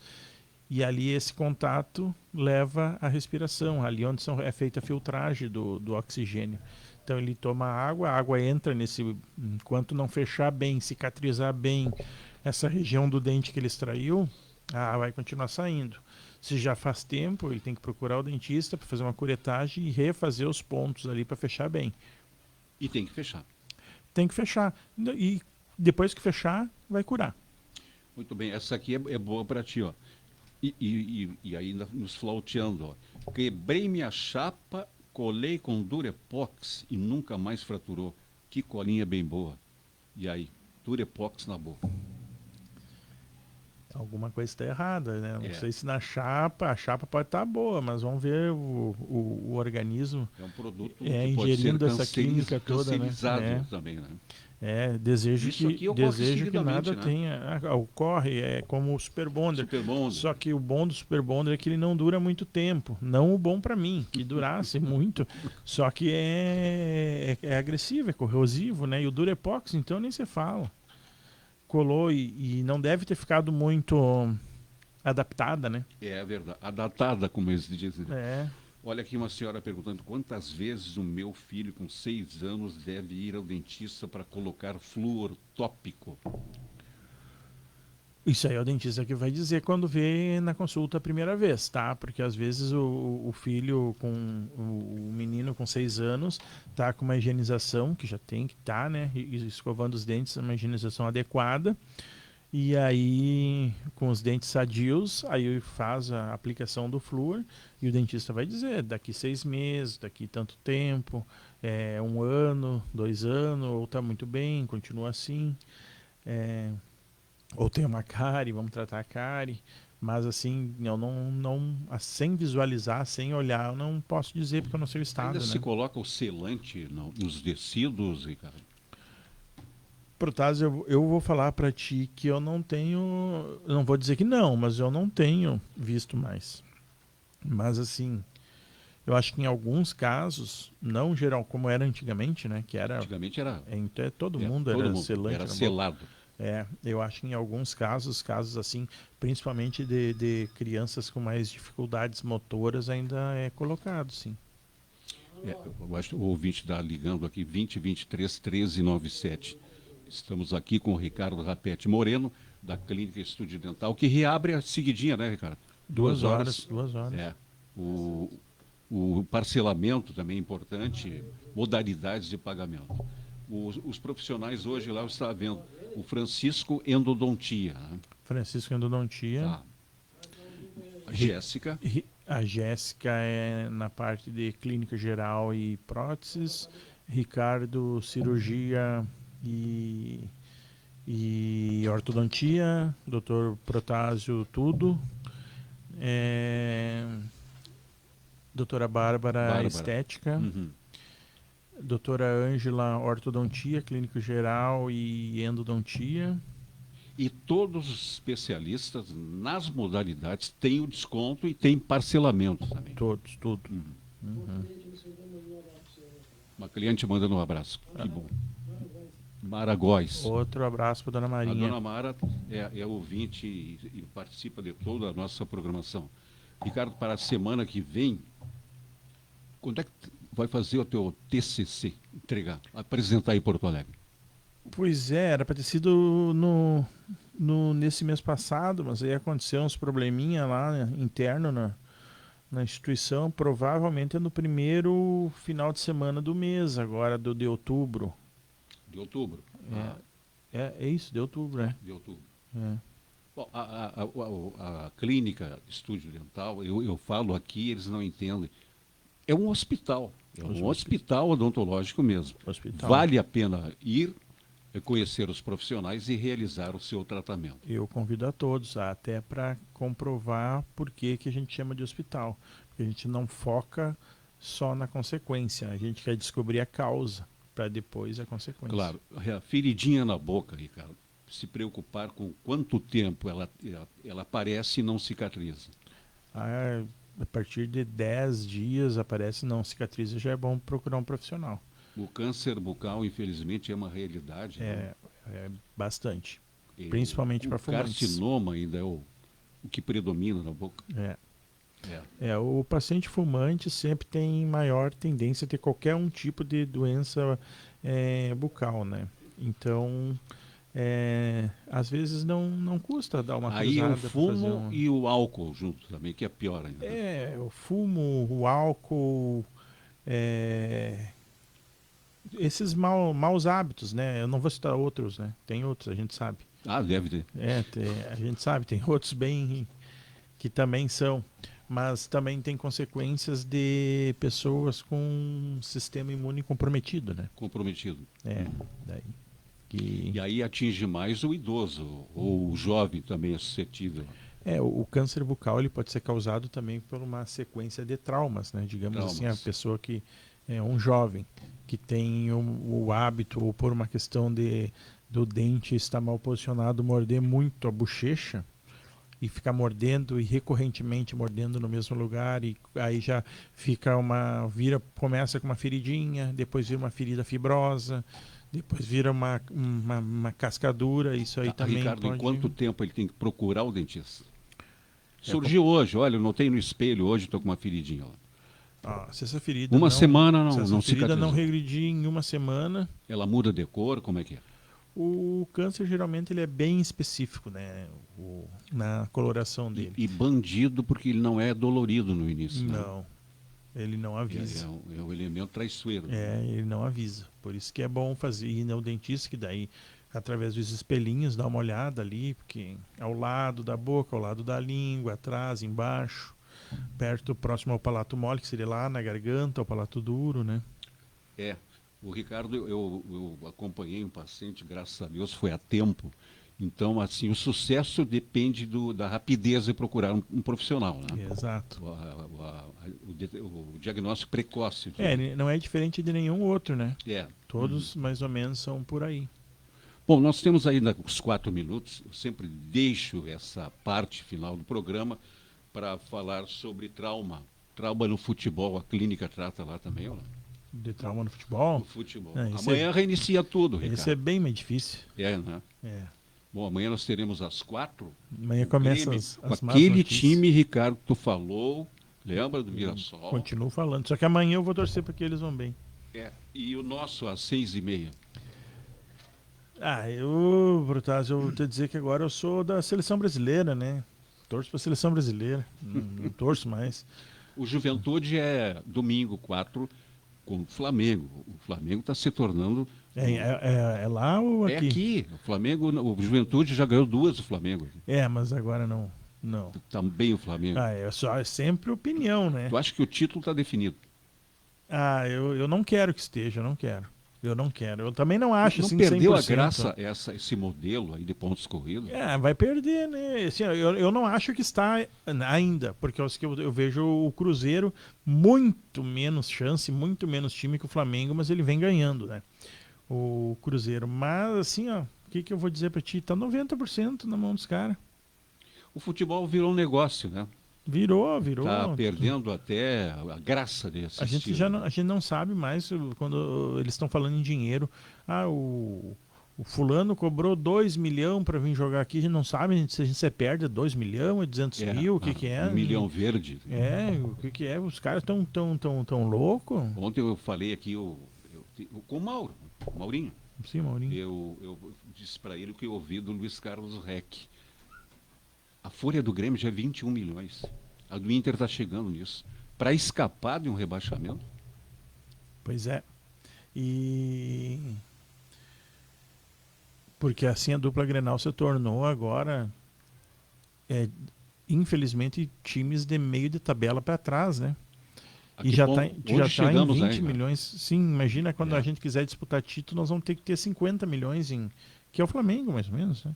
E ali esse contato leva à respiração, ali onde é feita a filtragem do oxigênio. Então ele toma água, a água entra enquanto não fechar bem, cicatrizar bem essa região do dente que ele extraiu, vai continuar saindo. Se já faz tempo, ele tem que procurar o dentista para fazer uma curetagem e refazer os pontos ali para fechar bem. E tem que fechar. Tem que fechar. E depois que fechar, vai curar. Muito bem, essa aqui é boa para ti, ó. E ainda nos flauteando, ó. Quebrei minha chapa, colei com Durepox e nunca mais fraturou. Que colinha bem boa. E aí, Durepox na boca. Alguma coisa está errada, né? Não sei se a chapa pode estar boa, mas vamos ver o organismo. É um produto que ingerindo pode ser essa química toda, né? Também, né? Desejo que nada né? tenha. Ocorre, como o Super Bonder. Só que o bom do Super Bonder é que ele não dura muito tempo. Não o bom para mim, que durasse muito. Só que é agressivo, é corrosivo, né? E o Durepox, então, nem se fala. Colou e não deve ter ficado muito adaptada, né? É verdade. Adaptada, como eles dizem. É. Olha aqui uma senhora perguntando quantas vezes o meu filho com 6 anos deve ir ao dentista para colocar flúor tópico. Isso aí é o dentista que vai dizer quando vê na consulta a primeira vez, tá? Porque às vezes o filho, o menino com 6 anos, tá com uma higienização, que já tem que estar, né? Escovando os dentes, uma higienização adequada. E aí, com os dentes sadios, aí faz a aplicação do flúor e o dentista vai dizer, daqui 6 meses, daqui tanto tempo, 1 ano, 2 anos, ou tá muito bem, continua assim. Ou tem uma cárie, vamos tratar a cárie. Mas assim, eu não sem visualizar, sem olhar, eu não posso dizer porque eu não sei o estado. Ainda né? se coloca o selante nos tecidos, Ricardo? Protásio, eu vou falar para ti que eu não vou dizer que não, mas eu não tenho visto mais. Mas assim, eu acho que em alguns casos, não geral, como era antigamente, né? Antigamente era. Todo mundo era selante. Era selado. Eu acho que em alguns casos assim, principalmente de crianças com mais dificuldades motoras, ainda é colocado, sim. Eu acho que o ouvinte está ligando aqui, 2023-1397. Estamos aqui com o Ricardo Rapete Moreno, da Clínica Estúdio Dental, que reabre a seguidinha, né, Ricardo? 2 horas. 2 horas. É. O parcelamento também é importante, modalidades de pagamento. Os profissionais hoje lá, eu estava vendo, o Francisco Endodontia. Né? Francisco Endodontia. Tá. A Jéssica. A Jéssica é na parte de clínica geral e próteses. Ricardo, cirurgia e ortodontia. Dr. Protásio, tudo. Doutora Bárbara, estética. Uhum. Doutora Ângela, ortodontia, clínico geral e endodontia. E todos os especialistas nas modalidades têm o desconto e têm parcelamento também. Todos, tudo. Uhum. Uma cliente mandando um abraço. Que bom. Mara Góes. Outro abraço para a Dona Marinha. A Dona Mara é ouvinte e participa de toda a nossa programação. Ricardo, para a semana que vem, quando é que vai fazer o teu TCC, entregar, apresentar em Porto Alegre? Pois é, era para ter sido nesse mês passado, mas aí aconteceu uns probleminha lá, né, interno na instituição, provavelmente é no primeiro final de semana do mês, agora de outubro. De outubro? É isso, de outubro, né? De outubro. É. Bom, a clínica Estúdio Dental, eu falo aqui, eles não entendem. É um hospital. É um hospital odontológico mesmo. Hospital. Vale a pena ir, conhecer os profissionais e realizar o seu tratamento. Eu convido a todos, até para comprovar por que a gente chama de hospital. Porque a gente não foca só na consequência, a gente quer descobrir a causa, para depois a consequência. Claro, a feridinha na boca, Ricardo, se preocupar com quanto tempo ela aparece e não cicatriza. A partir de 10 dias aparece não cicatriza, já é bom procurar um profissional. O câncer bucal, infelizmente, é uma realidade. É bastante. Principalmente para fumantes. O carcinoma ainda é o que predomina na boca. O paciente fumante sempre tem maior tendência a ter qualquer um tipo de doença bucal, né? Então, às vezes não custa dar uma cruzada. Aí o fumo e o álcool junto também, que é pior ainda. O fumo, o álcool, esses maus hábitos, né? Eu não vou citar outros, né? Tem outros, a gente sabe. Deve ter. A gente sabe, tem outros bem que também são, mas também tem consequências de pessoas com um sistema imune comprometido, né? Comprometido. Daí. E aí atinge mais o idoso, ou o jovem também é suscetível. O câncer bucal ele pode ser causado também por uma sequência de traumas, né? Digamos assim, a pessoa que é um jovem que tem o hábito, ou por uma questão do dente estar mal posicionado, morder muito a bochecha e ficar mordendo e recorrentemente mordendo no mesmo lugar, e aí já fica começa com uma feridinha, depois vira uma ferida fibrosa, depois vira uma cascadura. Isso aí também Ricardo, pode... em quanto tempo ele tem que procurar o dentista? Surgiu hoje, olha, eu notei no espelho hoje, estou com uma feridinha lá. Se essa ferida não regredir em uma semana, ela muda de cor, como é que é? O câncer geralmente ele é bem específico, né? Na coloração dele. E bandido porque ele não é dolorido no início. Não, ele não avisa. É um elemento traiçoeiro. Ele não avisa. Por isso que é bom ir no dentista, que daí, através dos espelhinhos, dá uma olhada ali, porque ao lado da boca, ao lado da língua, atrás, embaixo, perto, próximo ao palato mole, que seria lá na garganta, ao palato duro, né? O Ricardo, eu acompanhei um paciente, graças a Deus, foi a tempo. Então, assim, o sucesso depende da rapidez de procurar um profissional, né? Exato. O diagnóstico precoce. Não é diferente de nenhum outro, né? Todos mais ou menos são por aí. Bom, nós temos ainda os 4 minutos. Eu sempre deixo essa parte final do programa para falar sobre trauma. Trauma no futebol, a clínica trata lá também, ou não? De trauma no futebol? No futebol. Amanhã reinicia tudo, Ricardo. Esse é bem mais difícil. Né? Bom, amanhã nós teremos às 4. Amanhã começa com aquele time, Ricardo, que tu falou, Lembra do Mirassol? Continuo falando. Só que amanhã eu vou torcer para que eles vão bem. E o nosso às 6h30? Protásio, eu vou te dizer que agora eu sou da seleção brasileira, né? Torço para a seleção brasileira. Não torço mais. O Juventude é domingo 4 com o Flamengo. O Flamengo está se tornando... É lá ou aqui? É aqui. O Flamengo, o Juventude já ganhou 2 do Flamengo. Mas agora não. Também o Flamengo. É sempre opinião, né? Tu acha que o título está definido? Eu não quero que esteja, eu não quero. Eu também não acho assim 100%. Não perdeu a graça esse modelo aí de pontos corridos? Vai perder, né? Assim, eu não acho que está ainda, porque eu vejo o Cruzeiro muito menos chance, muito menos time que o Flamengo, mas ele vem ganhando, né? O Cruzeiro. Mas assim, o que eu vou dizer pra ti? Tá 90% na mão dos caras. O futebol virou um negócio, né? Virou. Tá perdendo até a graça desse. A gente não sabe mais quando eles estão falando em dinheiro. O fulano cobrou 2 milhões para vir jogar aqui. A gente não sabe se a gente perde 2 milhões, 200 mil, o que é. 1 milhão verde. O que é. Os caras tão loucos. Ontem eu falei aqui com o Maurinho. Sim, Maurinho. Eu disse para ele o que eu ouvi do Luiz Carlos Reck. A folha do Grêmio já é 21 milhões. A do Inter está chegando nisso. Para escapar de um rebaixamento? Pois é. Porque assim a dupla Grenal se tornou agora, infelizmente, times de meio de tabela para trás, né? E já está em 20 milhões. Sim, imagina quando a gente quiser disputar título, nós vamos ter que ter 50 milhões, que é o Flamengo, mais ou menos, né?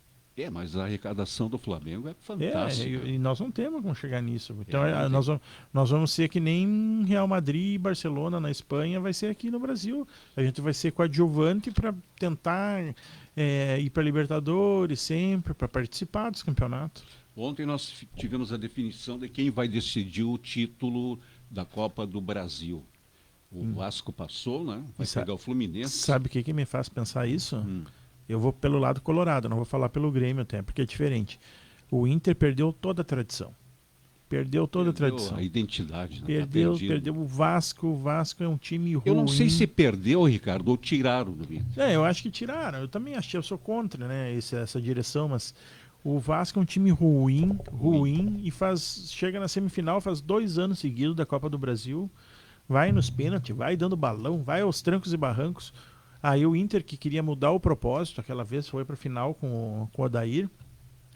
Mas a arrecadação do Flamengo é fantástica. E nós não temos como chegar nisso. Então nós vamos ser que nem Real Madrid e Barcelona na Espanha vai ser aqui no Brasil. A gente vai ser coadjuvante para tentar ir para Libertadores sempre, para participar dos campeonatos. Ontem nós tivemos a definição de quem vai decidir o título da Copa do Brasil. O Vasco passou, né? Vai pegar o Fluminense. Sabe o que me faz pensar isso? Eu vou pelo lado colorado, não vou falar pelo Grêmio até, porque é diferente. O Inter perdeu toda a tradição. Perdeu a identidade. Né? Perdeu o Vasco. O Vasco é um time ruim. Eu não sei se perdeu, Ricardo, ou tiraram do Inter. Eu acho que tiraram. Eu também achei, eu sou contra, né, essa direção, mas o Vasco é um time ruim e chega na semifinal, faz 2 anos seguidos da Copa do Brasil, vai nos pênaltis, vai dando balão, vai aos trancos e barrancos. Aí o Inter, que queria mudar o propósito, aquela vez foi para a final com o Odair,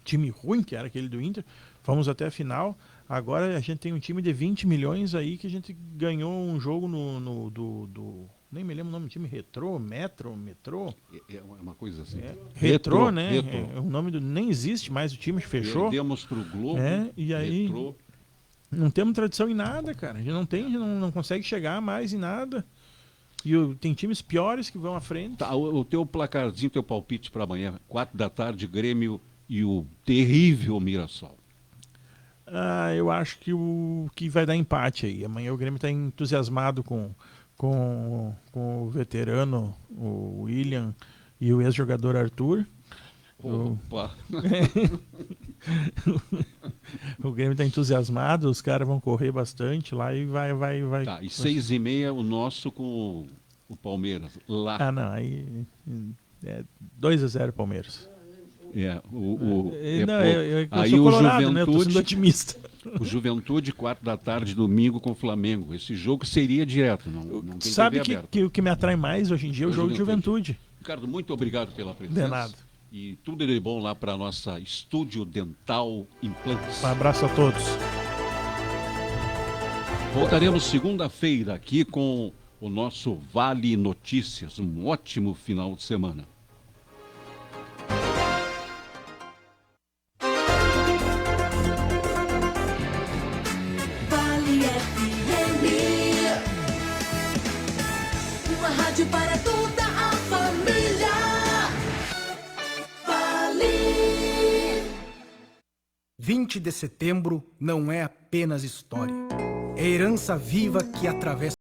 time ruim que era aquele do Inter, fomos até a final. Agora a gente tem um time de 20 milhões aí que a gente ganhou um jogo nem me lembro o nome do time, Metrô? É uma coisa assim. Retrô, né? O nome nem existe mais o time, fechou. Perdemos pro Globo. E aí Retrô. Não temos tradição em nada, cara. A gente não consegue chegar mais em nada. E tem times piores que vão à frente. Tá, o teu placarzinho, teu palpite para amanhã, 4 da tarde, Grêmio e o terrível Mirassol. Eu acho que vai dar empate aí. Amanhã o Grêmio está entusiasmado com o veterano, o William, e o ex-jogador Arthur. Opa! O Grêmio está entusiasmado, os caras vão correr bastante lá e vai. Tá, e 6h30 o nosso com o Palmeiras lá. Não, aí 2-0 Palmeiras. Aí sou colorado, o Juventude, né? Eu tô sendo otimista. O Juventude, 4 da tarde, domingo com o Flamengo. Esse jogo seria direto. Não tem Sabe que o que me atrai mais hoje em dia é o jogo de Juventude. Ricardo, muito obrigado pela presença. De nada. E tudo de bom lá para a nossa Estúdio Dental Implantes. Um abraço a todos. Voltaremos segunda-feira aqui com o nosso Vale Notícias. Um ótimo final de semana. Vale FM, uma rádio para toda a família. Vale. 20 de setembro não é apenas história. É herança viva que atravessa